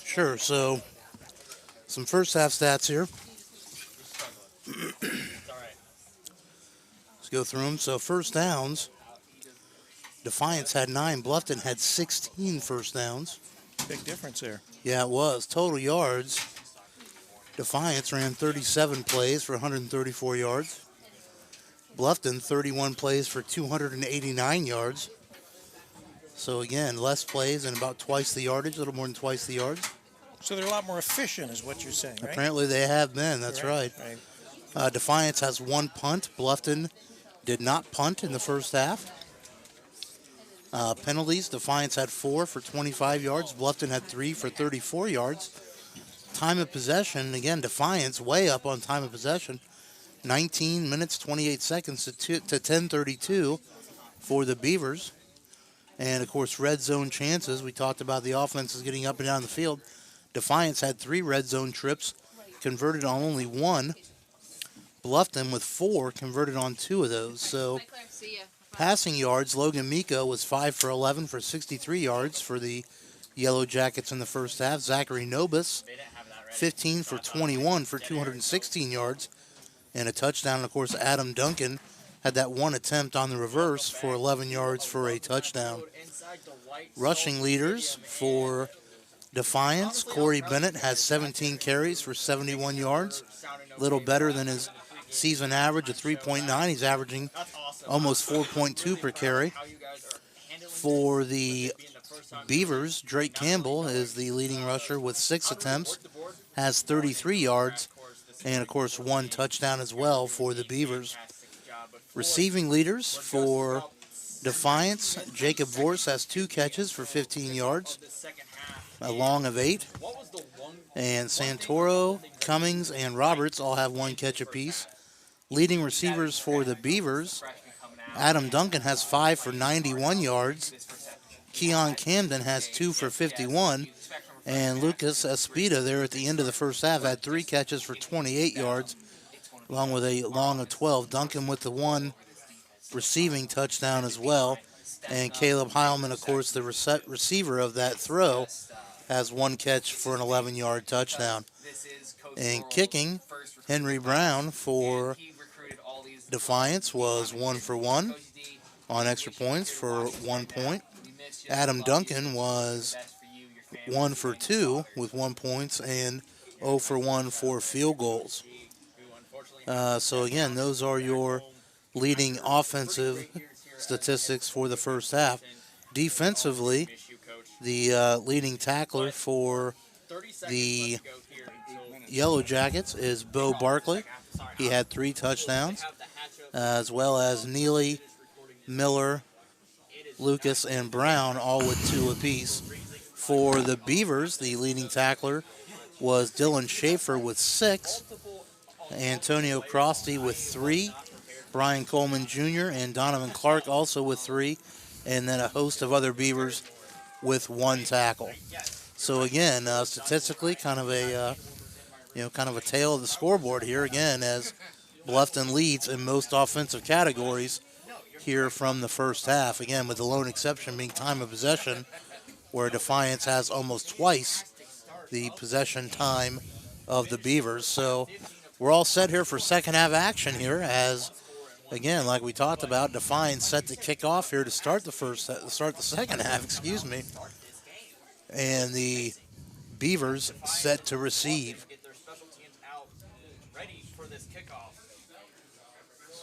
Sure. So, some first half stats here. Let's go through them. So, first downs. Defiance had 9. Bluffton had 16 first downs. Big difference there. Yeah, it was. Total yards. Defiance ran 37 plays for 134 yards. Bluffton, 31 plays for 289 yards. So, again, less plays and about twice the yardage, a little more than twice the yards. So they're a lot more efficient is what you're saying, right? Apparently they have been, that's right. Defiance has 1 punt. Bluffton did not punt in the first half. Penalties, Defiance had 4 for 25 yards. Bluffton had 3 for 34 yards. Time of possession, again, Defiance way up on time of possession. 19 minutes, 28 seconds to 10:32 for the Beavers. And, of course, red zone chances. We talked about the offenses getting up and down the field. Defiance had 3 red zone trips, converted on only 1. Bluffton with 4, converted on 2 of those. So, passing yards, Logan Miko was 5 for 11 for 63 yards for the Yellowjackets in the first half. Zachary Nobis, 15 for 21 for 216 yards and a touchdown. And, of course, Adam Duncan had that 1 attempt on the reverse for 11 yards for a touchdown. Rushing leaders for Defiance, Corey Bennett has 17 carries for 71 yards. A little better than his season average of 3.9. He's averaging almost 4.2 per carry. For the Beavers, Drake Campbell is the leading rusher with 6 attempts, has 33 yards, and, of course, 1 touchdown as well for the Beavers. Receiving leaders for Defiance, Jacob Vorse has 2 catches for 15 yards, a long of 8. And Santoro, Cummings, and Roberts all have 1 catch apiece. Leading receivers for the Beavers, Adam Duncan has 5 for 91 yards. Keon Camden has 2 for 51. And Lucas Espita there at the end of the first half had 3 catches for 28 yards along with a long of 12. Duncan with the one receiving touchdown as well. And Caleb Heilman, of course, the receiver of that throw, has one catch for an 11-yard touchdown. And kicking, Henry Brown for Defiance was 1 for 1 on extra points for 1 point. Adam Duncan was 1 for 2 with 1 point and 0 for 1 for field goals. So again, those are your leading offensive statistics for the first half. Defensively, the leading tackler for the Yellowjackets is Bo Barkley. He had 3 touchdowns, as well as Neely, Miller, Lucas, and Brown, all with 2 apiece. For the Beavers, the leading tackler was Dylan Schaefer with 6, Antonio Crosty with 3, Brian Coleman Jr. and Donovan Clark also with 3, and then a host of other Beavers with 1 tackle. So again, statistically, kind of a tale of the scoreboard here again, as Bluffton leads in most offensive categories here from the first half. Again, with the lone exception being time of possession, where Defiance has almost twice the possession time of the Beavers. So we're all set here for second half action here, as again, like we talked about, Defiance set to kick off here to start the second half, excuse me. And the Beavers set to receive.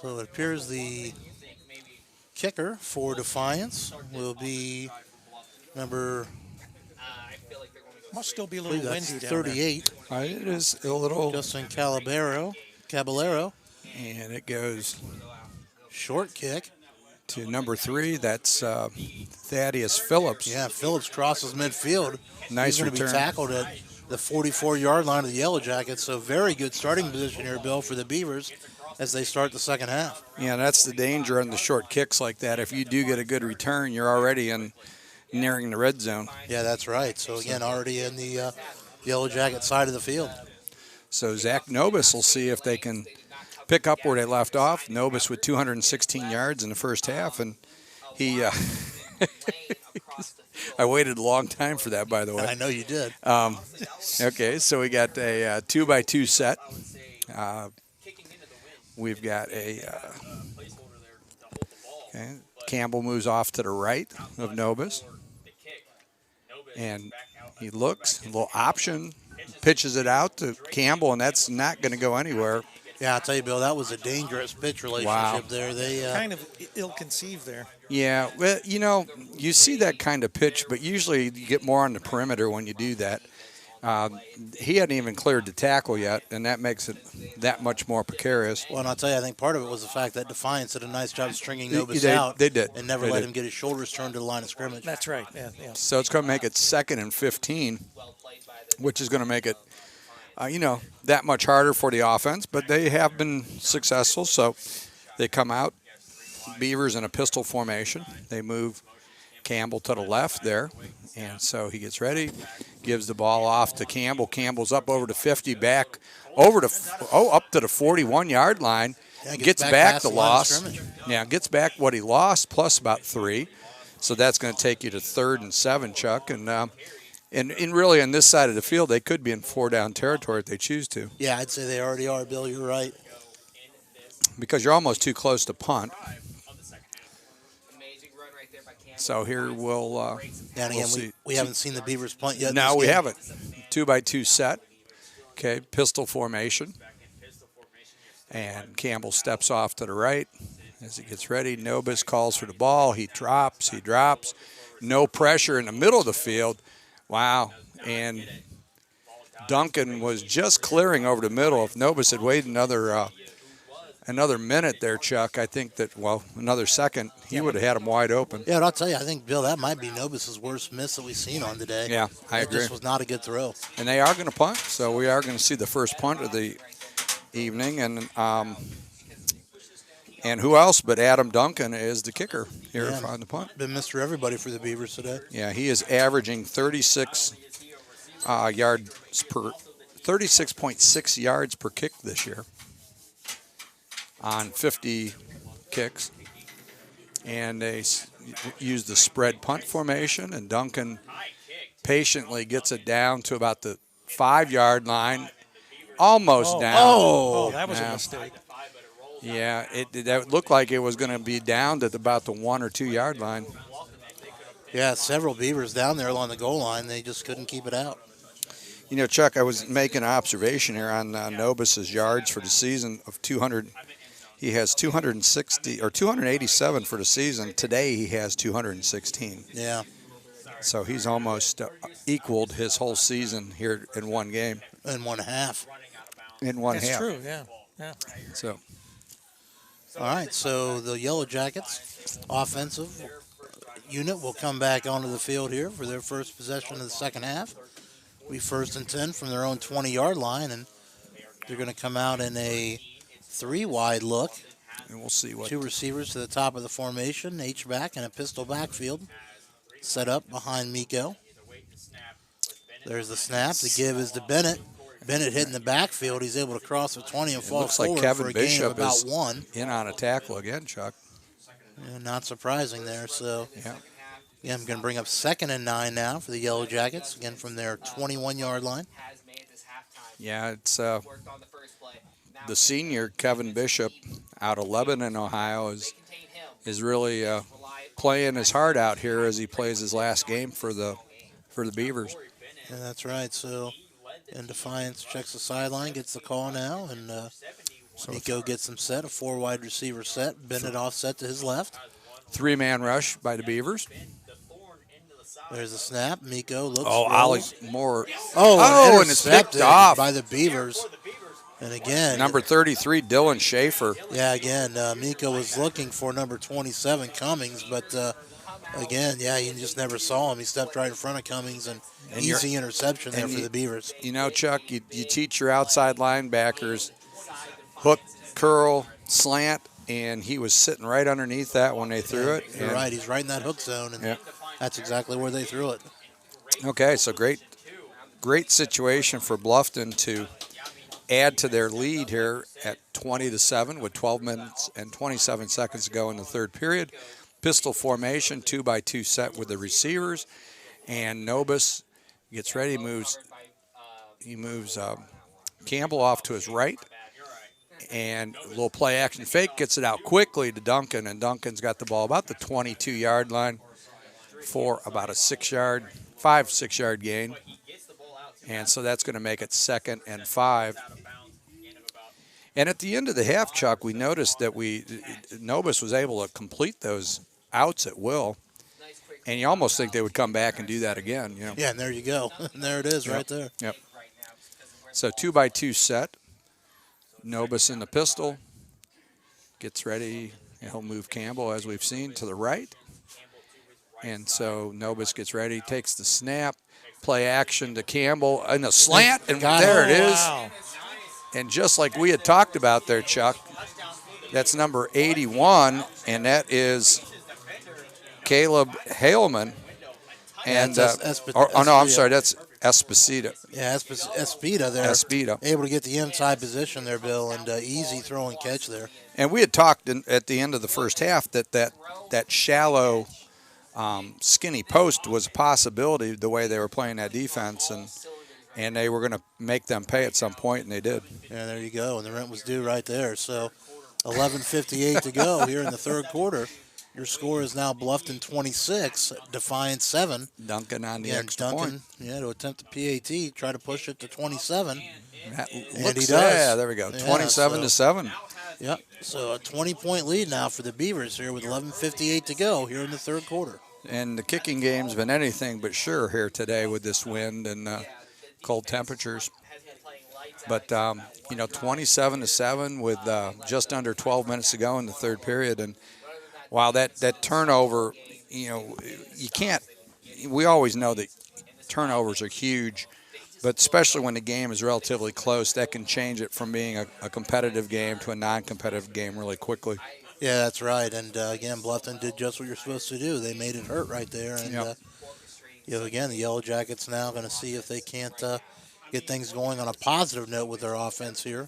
So it appears the kicker for Defiance will be number, Must still be a I little believe that's windy down 38, It is a little, Justin Caballero. and it goes Short kick. to number 3. That's Thaddeus Phillips. Yeah, Phillips crosses midfield. Nice He's going to be return. tackled at the 44-yard line of the Yellowjackets. So very good starting position here, Bill, for the Beavers as they start the second half. Yeah, that's the danger on the short kicks like that. If you do get a good return, you're already nearing the red zone. Yeah, that's right. So again, already in the Yellowjacket side of the field. So Zach Nobis will see if they can pick up where they left off. Nobis with 216 yards in the first half, and he I waited a long time for that, by the way. I know you did. Okay, so we got a 2x2 set. We've got a okay. Campbell moves off to the right of Nobis, and he looks, a little option, pitches it out to Campbell, and that's not going to go anywhere. Yeah, I'll tell you, Bill, that was a dangerous pitch relationship there. They Kind of ill-conceived there. Yeah, well, you see that kind of pitch, but usually you get more on the perimeter when you do that. He hadn't even cleared the tackle yet, and that makes it that much more precarious. Well, and I'll tell you, I think part of it was the fact that Defiance did a nice job stringing Nobis They out. did. And never They let did. him get his shoulders turned to the line of scrimmage. That's right. Yeah. So it's going to make it 2nd and 15, which is going to make it, that much harder for the offense. But they have been successful, so they come out, Beavers in a pistol formation. They move Campbell to the left there, and so he gets ready, gives the ball off to Campbell. Campbell's up over the 50, back over to up to the 41-yard line. Yeah, gets back past the line of loss. scrimmage. Yeah, gets back what he lost plus about 3. So that's going to take you to 3rd and 7, Chuck. And really on this side of the field, they could be in 4-down territory if they choose to. Yeah, I'd say they already are, Bill. You're right. Because you're almost too close to punt. So here we'll And again, see. we haven't seen the Beavers punt yet. No, this we game. haven't. 2x2 set. Okay, pistol formation. And Campbell steps off to the right as he gets ready. Nobis calls for the ball. He drops. No pressure in the middle of the field. Wow. And Duncan was just clearing over the middle. If Nobis had waited another minute there, Chuck, I think that, another second, he would have had him wide open. Yeah, and I'll tell you, I think, Bill, that might be Nobis's worst miss that we've seen on today. Yeah, I It agree. just was not a good throw. And they are going to punt, so we are going to see the first punt of the evening. And who else but Adam Duncan is the kicker here Yeah. on the punt. Been Mr. Everybody for the Beavers today. Yeah, he is averaging 36.6 yards per kick this year. on 50 kicks. And they use the spread punt formation, and Duncan patiently gets it down to about the 5-yard line, almost down. Oh, that was a Yeah. mistake. Yeah, that looked like it was going to be down to about the 1 or 2 yard line. Yeah, several Beavers down there along the goal line. They just couldn't keep it out. You know, Chuck, I was making an observation here on Nobis's yards for the season of 200. He has 260 or 287 for the season. Today he has 216. Yeah, So he's almost equaled his whole season here in one game. in 1.5. In one That's half. true, yeah. Yeah. So All right, so the Yellowjackets offensive unit will come back onto the field here for their first possession of the second half. We 1st and 10 from their own 20-yard line, and they're going to come out in a 3-wide look. and we'll see what. 2 receivers to the top of the formation, H-back and a pistol backfield set up behind Miko. There's the snap. The give is to Bennett. Bennett hitting the backfield. He's able to cross the 20 and fall looks like forward Kevin for a gain of Bishop about is 1. in on a tackle again, Chuck. Yeah, not surprising there. So, Yeah. again, I'm going to bring up 2nd and 9 now for the Yellowjackets, again from their 21-yard line. Yeah, it's the senior Kevin Bishop out of Lebanon, Ohio, is really playing his heart out here as he plays his last game for the Beavers. Yeah, that's right. So, and Defiance checks the sideline, gets the call now, and Miko gets him set, a 4-wide receiver set. Bennett offset to his left. 3-man rush by the Beavers. There's the snap. Miko looks. Oh, Ollie Moore. Oh, and it's picked intercepted off. by the Beavers. And again, Number 33, Dylan Schaefer. yeah, again, Miko was looking for number 27, Cummings, but again, yeah, you just never saw him. He stepped right in front of Cummings, and easy interception there for the Beavers. You know, Chuck, you teach your outside linebackers hook, curl, slant, and he was sitting right underneath that when they threw it. You're right. He's right in that hook zone, and that's exactly where they threw it. Okay, so great situation for Bluffton to add to their lead here at 20-7 with 12 minutes and 27 seconds to go in the third period. Pistol formation, 2-by-2 set with the receivers, and Nobis gets ready. He moves Campbell off to his right, and a little play action fake, gets it out quickly to Duncan, and Duncan's got the ball about the 22-yard line for about a 5-6-yard gain. And so that's going to make it 2nd and 5. And at the end of the half, Chuck, we noticed that Nobis was able to complete those outs at will. And you almost think they would come back and do that again. You know? Yeah, and there you go. And there it is right there. Yep. So 2-by-2 set. Nobis in the pistol. Gets ready. He'll move Campbell, as we've seen, to the right. And so Nobis gets ready, takes the snap, play action to Campbell, and a slant, and there it is. Wow. And just like we had talked about there, Chuck, that's number 81, and that is Caleb Haleman. And I'm sorry, that's Esposito. Yeah, Espita there. Espita. Able to get the inside position there, Bill, and easy throw and catch there. And we had talked at the end of the first half that shallow, skinny post was a possibility the way they were playing that defense, and they were going to make them pay at some point, and they did. Yeah, there you go, and the rent was due right there. So 11:58 to go here in the third quarter. Your score is now Bluffton 26, Defiance 7. Duncan on the Again, extra Duncan, point. yeah, to attempt the PAT, try to push it to 27. That And looks, he does. Yeah, there we go. Yeah, 27-7. Yep. So a 20-point lead now for the Beavers here with 11:58 to go here in the third quarter. And the kicking game's been anything but sure here today with this wind and cold temperatures. But 27-7 with just under 12 minutes to go in the third period. And while that turnover, you can't. We always know that turnovers are huge, but especially when the game is relatively close, that can change it from being a competitive game to a non-competitive game really quickly. Yeah, that's right. And again, Bluffton did just what you're supposed to do. They made it hurt right there. And again, the Yellowjackets now going to see if they can't get things going on a positive note with their offense here.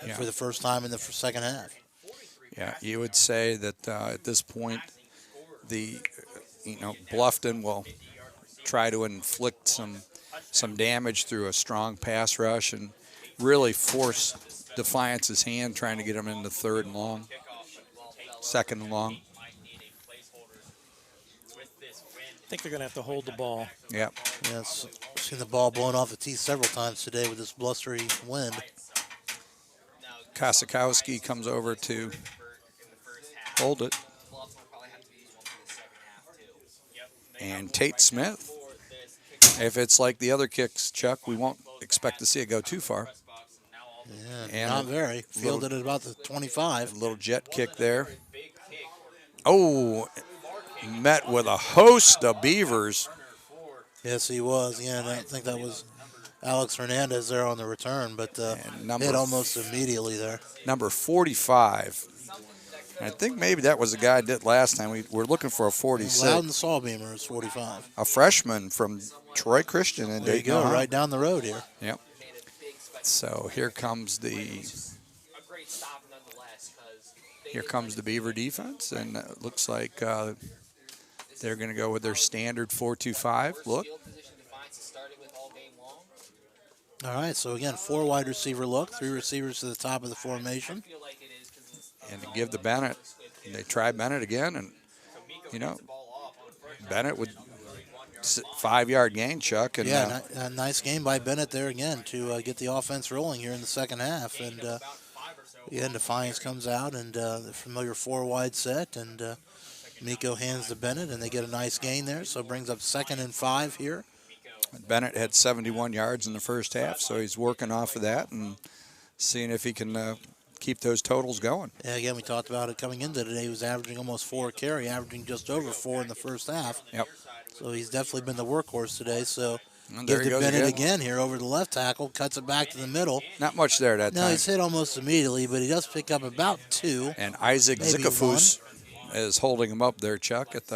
Yeah. for the first time in the second half. Yeah, you would say that at this point, Bluffton will try to inflict some damage through a strong pass rush and really force Defiance's hand, trying to get him into third and long, second and long. I think they're going to have to hold the ball. Yeah. Yes, seen the ball blown off the tee several times today with this blustery wind. Kosikowski comes over to hold it. And Tate Smith. If it's like the other kicks, Chuck, we won't expect to see it go too far. Yeah, And not very. Fielded at about the 25. A little jet kick there. Oh, met with a host of Beavers. Yes, he was. Yeah, and I think that was Alex Hernandez there on the return, but hit almost immediately there. Number 45. I think maybe that was the guy I did last time. We were looking for a 46. Loudon Sawbeamer is 45. A freshman from Troy Christian in There you Dayton, go, right down the road here. Yep. So here comes the Beaver defense, and it looks like they're going to go with their standard 4-2-5 look. All right, so again, 4 wide receiver look, 3 receivers to the top of the formation. And to give to Bennett, they try Bennett again, and, Bennett with 5-yard gain, Chuck. And, yeah, a nice game by Bennett there again to get the offense rolling here in the second half. And again, Defiance comes out and the familiar 4-wide set, and Miko hands to Bennett, and they get a nice gain there, so it brings up 2nd and 5 here. Bennett had 71 yards in the first half, so he's working off of that and seeing if he can keep those totals going. Yeah, again, we talked about it coming into today. He was averaging almost 4 a carry, averaging just over 4 in the first half. Yep. So he's definitely been the workhorse today. So And give there he to goes Bennett again. again here over the left tackle, cuts it back to the middle. Not much there that No, time. he's hit almost immediately, but he does pick up about 2. And Isaac maybe Zikafus is holding him up there, Chuck, at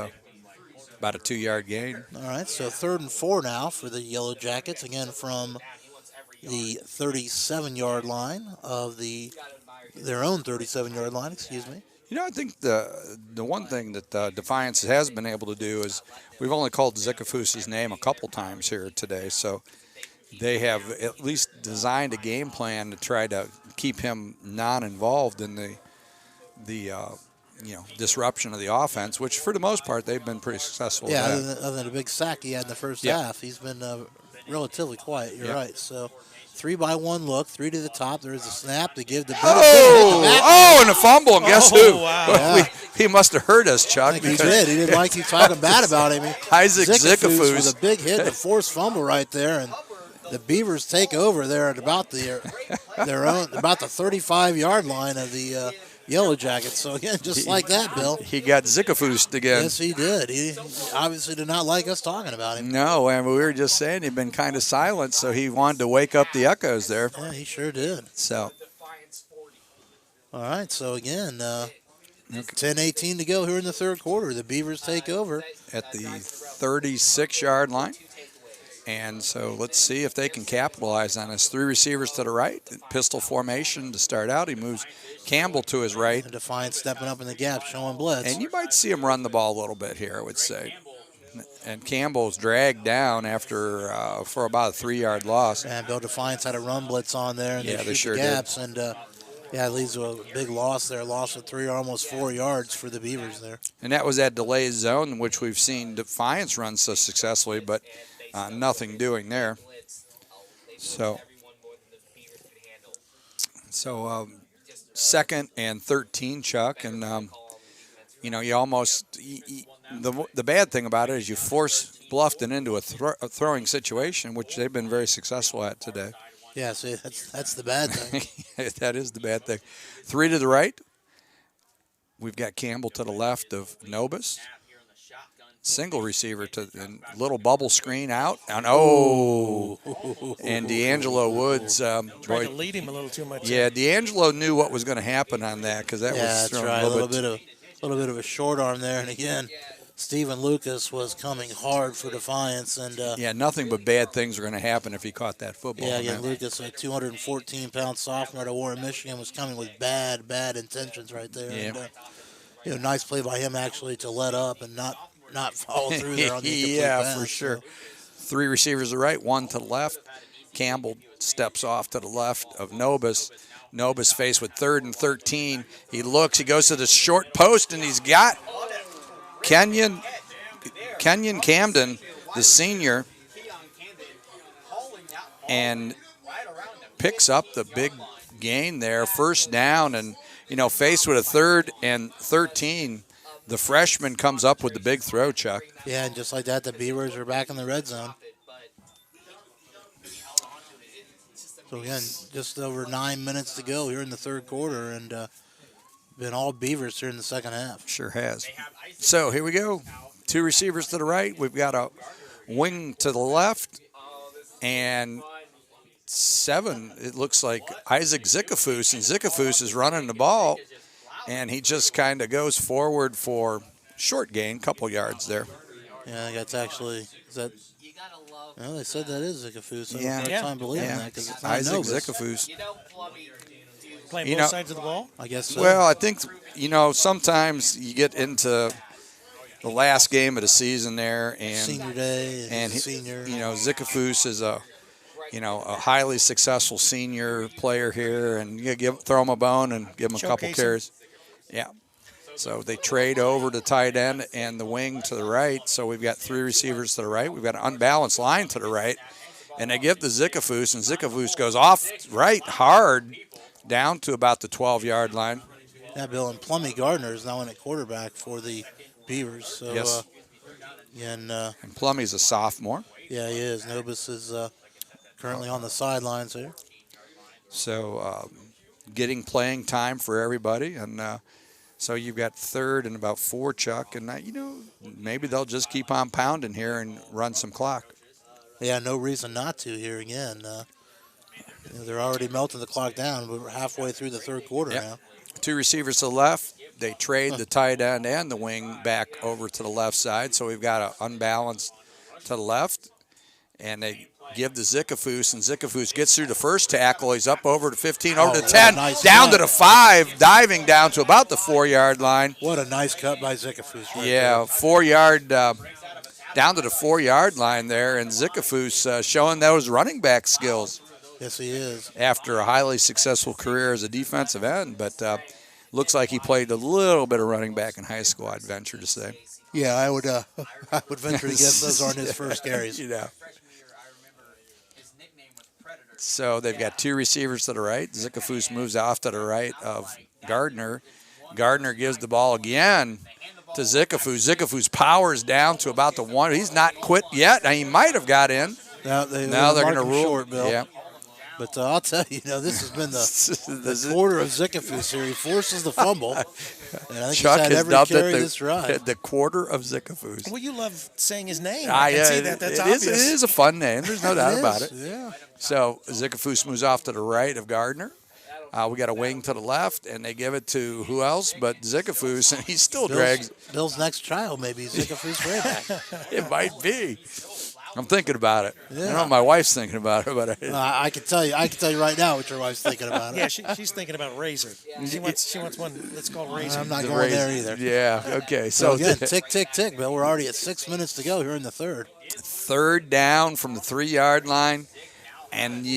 about a 2-yard gain. All right, so 3rd and 4 now for the Yellowjackets, again from the 37-yard line of their own 37-yard line, excuse me. I think the one thing that Defiance has been able to do is we've only called Zikafus' name a couple times here today, so they have at least designed a game plan to try to keep him non-involved in the disruption of the offense, which for the most part they've been pretty successful. Yeah, at. other than the big sack he had in the first half, he's been relatively quiet. You're right. So 3-by-1 look, 3 to the top. There is a snap to give to Bennett. And a fumble, and guess who? Wow. Yeah. He must have heard us, Chuck. I think he did. He didn't like you talking bad about him. Isaac Zikafus was a big hit, the forced fumble right there, and the Beavers take over there at about the 35-yard line of the Yellowjackets. So again, just like that, Bill. He got Zikafus again. Yes, he did. He obviously did not like us talking about him. No, and we were just saying he'd been kind of silent, so he wanted to wake up the echoes there. Yeah, he sure did. So, all right, so again, 10:18 to go here in the third quarter. The Beavers take over at the 36-yard line. And so let's see if they can capitalize on this. 3 receivers to the right, pistol formation to start out. He moves Campbell to his right. And Defiance stepping up in the gap, showing blitz. And you might see him run the ball a little bit here, I would say. And Campbell's dragged down after for about a 3-yard loss. And Bill Defiance had a run blitz on there, and Yeah, they they shoot sure the did. gaps, and it leads to a big loss there. Loss of 3 or almost 4 yards for the Beavers there. And that was that delayed zone in which we've seen Defiance run so successfully, but nothing doing there. So 2nd and 13, Chuck, and you almost the bad thing about it is you force Bluffton into a throwing situation, which they've been very successful at today. Yeah, see, that's the bad thing. That is the bad thing. 3 to the right. We've got Campbell to the left of Nobis. Single receiver to the little bubble screen out. And and D'Angelo Woods. Tried to lead him a little too much. Yeah, D'Angelo knew what was going to happen on that because that was That's thrown right. a A little little bit of a short arm there, and again, Stephen Lucas was coming hard for Defiance, and Yeah, nothing but bad things are going to happen if he caught that football. yeah, again, man. Lucas, a 214-pound sophomore out of Warren, Michigan, was coming with bad intentions right there. Yeah. And, nice play by him actually to let up and not follow through there on the incomplete Yeah, pass. for sure. So, 3 receivers to the right, 1 to the left. Campbell steps off to the left of Nobis. Nobis faced with 3rd and 13. He looks, he goes to the short post, and he's got Kenyon Camden, the senior, and picks up the big gain there, first down, and faced with a 3rd and 13, the freshman comes up with the big throw, Chuck. yeah, and just like that, the Beavers are back in the red zone. So again, just over 9 minutes to go here in the third quarter, and been all Beavers here in the second half. Sure has. So here we go. 2 receivers to the right. We've got a wing to the left, and 7, it looks like Isaac Zickafoos, and Zickafoos is running the ball, and he just kind of goes forward for short gain, couple yards there. Yeah, that's actually, is that, You gotta love. well, they said that is Zickafoos. So Yeah. I have a Yeah. hard time believing Yeah, that because it's not Isaac Novus. Zickafoos. Plummy, dude. Playing You both know- sides of the ball. I guess so. Well, I think, sometimes you get into the last game of the season there, and senior day and he- senior. Zickafoos is a highly successful senior player here, and you throw him a bone and give him a couple Showcase him. carries. Yeah. So they trade over to tight end and the wing to the right. So we've got 3 receivers to the right. We've got an unbalanced line to the right, and they give the Zickafoos, and Zickafoos goes off right hard down to about the 12-yard line. Yeah, Bill, and Plummy Gardner is now in at quarterback for the Beavers. So, Yes. and And Plummy's a sophomore. yeah, he is. Nobis is currently on the sidelines here. So getting playing time for everybody, and so you've got 3rd and about 4, Chuck, and maybe they'll just keep on pounding here and run some clock. Yeah, no reason not to here again. They're already melting the clock down. We're halfway through the third quarter Yep. now. 2 receivers to the left. They trade the tight end and the wing back over to the left side, so we've got an unbalanced to the left, and they give the Zickafoos, and Zickafoos gets through the first tackle. He's up over to 15, over Oh, to what a 10, nice down to cut. the 5, diving down to about the 4-yard line. What a nice cut by Zickafoos right Yeah, 4-yard, down to the 4-yard line there, and Zickafoos showing those running back skills there. Yes, he is. after a highly successful career as a defensive end, but looks like he played a little bit of running back in high school, I'd venture to say. Yeah, I would I would venture to guess those aren't his first carries. His nickname was Predator. So they've got 2 receivers to the right. Zickafoos moves off to the right of Gardner. Gardner gives the ball again to Zickafoos. Zickafoos powers down to about the 1. He's not quit yet. Now, he might have got in. Now They're mark going to him rule. short, Bill. Yeah. But I'll tell you, this has been the The quarter of Zickafoos here. He forces the fumble, and I think Chuck he's had has every dubbed carry it this drive. the quarter of Zickafoos. Well, you love saying his name. I can see that. That's it obvious. is a fun name. There's no doubt about it. Yeah. So Zickafoos moves off to the right of Gardner. We got a wing to the left, and they give it to who else but Zickafoos, and he still drags. Bill's next child may be Zickafoos Rayback. It might be. I'm thinking about it. I Yeah. don't know if my wife's thinking about it, but I can tell you. I can tell you right now what your wife's thinking about it. Yeah, she's thinking about Razor. She wants one that's called Razor. I'm not the going there raise- either. Yeah, okay. So So, again, tick, tick, tick, Bill. We're already at 6 minutes to go here in the third. 3rd down from the 3-yard line. And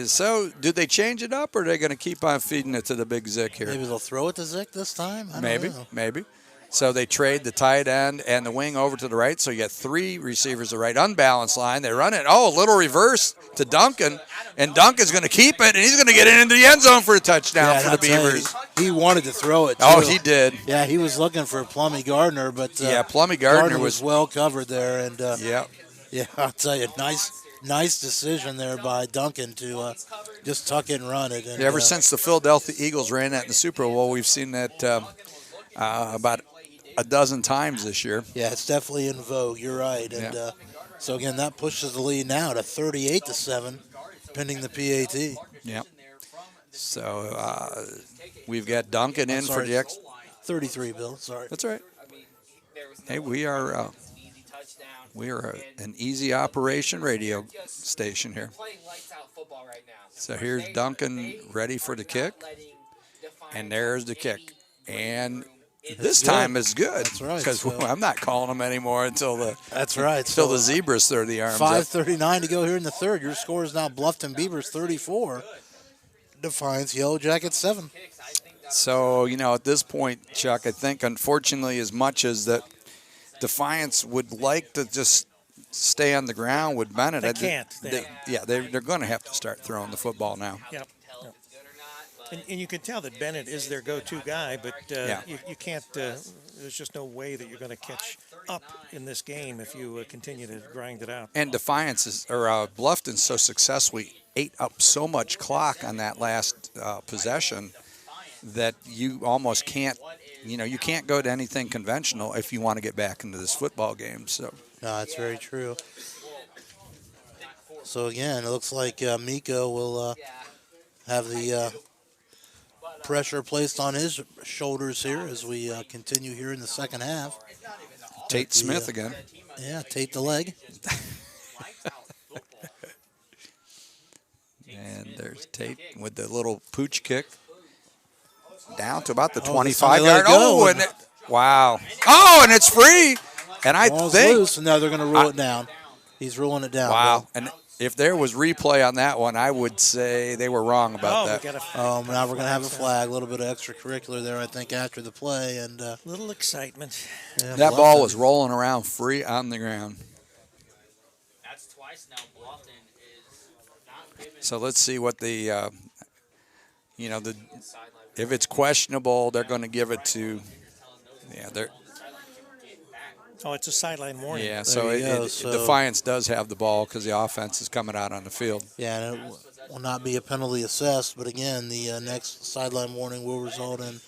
so do they change it up, or are they going to keep on feeding it to the big Zick here? Maybe they'll throw it to Zick this time. I don't know. Maybe. So they trade the tight end and the wing over to the right. So you got 3 receivers to the right, unbalanced line. They run it. Oh, a little reverse to Duncan, and Duncan's going to keep it, and he's going to get it into the end zone for a touchdown Yeah, for and the I'll tell you, Beavers. he wanted to throw it. Too. Oh, he did. Yeah, he was looking for Plummy Gardner, but Yeah, Plummy Gardner was well covered there, and Yeah. yeah, I'll tell you, nice decision there by Duncan to just tuck it and run it. And, Ever since the Philadelphia Eagles ran that in the Super Bowl, we've seen that about a dozen times this year. Yeah, it's definitely in vogue. You're right, and Yeah. so again, that pushes the lead now to 38-7, pending the PAT. Yeah. So we've got Duncan in for sorry. the X. 33, Bill. Sorry. That's all right. there was no Hey, we are an easy touchdown. an easy operation radio station here. Playing lights out football right now. So here's Duncan ready for the kick, and there's the kick, and this time is good. That's right, Because so- I'm not calling them anymore until the So the zebras throw the arms up. 5:39 to go here in the third. Your score is now Bluffton Beavers 34. Defiance Yellowjackets 7. So, at this point, Chuck, I think unfortunately as much as that Defiance would like to just stay on the ground with Bennett. They can't. They're going to have to start throwing the football now. Yep. And you can tell that Bennett is their go-to guy, but you can't. There's just no way that you're going to catch up in this game if you continue to grind it out. And Bluffton so successfully ate up so much clock on that last possession that you almost can't, you can't go to anything conventional if you want to get back into this football game. So. No, that's very true. So again, it looks like Miko will have the pressure placed on his shoulders here as we continue here in the second half. Tate Smith again. Yeah, Tate the leg. And there's Tate with the little pooch kick. Down to about the somebody 25 let yard. it go. Oh, and wow. Oh, and it's free. And I Ball's think. loose, and now they're going to rule it down. He's ruling it down. Wow. Bill. And if there was replay on that one, I would say they were wrong about that. Now we're going to have a flag, a little bit of extracurricular there, I think, after the play. And Little excitement. yeah, That Bluffton- ball was rolling around free on the ground. That's twice now. Bluffton is not giving So let's see what the sideline. if it's questionable, they're going to give it to. Yeah, they're. Oh, it's a sideline warning. Yeah, so, you go, so- Defiance does have the ball because the offense is coming out on the field. Yeah, and it will not be a penalty assessed, but again, the next sideline warning will result in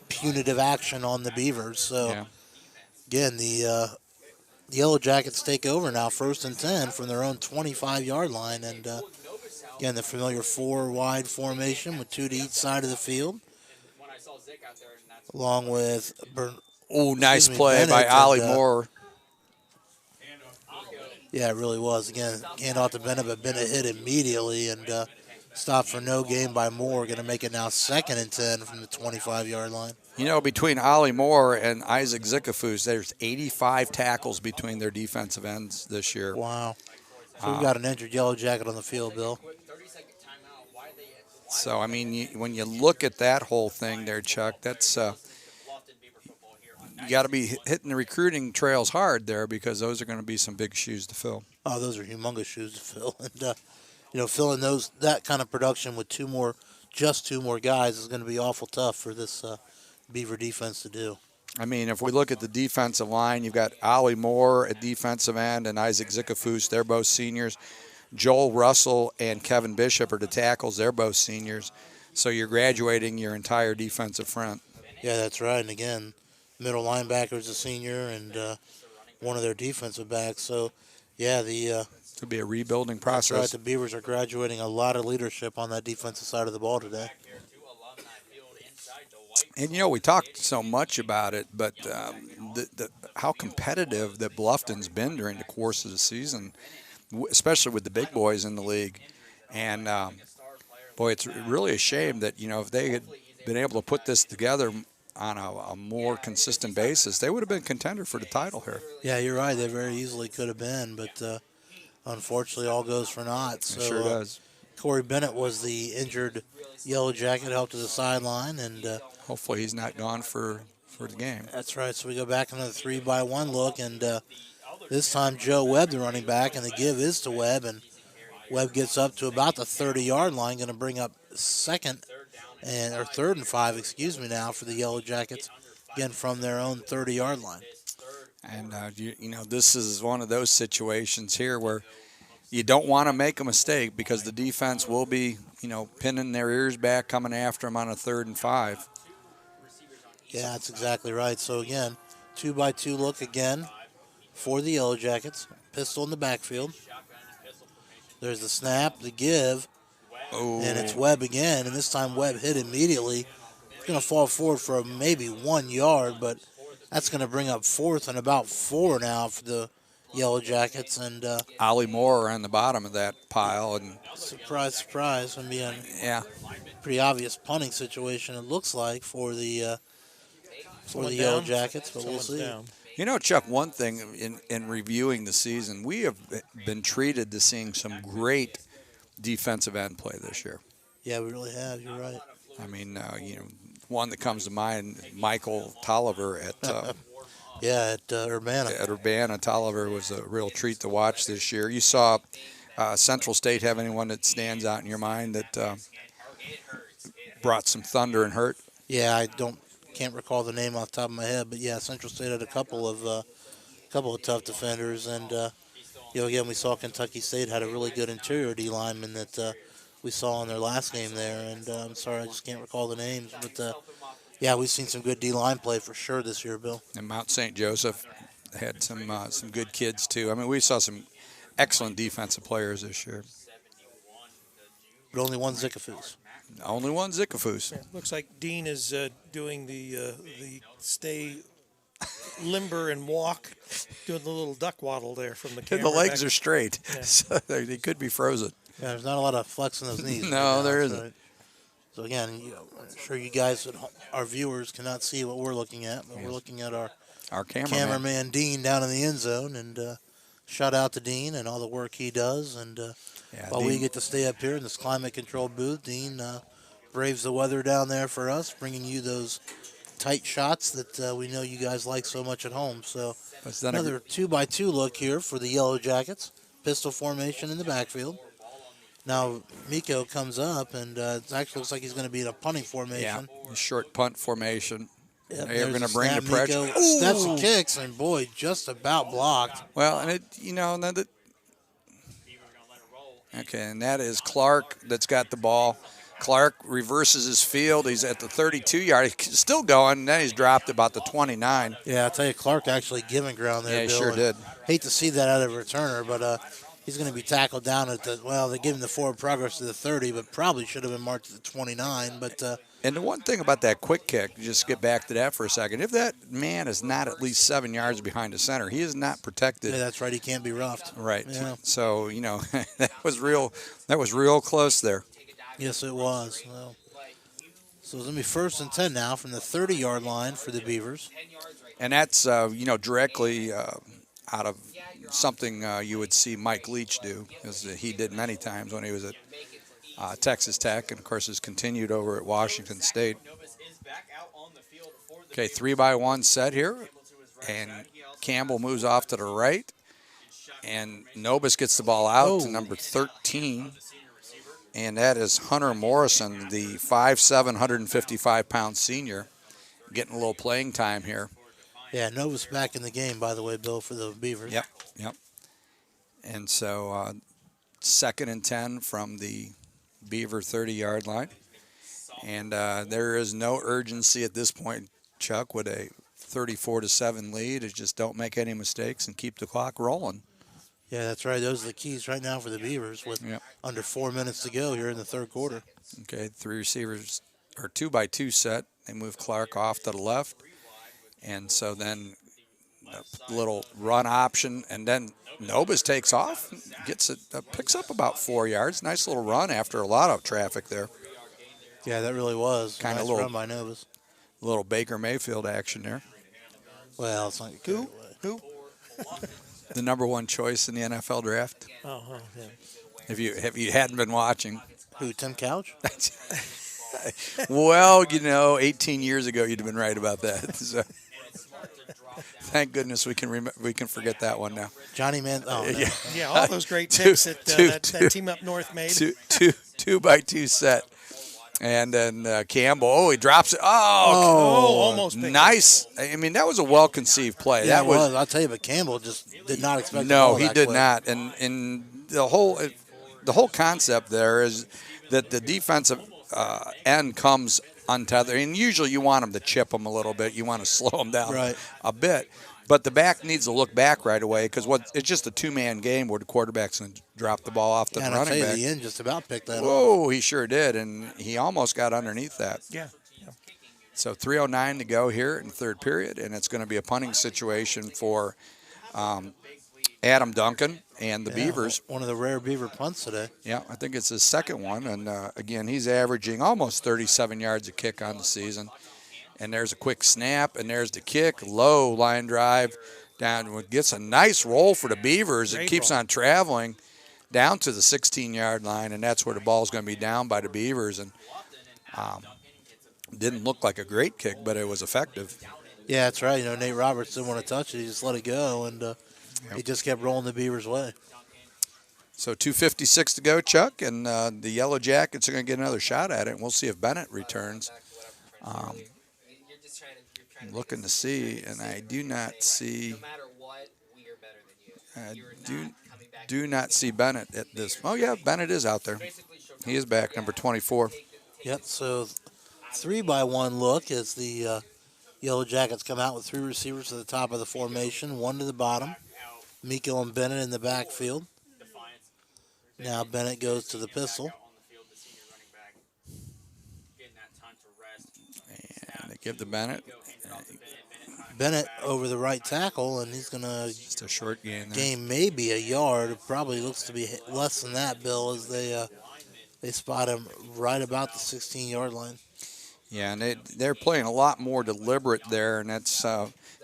punitive action on the Beavers. So, Yeah. again, the Yellowjackets take over now, 1st and 10 from their own 25-yard line. And, again, the familiar four-wide formation with 2 to each side of the field, When I saw Zick out there, and that's along with Oh, nice me, play by Bennett, Ollie and, Moore. yeah, it really was. Again, hand off to Bennett, but Bennett hit immediately and stopped for no gain by Moore. Going to make it now 2nd and 10 from the 25-yard line. Between Ollie Moore and Isaac Zickafus, there's 85 tackles between their defensive ends this year. Wow. So we've got an injured Yellow Jacket on the field, Bill. 30-second timeout. Why they? So, I mean, when you look at that whole thing there, Chuck, that's you got to be hitting the recruiting trails hard there because those are going to be some big shoes to fill. Oh, those are humongous shoes to fill. And, filling that kind of production with two more guys is going to be awful tough for this Beaver defense to do. I mean, if we look at the defensive line, you've got Ollie Moore at defensive end and Isaac Zickafus. They're both seniors. Joel Russell and Kevin Bishop are the tackles. They're both seniors. So you're graduating your entire defensive front. Yeah, that's right. And, again, middle linebacker is a senior and one of their defensive backs. So, yeah, It'll be a rebuilding that's right. process. The Beavers are graduating a lot of leadership on that defensive side of the ball today. And, we talked so much about it, but how competitive that Bluffton's been during the course of the season, especially with the big boys in the league. And, boy, it's really a shame that, if they had been able to put this together on a more consistent basis, they would have been contender for the title here. Yeah, you're right. They very easily could have been, but unfortunately all goes for naught. So, It sure does. Corey Bennett was the injured Yellow Jacket, helped to the sideline, and Hopefully he's not gone for the game. that's right. So we go back into the 3-by-1 look, and this time Joe Webb, the running back, and the give is to Webb, and Webb gets up to about the 30-yard line, going to bring up 3rd and 5, now for the Yellow Jackets, again from their own 30-yard line. And, this is one of those situations here where you don't want to make a mistake because the defense will be, pinning their ears back, coming after them on a 3rd and 5. Yeah, that's exactly right. So, again, 2-by-2 look again for the Yellow Jackets. Pistol in the backfield. There's the snap, the give, and it's Webb again. And this time Webb hit immediately. He's going to fall forward for maybe 1 yard, but That's going to bring up fourth and about 4 now for the Yellowjackets. And Ollie Moore on the bottom of that pile. And surprise, surprise, going to be a yeah, pretty obvious punting situation, it looks like, for the Someone down? Yellowjackets, but we'll Someone's see. down. you know, Chuck, one thing in reviewing the season, we have been treated to seeing some great defensive end play this year. Yeah, we really have. You're right. I mean, one that comes to mind, Michael Tolliver at Yeah, at Urbana. at Urbana. Tolliver was a real treat to watch this year. You saw Central State have anyone that stands out in your mind that brought some thunder and hurt? Yeah, I can't recall the name off the top of my head, but yeah, Central State had a couple of tough defenders, and again, we saw Kentucky State had a really good interior D lineman that we saw in their last game there, and I'm sorry, I just can't recall the names, but yeah, we've seen some good D line play for sure this year, Bill. And Mount St. Joseph had some good kids too. I mean, we saw some excellent defensive players this year. But only one Zickafoos. Only one Zickafoos. Yeah, looks like Dean is doing the stay limber and walk, doing the little duck waddle there from the camera. The legs back. are straight, Yeah. so they could be frozen. Yeah, there's not a lot of flex in those knees. No, right now, there so- isn't. So again, I'm sure you guys, our viewers, cannot see what we're looking at, but we're looking at our Our cameraman. cameraman Dean down in the end zone, and shout out to Dean and all the work he does. And while we Dean- get to stay up here in this climate-controlled booth, Dean braves the weather down there for us, bringing you those tight shots that we know you guys like so much at home. So That's done a- another 2x2 look here for the Yellowjackets, pistol formation in the backfield. Now Miko comes up, and it actually looks like he's going to be in a punting formation. Yeah, short punt formation. Yep, They're there's going a to bring the snap. pressure. Miko steps and kicks, and boy, just about blocked. Well, and okay, and that is Clark that's got the ball. Clark reverses his field. He's at the 32-yard. He's still going. Then he's dropped about the 29. Yeah, I'll tell you, Clark actually giving ground there, Yeah, he Bill, sure and did. Hate to see that out of a returner, but he's going to be tackled down at the, well, they give him the forward progress to the 30, but probably should have been marked to the 29. But And the one thing about that quick kick, just get back to that for a second. If that man is not at least 7 yards behind the center, he is not protected. yeah, that's right, he can't be roughed. Right. Yeah. So, that was real close there. Yes, it was. Well, so it's going to be 1st and 10 now from the 30-yard line for the Beavers. And that's, directly out of something you would see Mike Leach do, as he did many times when he was at Texas Tech, and, of course, has continued over at Washington State. Okay, 3-by-1 set here, and Campbell moves off to the right, and Nobis gets the ball out to number 13, and that is Hunter Morrison, the 5'7", 155-pound senior, getting a little playing time here. Yeah, Nova's back in the game, by the way, Bill, for the Beavers. Yep. And so 2nd and 10 from the Beaver 30-yard line. And there is no urgency at this point, Chuck, with a 34-7 lead. It's just don't make any mistakes and keep the clock rolling. Yeah, that's right. Those are the keys right now for the Beavers with under 4 minutes to go here in the third quarter. Okay, 3 receivers, or 2-by-2 set. They move Clark off to the left. And so then a little run option, and then Nobis takes off, picks up about 4 yards. Nice little run after a lot of traffic there. Yeah, that really was. Kinda nice little- run by Novus. A little Baker Mayfield action there. Well, it's not Who? The number 1 choice in the NFL draft. Oh, yeah. If you hadn't been watching. Who, Tim Couch? Well, 18 years ago you'd have been right about that. So, thank goodness we can forget that one now. Johnny Man. Oh, no. Yeah, all those great picks that that team up north made. 2-by-2 set. And then Campbell, he drops it. Almost picked nice. I mean, that was a well-conceived play. Yeah, that was. I'll tell you, but Campbell just did not expect the No, ball he that did quick. not. And the whole concept there is that the defensive end comes untethered. And usually you want him to chip him a little bit. You want to slow him down a bit. But the back needs to look back right away because it's just a two-man game where the quarterback's going to drop the ball off the And I'll tell running you, back. the end just about picked that off. Whoa, he sure did, and he almost got underneath that. Yeah. So 3:09 to go here in the third period, and it's going to be a punting situation for Adam Duncan and the Beavers. One of the rare Beaver punts today. Yeah, I think it's his second one. And, again, he's averaging almost 37 yards a kick on the season. And there's a quick snap, and there's the kick, low line drive down. Gets a nice roll for the Beavers. It keeps on traveling down to the 16-yard line, and that's where the ball's going to be down by the Beavers. And didn't look like a great kick, but it was effective. Yeah, that's right. Nate Roberts didn't want to touch it. He just let it go, and he just kept rolling the Beavers' way. So 2:56 to go, Chuck, and the Yellowjackets are going to get another shot at it, and we'll see if Bennett returns. I'm looking to see, and I do not see. Do not see Bennett at this. Oh yeah, Bennett is out there. He is back, number 24. Yep. So 3-by-1 look as the Yellowjackets come out with 3 receivers to the top of the formation, 1 to the bottom. Miko and Bennett in the backfield. Now Bennett goes to the pistol. And they give to Bennett. Bennett over the right tackle, and he's going to Just a short gain there. gain maybe a yard. It probably looks to be less than that, Bill, as they spot him right about the 16-yard line. Yeah, and they're playing a lot more deliberate there, and that's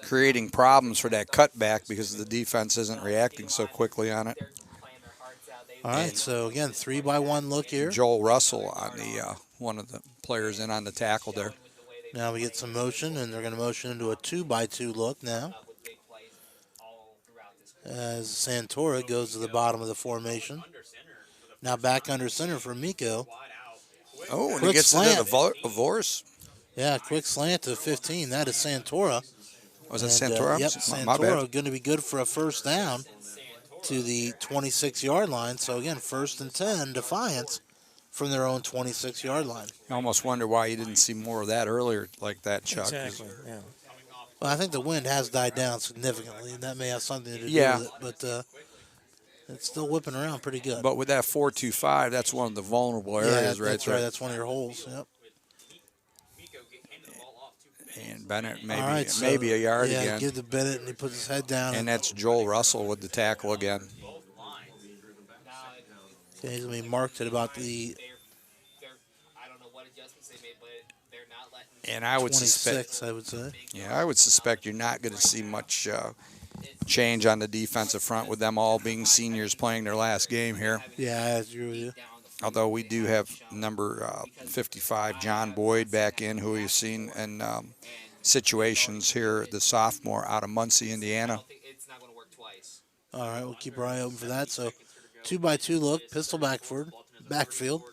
creating problems for that cutback because the defense isn't reacting so quickly on it. All right, so again, 3-by-1 look here. Joel Russell on the one of the players in on the tackle there. Now we get some motion, and they're going to motion into a 2-by-2 look now. As Santora goes to the bottom of the formation. Now back under center for Miko. Oh, and Quick he gets slant. into the Vorse. Yeah, quick slant to 15. That is Santora. Was that And, Santora? Yep, My bad. Santora going to be good for a first down to the 26-yard line. So again, 1st and 10, Defiance from their own 26-yard line. I almost wonder why you didn't see more of that earlier like that, Chuck. Exactly. Yeah. Well, I think the wind has died down significantly, and that may have something to do Yeah. with it. But it's still whipping around pretty good. But with that 4.25, that's one of the vulnerable areas right that's there. right. That's one of your holes. Yep. And Bennett All right, so, maybe a yard yeah, again. give to Bennett, and he puts his head down. And that's Joel Russell with the tackle again. Okay, he's going to be marked at about the And I would 26, suspect, I would say. yeah, I would suspect you're not going to see much change on the defensive front with them all being seniors playing their last game here. Yeah, I agree with you. Although we do have number 55, John Boyd, back in, who we've seen in situations here, the sophomore out of Muncie, Indiana. All right, we'll keep our eye open for that. So 2-by-2 look, pistol backfield.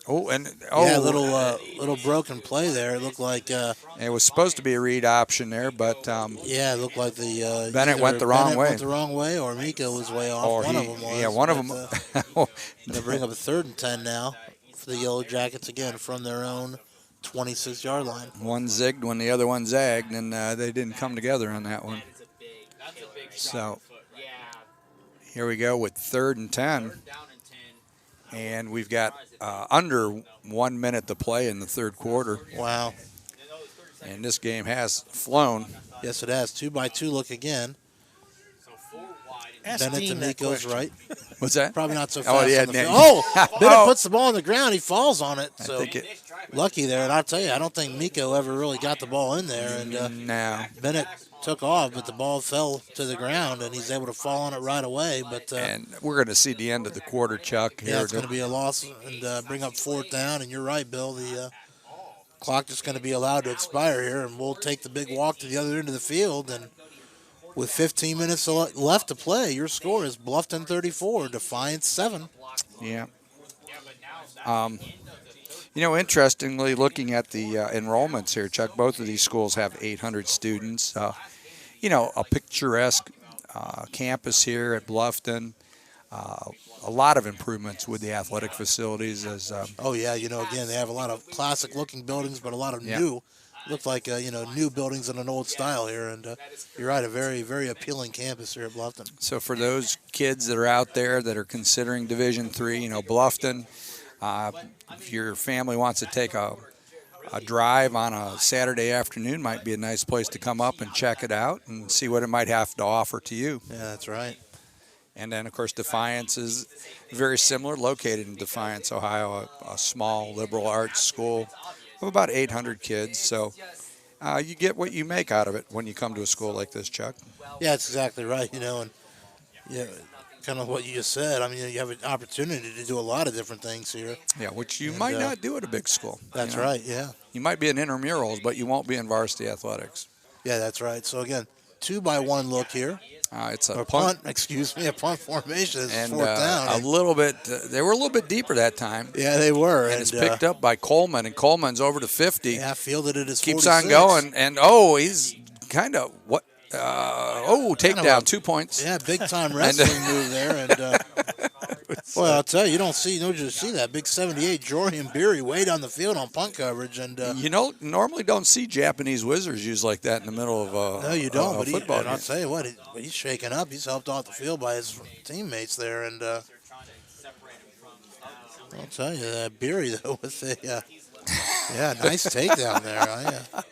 Oh, and Yeah, little broken play there. It looked like it was supposed to be a read option there, but it looked like the Bennett either went the wrong Bennett way. went the wrong way, or Miko was way off. or One he, of them was. yeah, one of but, them. They bring up a 3rd and 10 now for the Yellowjackets again from their own 26-yard line. One zigged when the other one zagged, and they didn't come together on that one. So here we go with 3rd and 10. And we've got under 1 minute to play in the third quarter. Wow. And this game has flown. Yes, it has. 2-by-2 look again. Ask Bennett to Dean that Miko's question. right. What's that? Probably not so Oh, fast. yeah, on the Nick. field. Oh, Bennett Oh. puts the ball on the ground. He falls on it. I So think it. lucky there. And I'll tell you, I don't think Miko ever really got the ball in there. And No. Bennett took off, but the ball fell to the ground, and he's able to fall on it right away. But And we're going to see the end of the quarter, Chuck. yeah, Here. it's going to be a loss and bring up 4th down. And you're right, Bill. The clock is going to be allowed to expire here, and we'll take the big walk to the other end of the field. And with 15 minutes left to play, your score is Bluffton 34, Defiance 7. Yeah. Interestingly, looking at the enrollments here, Chuck, both of these schools have 800 students. A picturesque campus here at Bluffton. A lot of improvements with the athletic facilities. Oh, yeah, again, they have a lot of classic-looking buildings, but a lot of Yeah. new. Look like, new buildings in an old style here. And you're right, a very, very appealing campus here at Bluffton. So for those kids that are out there that are considering Division III, Bluffton, if your family wants to take a a drive on a Saturday afternoon might be a nice place to come up and check it out and see what it might have to offer to you. Yeah, that's right. And then, of course, Defiance is very similar, located in Defiance, Ohio, a small liberal arts school of about 800 kids. So you get what you make out of it when you come to a school like this, Chuck. Yeah, that's exactly right. And yeah, kind of what you just said. I mean, you have an opportunity to do a lot of different things here. Yeah, which you might not do at a big school. That's right, yeah. You might be in intramurals, but you won't be in varsity athletics. Yeah, that's right. So, again, 2-by-1 look here. It's a Or punt, excuse me, a punt formation. It's and fourth down. a little bit. They were a little bit deeper that time. Yeah, they were. And it's picked up by Coleman, and Coleman's over to 50. Yeah, fielded it as Keeps 46. on going, and he's kind of takedown, 2 points. Yeah, big time wrestling move there, and well, I'll tell you, you don't just see that big 78 Jorian Beery way down the field on punt coverage, and normally don't see Japanese wizards used like that in the middle of no, you don't. a football and I'll game. tell you what, he's shaken up. He's helped off the field by his teammates there, and I'll tell you, Beery though with a nice takedown there. I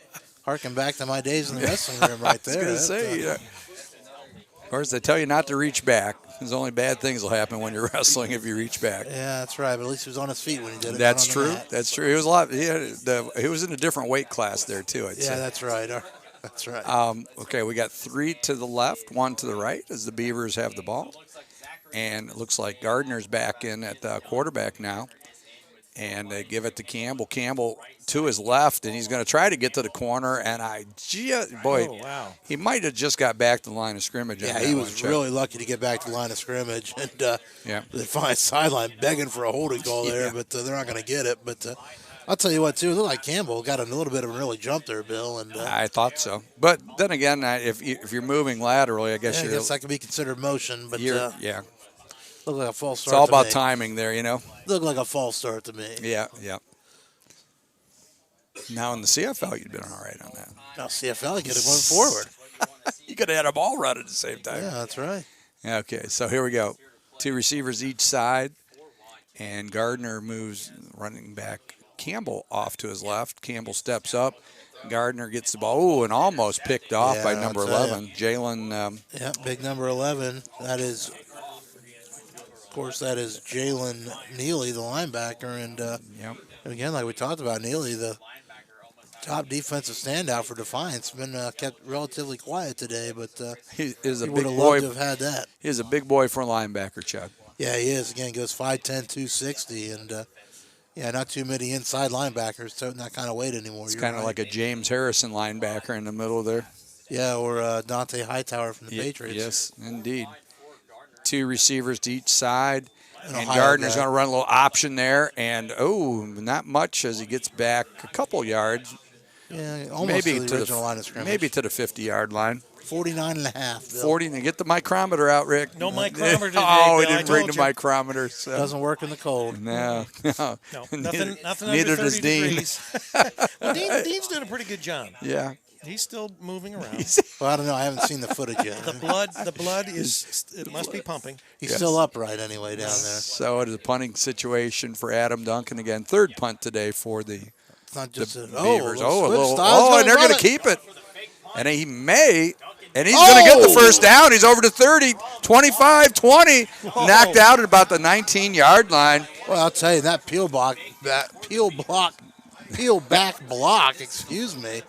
harken back to my days in the wrestling room right there. I was going to say, of course, they tell you not to reach back. There's only bad things will happen when you're wrestling if you reach back. Yeah, that's right. But at least he was on his feet when he did it. That's true. That's true. He was a lot. He was in a different weight class there too. I'd say. That's right. That's right. Okay, we got 3 to the left, 1 to the right as the Beavers have the ball, and it looks like Gardner's back in at quarterback now. And they give it to Campbell. Campbell to his left, and he's going to try to get to the corner. And he might have just got back to the line of scrimmage. Yeah, he was really lucky to get back to the line of scrimmage. And the Defiance sideline begging for a holding call there, but they're not going to get it. But I'll tell you what, too, it looked like Campbell got a little bit of an early jump there, Bill. And I thought so. But then again, if you're moving laterally, I guess that could be considered motion. But looked like a false start. It's all about timing there, Looked like a false start to me. Yeah. Now in the CFL, you'd been all right on that. Now CFL, you could have went forward. You could have had a ball run at the same time. Yeah, that's right. Okay, so here we go. 2 receivers each side, and Gardner moves running back Campbell off to his left. Campbell steps up. Gardner gets the ball. And almost picked off by number 11. Jalen. Big number 11. That is, of course, Jalen Neely, the linebacker. And again, like we talked about, Neely, the top defensive standout for Defiance, been kept relatively quiet today, but he is a he big would have boy. loved to have had that. He's a big boy for a linebacker, Chuck. Yeah, he is. Again, goes 5'10", 260, and not too many inside linebackers toting that kind of weight anymore. It's kind of like a James Harrison linebacker in the middle there. Yeah, or Dante Hightower from the Patriots. Yes, indeed. 2 receivers to each side. And Ohio Gardner's guy. going to run a little option there. And, not much as he gets back a couple yards. Yeah, almost to the original line of scrimmage. Maybe to the 50-yard line. 49 and a half. 40. And get the micrometer out, Rick. No micrometer today, Oh, he Bill, didn't I bring told the you. micrometer. So. Doesn't work in the cold. No. No, nothing Neither under 30 does Dean. degrees. Well, Dean's doing a pretty good job. Yeah. He's still moving around. Well, I don't know. I haven't seen the footage yet. The blood it must be pumping. He's still upright anyway down there. So it is a punting situation for Adam Duncan again. 3rd punt today for the It's not just Beavers. a little And they're going to keep it. And he may. And he's going to get the first down. He's over to 30, 25, 20. Knocked out at about the 19-yard line. Well, I'll tell you, that peel back block, excuse me.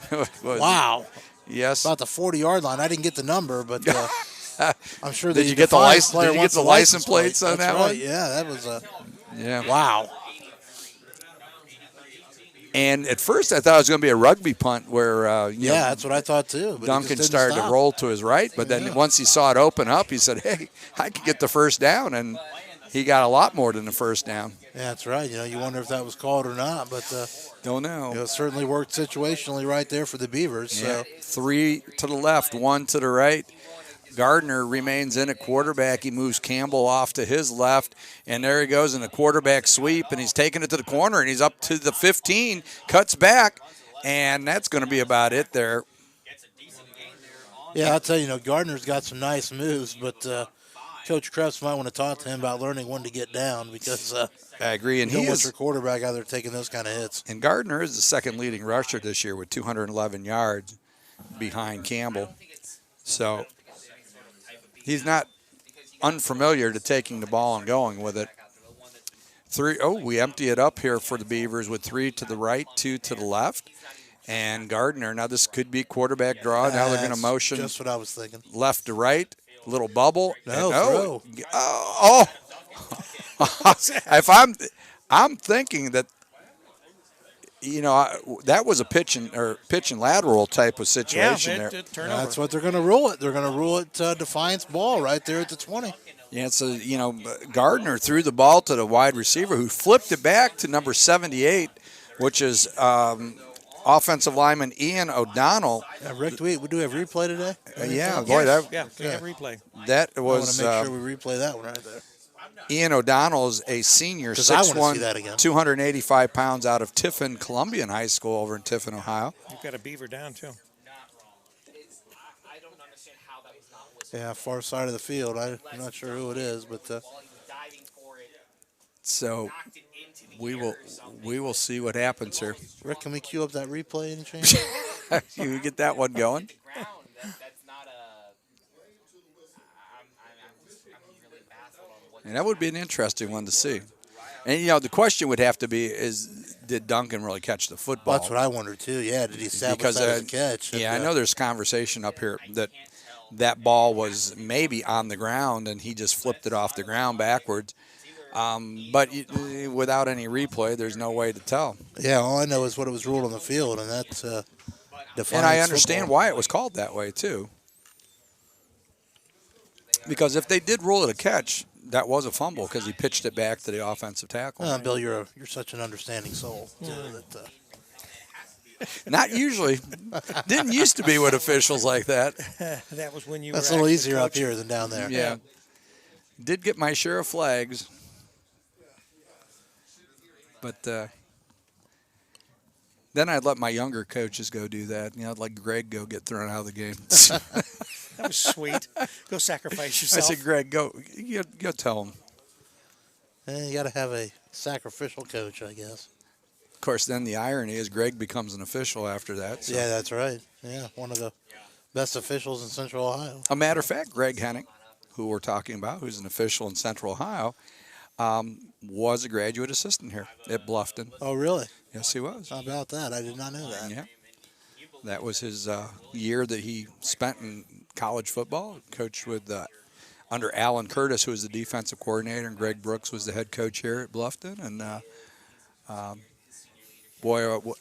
Wow. Yes. About the 40-yard line. I didn't get the number, but I'm sure Did you get the license plates on that one? Yeah, that was Yeah. wow. And at first I thought it was going to be a rugby punt where that's what I thought too. But Duncan started to roll to his right, but then once he saw it open up, he said, hey, I could get the first down, and he got a lot more than the first down. Yeah, that's right. You wonder if that was called or not, but don't know. It certainly worked situationally right there for the Beavers. Yeah. So 3 to the left, 1 to the right. Gardner remains in at quarterback. He moves Campbell off to his left, and there he goes in a quarterback sweep, and he's taking it to the corner, and he's up to the 15, cuts back, and that's going to be about it there. Yeah, I'll tell you, Gardner's got some nice moves, but Coach Krebs might want to talk to him about learning when to get down because I agree, and you don't he want is. your quarterback out there taking those kind of hits. And Gardner is the second leading rusher this year with 211 yards behind Campbell. So he's not unfamiliar to taking the ball and going with it. We empty it up here for the Beavers with 3 to the right, 2 to the left. And Gardner, now this could be quarterback draw. Now they're going to That's motion just what I was thinking. left to right, little bubble. No, and, if I'm thinking that, that was a pitch and lateral type of situation there. Turnover. That's what they're going to rule it. They're going to rule it Defiance ball right there at the 20. Yeah, so, Gardner threw the ball to the wide receiver who flipped it back to number 78, which is offensive lineman Ian O'Donnell. Rick, do we have replay today? Can we have replay. That I want was to make sure we replay that one right there. Ian O'Donnell is a senior, 'Cause I wanna see 6'1", that again. 285 pounds out of Tiffin Columbian High School over in Tiffin, Ohio. You've got a Beaver down, too. I don't understand how that was not whistled. Yeah, far side of the field. I'm not sure who it is, but While he was diving for it, So knocked it into the we air will or something. we will see what happens here. Rick, can we cue up that replay any chance? You get that one going. The ground, that's not a. I'm really baffled on what. And that would be an interesting one to see. And, the question would have to be is, did Duncan really catch the football? That's what I wondered too. Yeah, did he establish Because, that as a catch? Yeah, I know there's conversation up here that ball was maybe on the ground and he just flipped it off the ground backwards. But without any replay, there's no way to tell. Yeah, all I know is what it was ruled on the field, and that's Defiance And I understand football. why it was called that way, too. Because if they did rule it a catch, that was a fumble because he pitched it back to the offensive tackle. Bill, you're such an understanding soul. Too, that, Not usually. Didn't used to be with officials like that. That was when you that's a were little actually easier up coaching. here than down there. Yeah. Did get my share of flags. But then I'd let my younger coaches go do that. I'd let Greg go get thrown out of the game. That was sweet. Go sacrifice I yourself. said, Greg, go tell him. You got to have a sacrificial coach, I guess. Of course, then the irony is Greg becomes an official after that. So. Yeah, that's right. Yeah, one of the best officials in Central Ohio. A matter of fact, Greg Hennick, who we're talking about, who's an official in Central Ohio, was a graduate assistant here at Bluffton. Oh, really? Yes, he was. How about that? I did not know that. Yeah. That was his year that he spent in college football. Coached with under Alan Curtis, who was the defensive coordinator, and Greg Brooks was the head coach here at Bluffton. And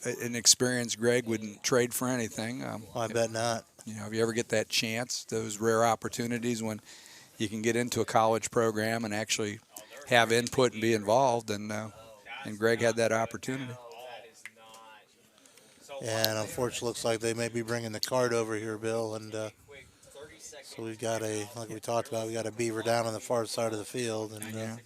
an experienced Greg wouldn't trade for anything. I bet not. If you ever get that chance, those rare opportunities when you can get into a college program and actually have input and be involved, and Greg had that opportunity. And unfortunately, looks like they may be bringing the cart over here, Bill. And so we've got like we talked about, we got a Beaver down on the far side of the field. And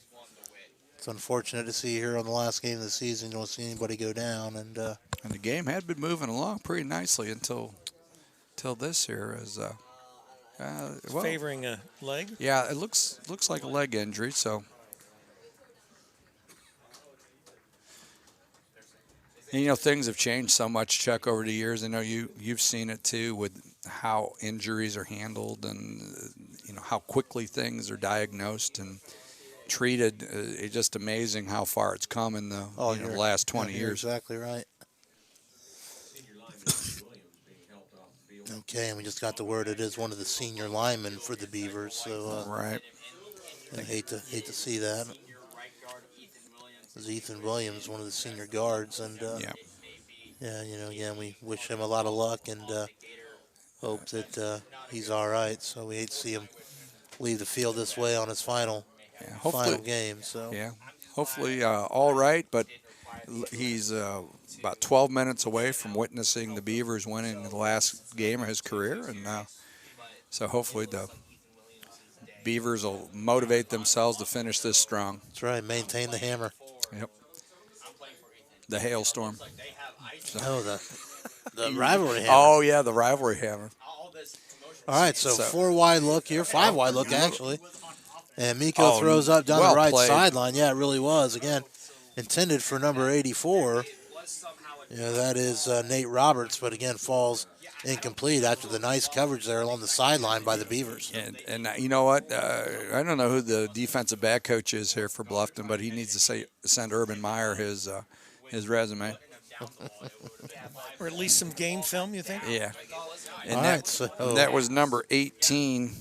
it's unfortunate to see here on the last game of the season, you don't see anybody go down. And the game had been moving along pretty nicely until this here is favoring a leg. Yeah, it looks like a leg injury. So. And, things have changed so much, Chuck, over the years. I know you've seen it too with how injuries are handled and how quickly things are diagnosed and treated. It's just amazing how far it's come in the last 20 years. You're exactly right. Okay, and we just got the word it is one of the senior linemen for the Beavers. So right. I hate to see that. Ethan Williams, one of the senior guards, and again, we wish him a lot of luck and hope that he's all right. So we hate to see him leave the field this way on his final game. So hopefully all right, but he's about 12 minutes away from witnessing the Beavers winning the last game of his career, and so hopefully the Beavers will motivate themselves to finish this strong. That's right, maintain the hammer. Yep. The hailstorm. Oh, the rivalry hammer. Oh, yeah, the rivalry hammer. All right, so 4 wide look here, 5 wide look actually. And Miko throws up down well the right played. sideline. Yeah, it really was. Again, intended for number 84. Yeah, that is Nate Roberts, but again falls incomplete after the nice coverage there along the sideline by the Beavers. And you know what? I don't know who the defensive back coach is here for Bluffton, but he needs to send Urban Meyer his resume. Or at least some game film, you think? Yeah. And All right, so that was number 18,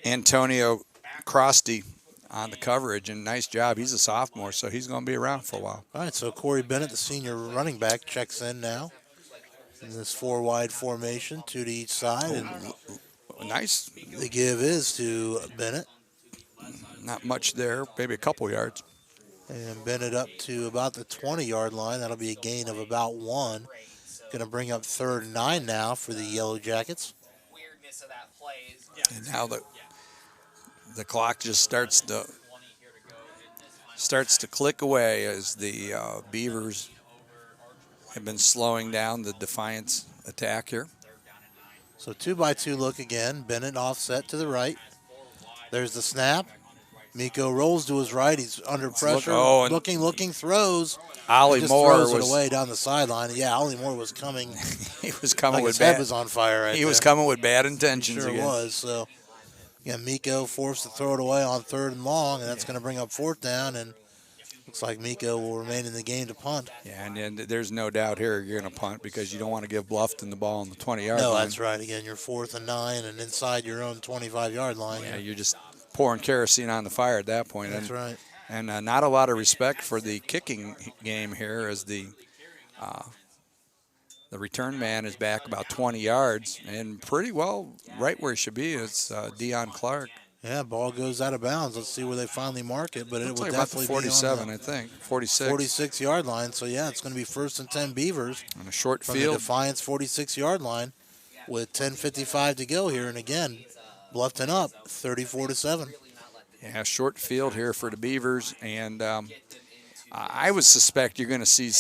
Antonio Crosty, on the coverage, and nice job. He's a sophomore, so he's going to be around for a while. all right, so Corey Bennett, the senior running back, checks in now in this four-wide formation, two to each side, and Nice. the give is to Bennett. Not much there, maybe a couple yards. And Bennett up to about the 20-yard line. That'll be a gain of about 1. Going to bring up 3rd and 9 now for the Yellowjackets. Weirdness of that play is And now the clock just starts to click away as the Beavers have been slowing down the Defiance attack here. So 2-by-2 look again. Bennett offset to the right. There's the snap. Miko rolls to his right. He's under pressure. and looking, throws. Ollie Just Moore throws was it away down the sideline. Yeah, Ollie Moore was coming. he was coming Like with his head bad. was on fire right He was there. coming with bad intentions Sure again. was. So, yeah, Miko forced to throw it away on 3rd and long, and that's going to bring up 4th down. And looks like Miko will remain in the game to punt. Yeah, and there's no doubt here you're going to punt because you don't want to give Bluffton the ball on the 20-yard No, line. that's right. Again, you're 4th and 9, and inside your own 25-yard line. Yeah, you're just pouring kerosene on the fire at that point. That's and, right. And not a lot of respect for the kicking game here as the return man is back about 20 yards and pretty well right where he should be. It's Dion Clark. Yeah, ball goes out of bounds. Let's see where they finally mark it, but it Looks will like about the definitely 47, be I on think. the 46. 46-yard line. So, yeah, it's going to be 1st and 10 Beavers On a short from the field. Defiance 46-yard line with 10:55 to go here. And, again, Bluffton up 34-7. Yeah, short field here for the Beavers. And I would suspect you're going to see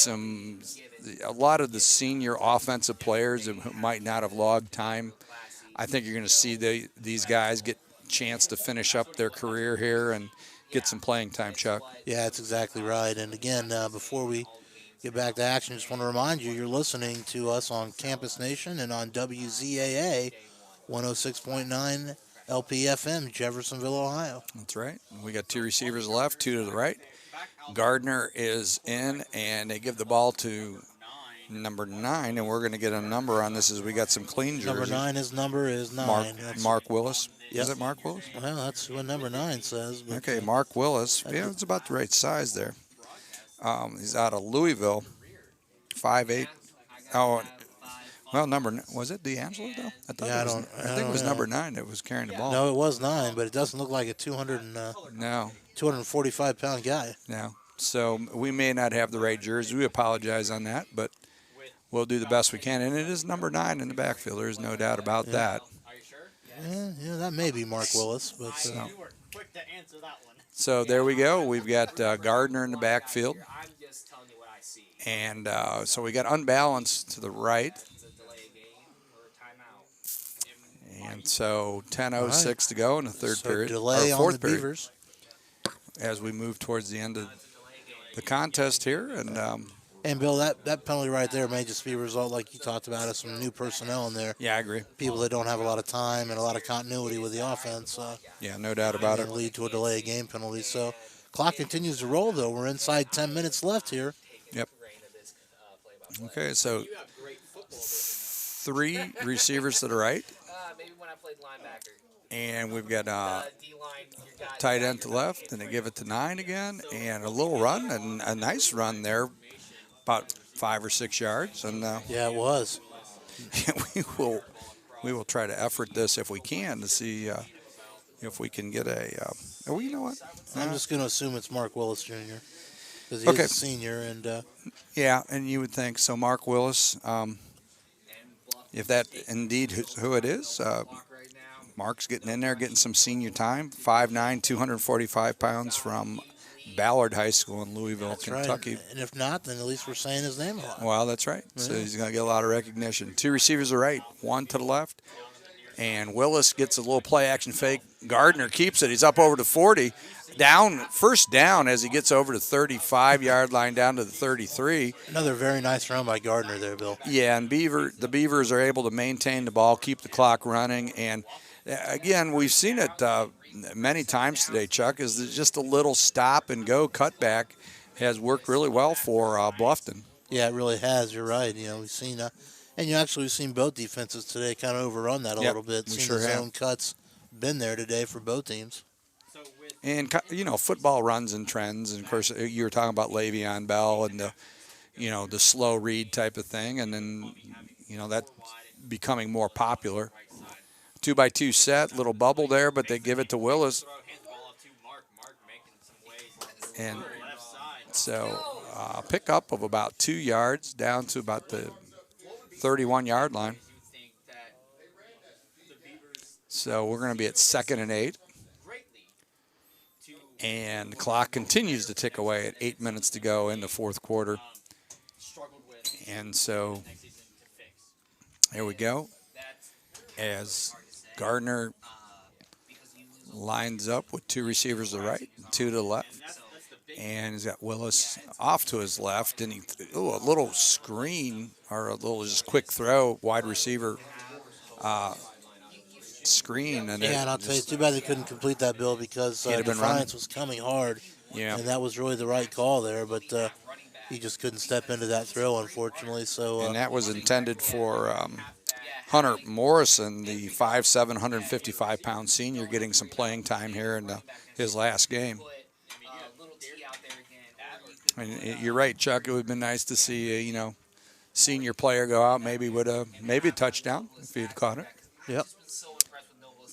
a lot of the senior offensive players who might not have logged time. I think you're going to see these guys get a chance to finish up their career here and get some playing time, Chuck. Yeah, that's exactly right. And, again, before we get back to action, just want to remind you, you're listening to us on Campus Nation and on WZAA 106.9 LPFM, Jeffersonville, Ohio. That's right. We got 2 receivers left, 2 to the right. Gardner is in, and they give the ball to number 9, and we're going to get a number on this as we got some clean jerseys. Number 9, his number is 9. Mark Willis. Yep. Is it Mark Willis? Well, that's what number 9 says. But Okay, Mark Willis. Yeah, it's about the right size there. He's out of Louisville, 5'8". Oh, well, was it D'Angelo, though? I think it was number 9 that was carrying the ball. No, it was 9, but it doesn't look like a 245-pound guy. No. So we may not have the right jersey. We apologize on that, but we'll do the best we can. And it is number 9 in the backfield. There's no doubt about that. Yeah, that may be Mark Willis. But You were quick to answer that one. So there we go. We've got Gardner in the backfield. I'm just telling you what I see. And so we got unbalanced to the right. It's a delay of game or a timeout. And so 10:06 to go in the third so period. delay or on fourth the period, Beavers. as we move towards the end of the contest here. And Bill, that penalty right there may just be a result, like you talked about, of some new personnel in there. yeah, I agree. People that don't have a lot of time and a lot of continuity with the offense. Yeah, no doubt about it. And lead to a delay of game penalty. So clock continues to roll, though. We're inside 10 minutes left here. Yep. Okay, so 3 receivers to the right, Maybe when I played linebacker. and we've got D-line, your guy. tight end to left, and they give it to 9 again, and a little run, and a nice run there, about 5 or 6 yards, and Yeah, it was. we will try to effort this if we can to see if we can get a. Oh, you know what? I'm just going to assume it's Mark Willis Jr. because he's Okay. a senior. And Yeah, and you would think so. Mark Willis, if that indeed who it is, Mark's getting in there, getting some senior time. 5'9", 245 pounds from Ballard High School in Louisville, that's Kentucky. right. And if not, then at least we're saying his name a lot. Well, that's right. So he's going to get a lot of recognition. 2 receivers are right, 1 to the left. And Willis gets a little play action fake. Gardner keeps it. He's up over to 40. First down as he gets over to 35-yard line down to the 33. Another very nice run by Gardner there, Bill. Yeah, and the Beavers are able to maintain the ball, keep the clock running. And, again, we've seen it many times today, Chuck, is just a little stop-and-go cutback has worked really well for Bluffton. Yeah, it really has. You're right. We've seen we've seen both defenses today kind of overrun that a little bit. We Seen sure the have. zone cuts been there today for both teams. And, football runs and trends. And, of course, you were talking about Le'Veon Bell and the slow read type of thing. And then, that's becoming more popular. 2-by-2 set, little bubble there, but they give it to Willis. And so pick up of about 2 yards down to about the 31-yard line. So we're going to be at 2nd and 8. And the clock continues to tick away at 8 minutes to go in the fourth quarter. And so here we go. As Gardner lines up with 2 receivers to the right and 2 to the left. And he's got Willis off to his left. And a little screen or a little just quick throw, wide receiver screen. And I'll tell you, too bad they couldn't complete that, Bill, because Defiance was coming hard. Yeah. And that was really the right call there, but he just couldn't step into that throw, unfortunately. So and that was intended for Hunter Morrison, the 5'7", 155-pound senior, getting some playing time here in his last game. And you're right, Chuck. It would have been nice to see a senior player go out, maybe a touchdown if he had caught it. Yep.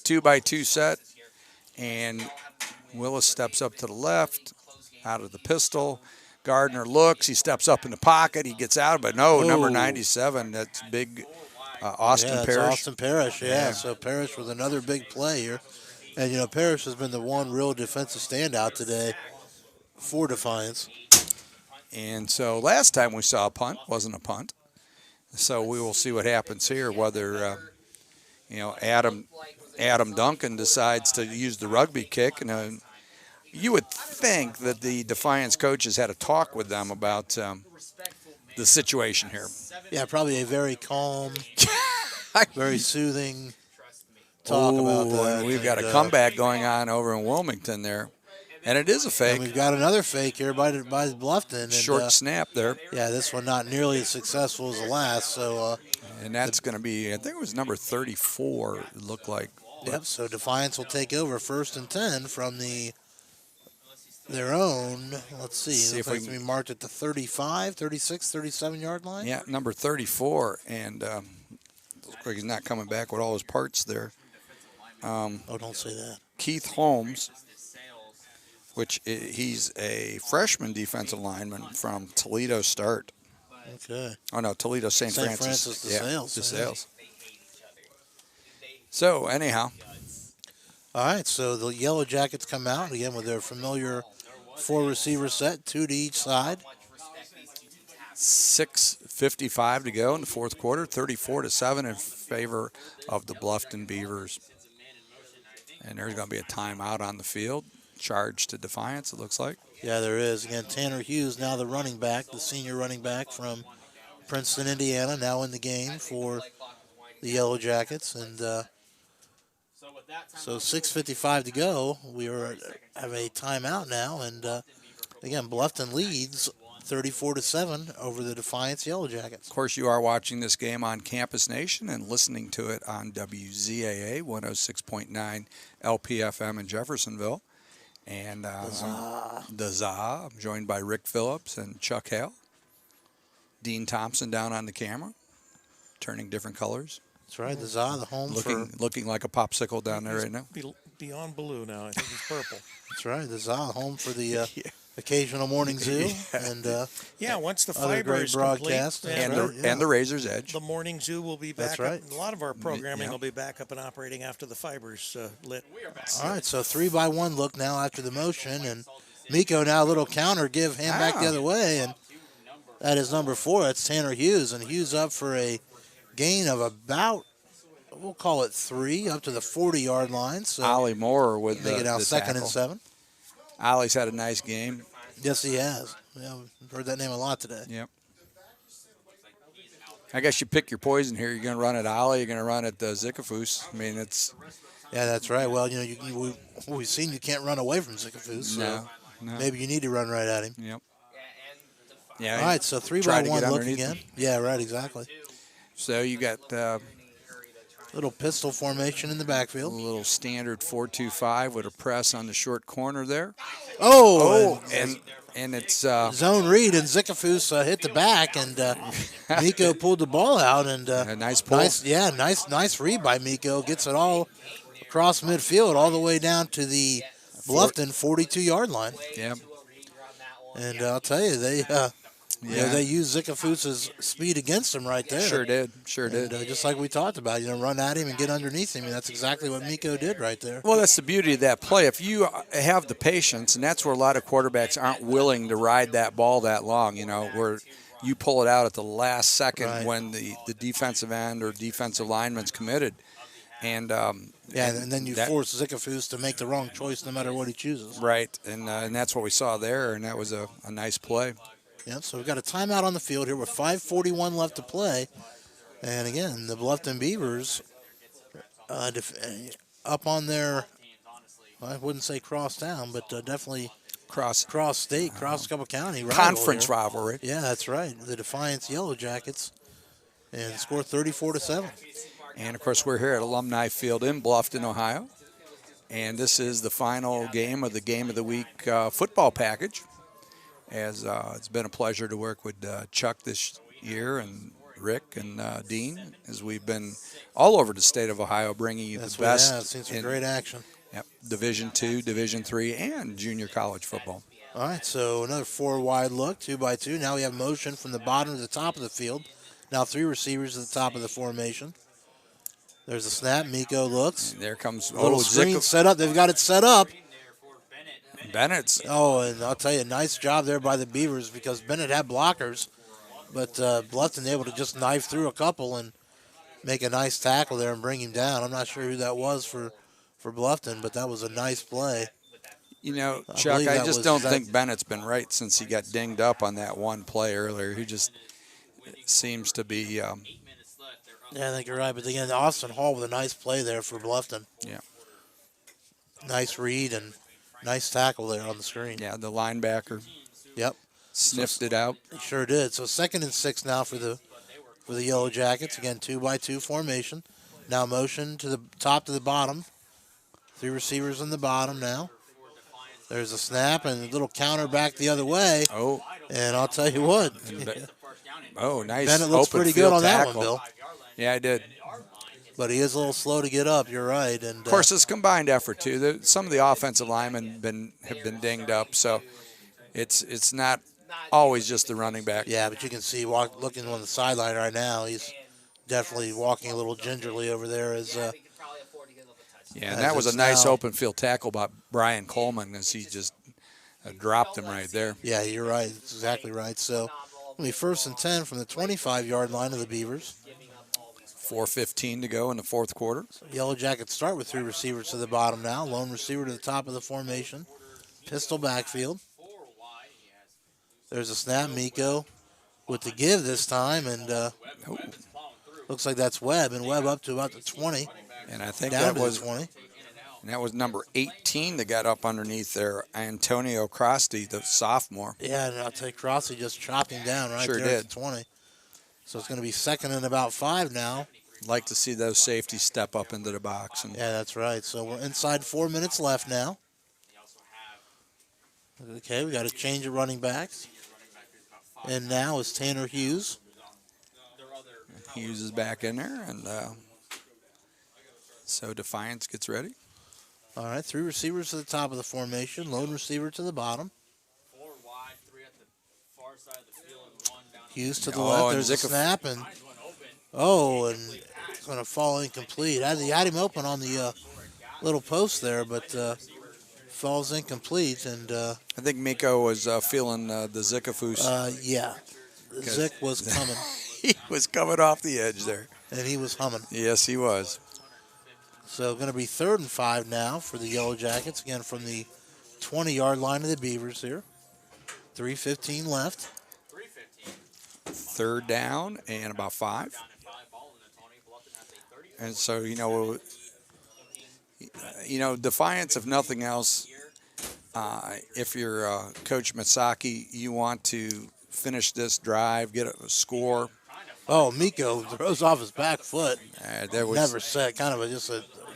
2-by-2 set, and Willis steps up to the left, out of the pistol. Gardner looks. He steps up in the pocket. He gets out, but no, number 97. That's big. Austin Parrish. Austin Parrish, yeah. So Parrish with another big play here. And, Parrish has been the one real defensive standout today for Defiance. And so last time we saw a punt, wasn't a punt. So we will see what happens here, whether, Adam Duncan decides to use the rugby kick. And you would think that the Defiance coaches had a talk with them about the situation here. Yeah, probably a very calm, very soothing talk about that. And we've got a comeback going on over in Wilmington there. And it is a fake. And we've got another fake here by Bluffton. And, short snap there. Yeah, this one not nearly as successful as the last. So. And that's going to be, I think it was number 34, it looked like. Yep, so Defiance will take over 1st and 10 from their own, let's see if it's going to be marked at the 35, 36, 37-yard line. Yeah, number 34, and looks like he's not coming back with all his parts there. Don't say that. Keith Holmes, which he's a freshman defensive lineman from Toledo Start. Okay. Oh, no, Toledo St. Francis de Sales. So, anyhow. All right, so the Yellowjackets come out again with their familiar 4-receiver set, 2 to each side. 6:55 to go in the fourth quarter, 34-7 in favor of the Bluffton Beavers. And there's going to be a timeout on the field, charge to Defiance, it looks like. Yeah, there is. Again, Tanner Hughes, now the running back, the senior running back from Princeton, Indiana, now in the game for the Yellowjackets. And so 6:55 to go. We have a timeout now. And, again, Bluffton leads 34-7 over the Defiance Yellowjackets. Of course, you are watching this game on Campus Nation and listening to it on WZAA 106.9 LPFM in Jeffersonville. And the ZA. I'm joined by Rick Phillips and Chuck Hale. Dean Thompson down on the camera, turning different colors. That's right, the ZA, the home looking like a popsicle down there right now. Beyond blue now. I think he's purple. That's right, the ZA, home for the occasional morning zoo. And once the other fiber great is broadcast. complete, and the Razor's Edge. The morning zoo will be back. That's right. A lot of our programming will be back up and operating after the fiber's lit. All right, so 3-by-1 look now after the motion, and Miko now a little counter, hand back the other way, and that is number 4. That's Tanner Hughes, and Hughes up for a gain of about we'll call it 3 up to the 40-yard line. So Ollie Moore with make it now the 2nd tackle. and 7. Ollie's had a nice game. Yes, he has. Yeah, we've heard that name a lot today. Yep. I guess you pick your poison here. You're going to run at Ollie. You're going to run at Zickafoos. I mean, it's Yeah, that's right. Well, we've seen you can't run away from Zickafoos, so no. maybe you need to run right at him. Yep. Yeah, and Defiance. Yeah. All right, so 3 Try by to 1 get look underneath again. him. Yeah, right, exactly. So you got Little pistol formation in the a backfield. little standard 4-2-5 with a press on the short corner there. Oh, And it's zone read, and Zickafoos hit the back, and Miko pulled the ball out, and a nice pull. nice read by Miko. Gets it all across midfield, all the way down to the Bluffton 42-yard line. Yeah. And I'll tell you, they used Zickafoos' speed against him right there. Sure did. And, just like we talked about, run at him and get underneath him, and that's exactly what Miko did right there. Well, that's the beauty of that play. If you have the patience, and that's where a lot of quarterbacks aren't willing to ride that ball that long, where you pull it out at the last second Right. when the defensive end or defensive lineman's committed. And and then you force Zickafoos to make the wrong choice no matter what he chooses. Right, and that's what we saw there, and that was a nice play. Yep, so we've got a timeout on the field here with 5:41 left to play. And again, the Bluffton Beavers up on their, I wouldn't say cross town, but definitely cross state, cross couple county rival Conference here. rivalry. Yeah, that's right. The Defiance Yellowjackets, and score 34-7. And, of course, we're here at Alumni Field in Bluffton, Ohio. And this is the final game of the Game of the Week football package. As it's been a pleasure to work with Chuck this year and Rick and Dean, as we've been all over the state of Ohio bringing you That's the what best. we have. Seen some great action. Yep, Division II, Division III, and junior college football. All right, so another 4-wide look, 2x2. Now we have motion from the bottom to the top of the field. Now 3 receivers at the top of the formation. There's a snap. Miko looks. And there comes Little screen set up. They've got it set up. Bennett's. Oh, and I'll tell you, nice job there by the Beavers because Bennett had blockers, but Bluffton able to just knife through a couple and make a nice tackle there and bring him down. I'm not sure who that was for Bluffton, but that was a nice play. Chuck, I just don't think Bennett's been right since he got dinged up on that one play earlier. He just seems to be. Yeah, I think you're right. But again, Austin Hall with a nice play there for Bluffton. Yeah. Nice read and nice tackle there on the screen. Yeah, the linebacker. Yep. Sniffed it out. He sure did. So 2nd and 6 now for the Yellowjackets. Again, 2x2 formation. Now motion to the top to the bottom. 3 receivers in the bottom now. There's a snap and a little counter back the other way. Oh. And I'll tell you what. Nice. Bennett looks open pretty field good on that tackle. one, Bill. Yeah, I did. But he is a little slow to get up. You're right. And of course, it's combined effort too. Some of the offensive linemen have been dinged up, so it's not always just the running back. Yeah, but you can see looking on the sideline right now, he's definitely walking a little gingerly over there. Yeah, and that was a nice open field tackle by Brian Coleman as he just dropped him right there. Yeah, you're right. That's exactly right. So it'll be 1st and 10 from the 25-yard line of the Beavers. 4:15 to go in the fourth quarter. Yellowjackets start with 3 receivers to the bottom now. Lone receiver to the top of the formation. Pistol backfield. There's a snap. Miko with the give this time. And looks like that's Webb. And Webb up to about the 20. And I think down that to was the 20. And that was number 18 that got up underneath there, Antonio Crosty, the sophomore. Yeah, and I'll tell you, Crossley just chopped him down right Sure there did. at the 20. So it's going to be 2nd and about 5 now. Like to see those safeties step up into the box. And Yeah, that's right. So we're inside 4 minutes left now. Okay, we got to change of running backs. And now is Tanner Hughes. Hughes is back in there, and so Defiance gets ready. All right, 3 receivers to the top of the formation. Lone receiver to the bottom. 4 wide, 3 at the far side of the field, and 1 down. Hughes to the Oh, left. and There's a Zicka- snap, and it's going to fall incomplete. He had him open on the little post there, but falls incomplete. And I think Miko was feeling the Zickafoos. yeah, Zick was coming. He was coming off the edge there. and he was humming. Yes, he was. So going to be 3rd and 5 now for the Yellowjackets, again from the 20-yard line of the Beavers here. 3:15 left. 3:15. 3rd down and about 5. Down and 5 ball in the Tony. Bluffton has a 30. And so, Defiance, if nothing else, if you're Coach Psyche, you want to finish this drive, get a score. Oh, Miko throws off his back foot. There was Never set, kind of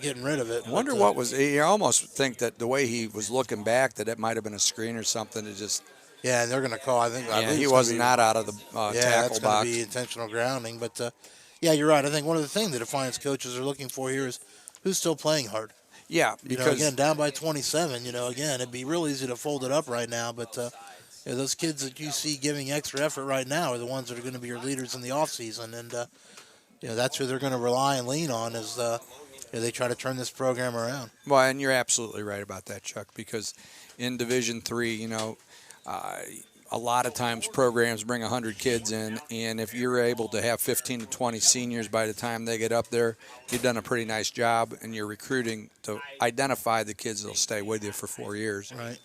getting rid of it. wonder But, what was. You almost think that the way he was looking back, that it might have been a screen or something. To just Yeah, and they're going to call. I believe he it's was gonna be- not out of the Yeah, tackle that's going box. to be intentional grounding. But yeah, you're right. I think one of the things the Defiance coaches are looking for here is who's still playing hard. Yeah, You know, because again, down by 27. Again, it'd be real easy to fold it up right now, but those kids that you see giving extra effort right now are the ones that are going to be your leaders in the offseason, and that's who they're going to rely and lean on as they try to turn this program around. well, and you're absolutely right about that, Chuck. Because in Division III, a lot of times programs bring 100 kids in, and if you're able to have 15 to 20 seniors by the time they get up there, you've done a pretty nice job, and you're recruiting to identify the kids that'll stay with you for 4 years. Right.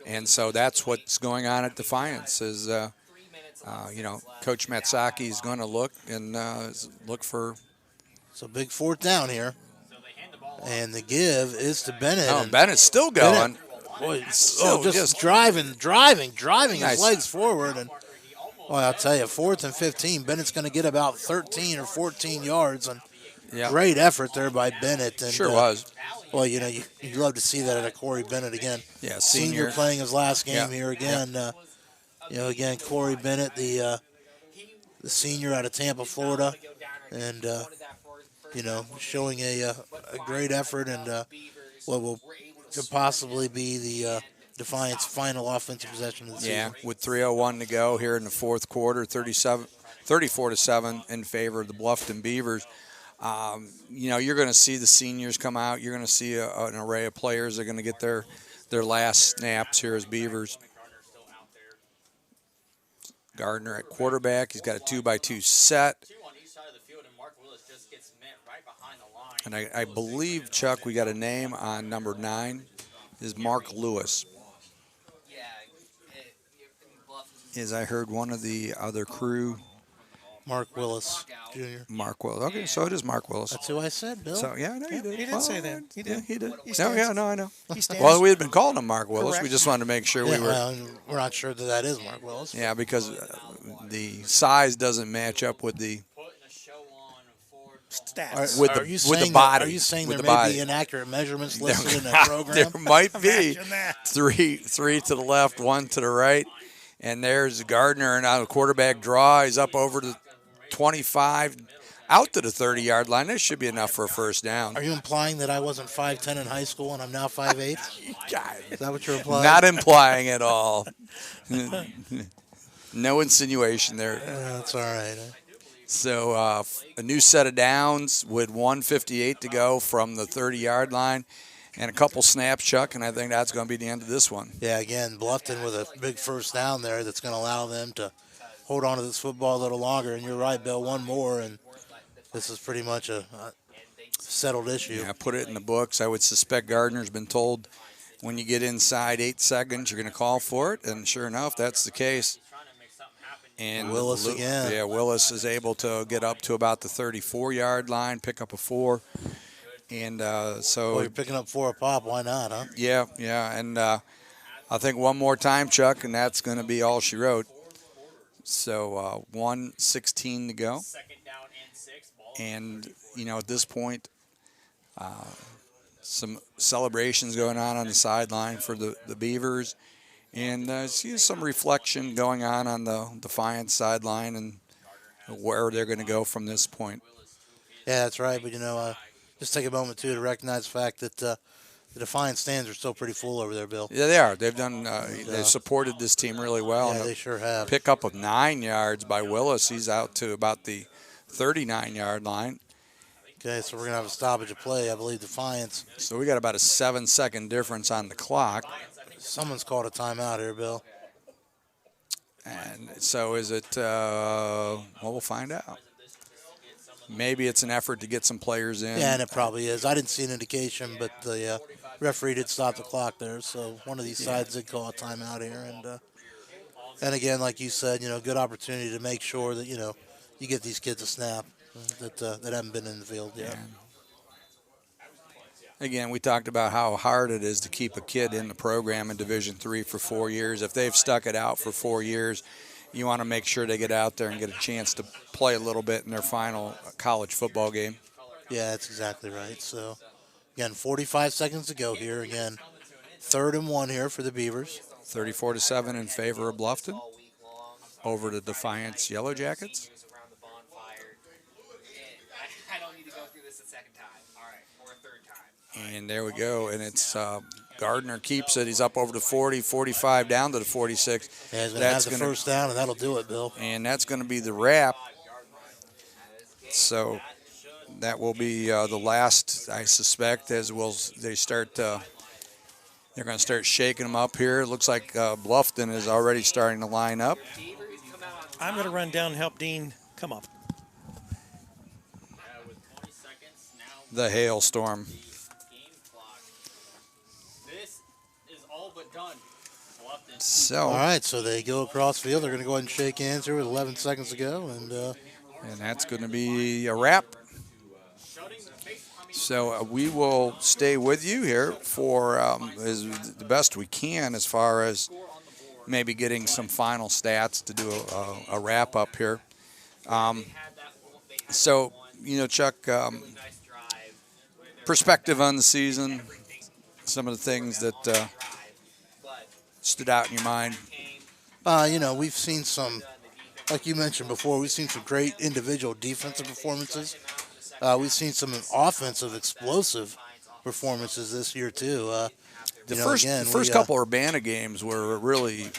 And so that's what's going on at Defiance is, Coach Matsaki is going to look for. So big 4th down here, So they hand the ball off. and the give is to Bennett. Oh, and Bennett's still going. Boy, Still just driving Nice. his legs forward. And boy, I'll tell you, 4th and 15, Bennett's going to get about 13 or 14 yards. And Yeah, great effort there by Bennett. And, sure was. Well, you love to see that at a Corey Bennett again. Yeah, Senior senior. playing his last game Yeah. here again. Again, Corey Bennett, the senior out of Tampa, Florida, and showing a great effort and what could possibly be the Defiance final offensive possession of the season. Yeah, with 3:01 to go here in the 4th quarter, 34-7 in favor of the Bluffton Beavers. You're going to see the seniors come out. You're going to see an array of players that are going to get their last snaps here as Beavers. Gardner at quarterback. He's got a 2-by-2 set. 2 on each side of the field, and Mark Willis just gets met right behind the line. And I believe, Chuck, we got a name on number 9 is Mark Lewis. Yeah, Bluffton. As I heard one of the other crew, Mark Willis Jr. Mark Willis. Okay, so it is Mark Willis. That's who I said, Bill. So, yeah, I know you did. He did say that. He did. Yeah, he did. He No, stands- yeah, no, I know. He stands- Well, we had been calling him Mark Willis. Correct. We just wanted to make sure Yeah, we were. well, we're not sure that is Mark Willis. Yeah, because the size doesn't match up with the Putting a show on for Stats. with Are the you with the saying body. Are you saying with there the may body. be inaccurate measurements listed in that program? There might be Imagine that. three to the left, 1 to the right, and there's Gardner and out of quarterback draw. He's up over the 25, out to the 30-yard line. This should be enough for a first down. Are you implying that I wasn't 5'10" in high school and I'm now 5'8"? God, Is that what you're implying? not implying at all. No insinuation there. That's all right. So a new set of downs with 1:58 to go from the 30-yard line and a couple snaps, Chuck, and I think that's going to be the end of this one. Yeah, again, Bluffton with a big first down there that's going to allow them to hold on to this football a little longer. And you're right, Bill, one more, and this is pretty much a settled issue. Yeah, put it in the books. I would suspect Gardner's been told when you get inside 8 seconds, you're going to call for it, and sure enough, that's the case. And Willis again. Yeah, Willis is able to get up to about the 34-yard line, pick up a 4. And so Well, you're picking up 4 a pop. Why not, huh? Yeah, and I think one more time, Chuck, and that's going to be all she wrote. So 1:16 to go. second down and 6. Ball And, at this point, some celebrations going on the sideline for the Beavers. And see some reflection going on the Defiance sideline and where they're going to go from this point. Yeah, that's right. But, just take a moment, too, to recognize the fact that the Defiance stands are still pretty full over there, Bill. Yeah, they are. They've done. They've supported this team really well. Yeah, they sure have. Pickup of 9 yards by Willis. He's out to about the 39-yard line. Okay, so we're going to have a stoppage of play. I believe Defiance. So we got about a 7-second difference on the clock. Someone's called a timeout here, Bill. And so is it? Well, we'll find out. Maybe it's an effort to get some players in. Yeah, and it probably is. I didn't see an indication, but the referee did stop the clock there. So one of these sides did call a timeout here. And again, like you said, good opportunity to make sure that, you get these kids a snap that haven't been in the field yet. Again, we talked about how hard it is to keep a kid in the program in Division III for 4 years. If they've stuck it out for 4 years, you want to make sure they get out there and get a chance to play a little bit in their final college football game. Yeah, that's exactly right. So, again, 45 seconds to go here. Again, 3rd and 1 here for the Beavers. 34-7 in favor of Bluffton over the Defiance Yellowjackets. I don't need to go through this a second time. All right, or a third time. And there we go. And it's Gardner keeps it. He's up over the 40, 45 down to the 46. Yeah, he's going to have the first down, and that'll do it, Bill. And that's going to be the wrap. So that will be the last, I suspect, as they start. They're going to start shaking them up here. It looks like Bluffton is already starting to line up. I'm going to run down and help Dean come up. With 20 seconds now. The hailstorm. Game clock. This is all but done. Bluffton. So, All right, so they go across field. They're going to go ahead and shake hands here with 11 seconds to go. and that's going to be a wrap. So we will stay with you here for the best we can as far as maybe getting some final stats to do a wrap up here. So, Chuck, perspective on the season, some of the things that stood out in your mind. We've seen some, like you mentioned before, we've seen some great individual defensive performances. We've seen some offensive, explosive performances this year, too. The first couple Urbana games were really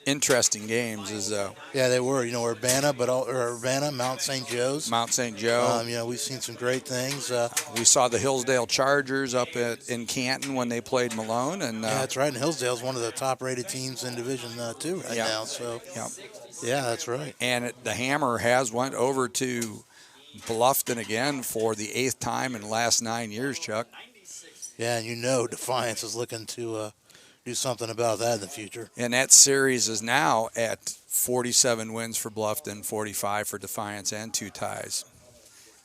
interesting games. Yeah, they were. Urbana, Mount St. Joe's. Mount St. Joe. We've seen some great things. We saw the Hillsdale Chargers up in Canton when they played Malone. And yeah, that's right. And Hillsdale's one of the top-rated teams in Division 2 right now. So, yeah, that's right. And the Hammer has went over to Bluffton again for the 8th time in the last 9 years, Chuck. Yeah, and Defiance is looking to do something about that in the future. And that series is now at 47 wins for Bluffton, 45 for Defiance, and 2 ties.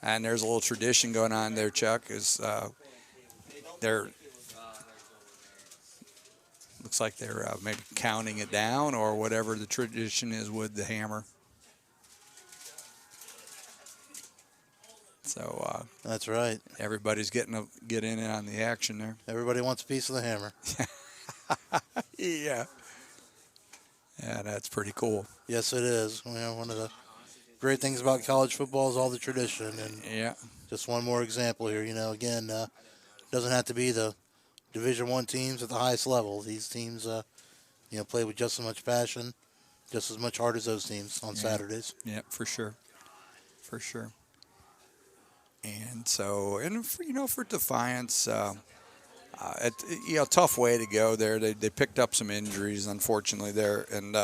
And there's a little tradition going on there, Chuck, looks like they're maybe counting it down or whatever the tradition is with the Hammer. So that's right. Everybody's get in on the action there. Everybody wants a piece of the Hammer. Yeah, that's pretty cool. Yes, it is. One of the great things about college football is all the tradition, and just one more example here. Again, doesn't have to be the Division I teams at the highest level. These teams, play with just as much passion, just as much heart as those teams on Saturdays. Yeah, for sure. And so, for Defiance, tough way to go there. They picked up some injuries, unfortunately, there, and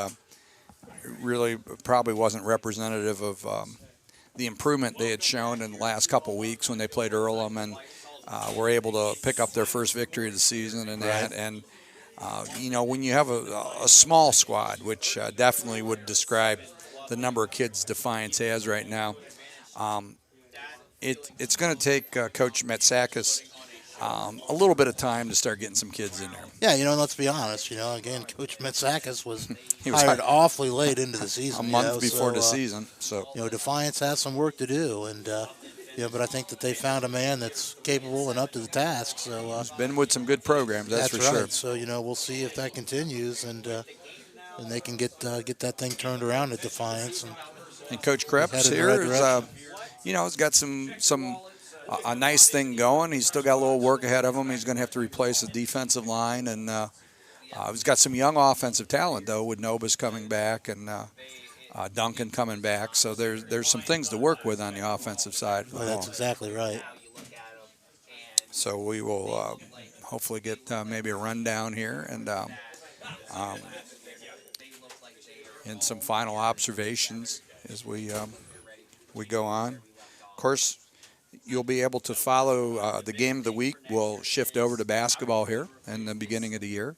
really probably wasn't representative of the improvement they had shown in the last couple of weeks when they played Earlham and were able to pick up their first victory of the season and that. And, when you have a small squad, which definitely would describe the number of kids Defiance has right now, it's going to take Coach Metsakis a little bit of time to start getting some kids in there. Yeah, and let's be honest. Again, Coach Metsakis was hired awfully late into the season. A month before the season. So Defiance has some work to do, and but I think that they found a man that's capable and up to the task. So he's been with some good programs. That's for right. sure. So we'll see if that continues, and they can get that thing turned around at Defiance. And Coach Krebs here is. He's got a nice thing going. He's still got a little work ahead of him. He's going to have to replace the defensive line, and he's got some young offensive talent though, with Nobis coming back and Duncan coming back. So there's some things to work with on the offensive side. Well, that's exactly right. So we will hopefully get maybe a rundown here and some final observations as we go on. of course, you'll be able to follow the game of the week. We'll shift over to basketball here in the beginning of the year.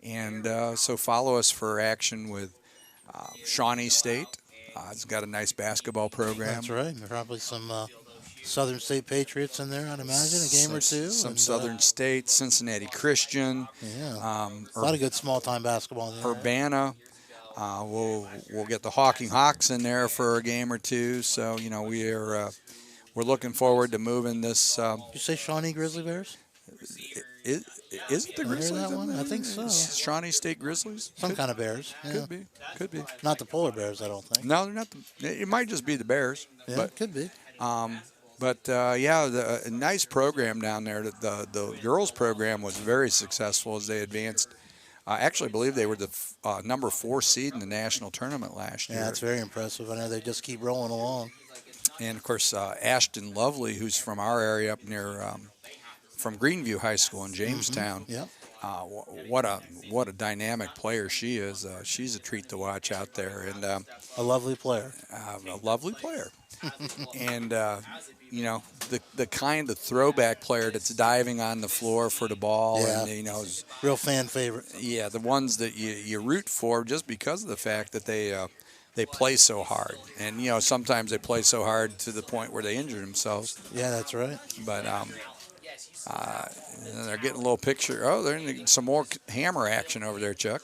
And so follow us for action with Shawnee State. It's got a nice basketball program. That's right. Probably some Southern State Patriots in there, I'd imagine, a game or two. Some and, Southern State, Cincinnati Christian. Yeah. A lot of good small-time basketball in there. Urbana. We'll get the Hawking Hawks in there for a game or two. So, we're looking forward to moving this. Did you say Shawnee Grizzly Bears? Is it the Grizzlies? Hear that one? I think so. Shawnee State Grizzlies? Some kind of Bears. Yeah. Could be. Not the polar bears, I don't think. No, they're not. It might just be the Bears. Yeah, but could be. A nice program down there. The girls program was very successful as they advanced. I actually believe they were the number 4 seed in the national tournament last year. Yeah, that's very impressive. I know they just keep rolling along. And, of course, Ashton Lovely, who's from our area up near from Greenview High School in Jamestown. Yep. What a dynamic player she is. She's a treat to watch out there. And a lovely player. A lovely player. And, the kind of throwback player that's diving on the floor for the ball. Yeah. And, Real fan favorite. Yeah, the ones that you root for just because of the fact that they play so hard. And, sometimes they play so hard to the point where they injure themselves. Yeah, that's right. But they're getting a little picture. Oh, they're in some more hammer action over there, Chuck.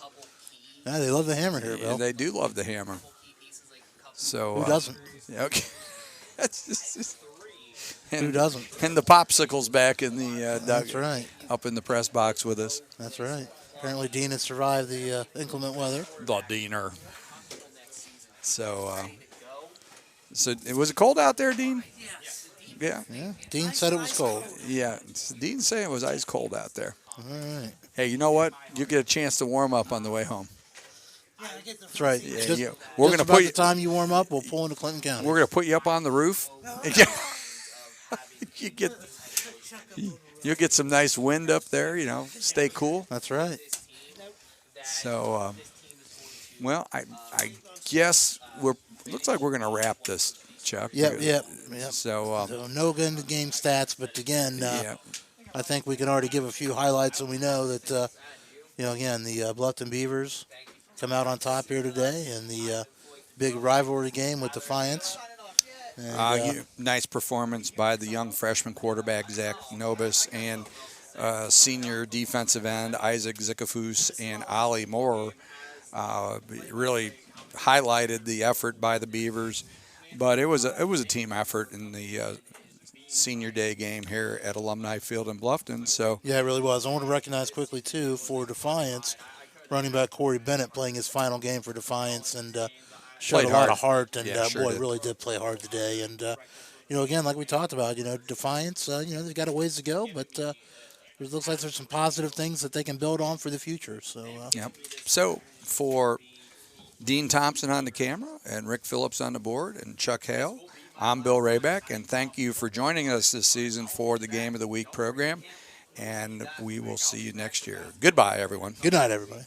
Yeah, they love the hammer here, Bill. Yeah, they do love the hammer. So who doesn't? Okay. Who doesn't? And the popsicle's back in the That's right. up in the press box with us. That's right. Apparently, Dean has survived the inclement weather. The Deaner. So was it cold out there, Dean? Yeah. Yeah. Dean said it was cold. Yeah. Dean saying it was ice cold out there. All right. Hey, you know what? You get a chance to warm up on the way home. That's right. Yeah, Just, we're just gonna about put the time you warm up, we'll pull into Clinton County. We're gonna put you up on the roof. You'll get some nice wind up there. Stay cool. That's right. So, I guess looks like we're gonna wrap this, Chuck. Yep. So, no good in the game stats, but again, yeah. I think we can already give a few highlights, and we know that again, the Bluffton Beavers come out on top here today in the big rivalry game with Defiance. And, nice performance by the young freshman quarterback, Zach Nobis, and senior defensive end, Isaac Zikafus, and Ollie Moore. Really highlighted the effort by the Beavers. But it was a team effort in the senior day game here at Alumni Field in Bluffton. So yeah, it really was. I want to recognize quickly, too, for Defiance, running back Corey Bennett playing his final game for Defiance and showed a lot of heart. And, really did play hard today. And, again, like we talked about, Defiance, they've got a ways to go, but it looks like there's some positive things that they can build on for the future. So, yep. So for Dean Thompson on the camera and Rick Phillips on the board and Chuck Hale, I'm Bill Rayback, and thank you for joining us this season for the Game of the Week program, and we will see you next year. Goodbye, everyone. Good night, everybody.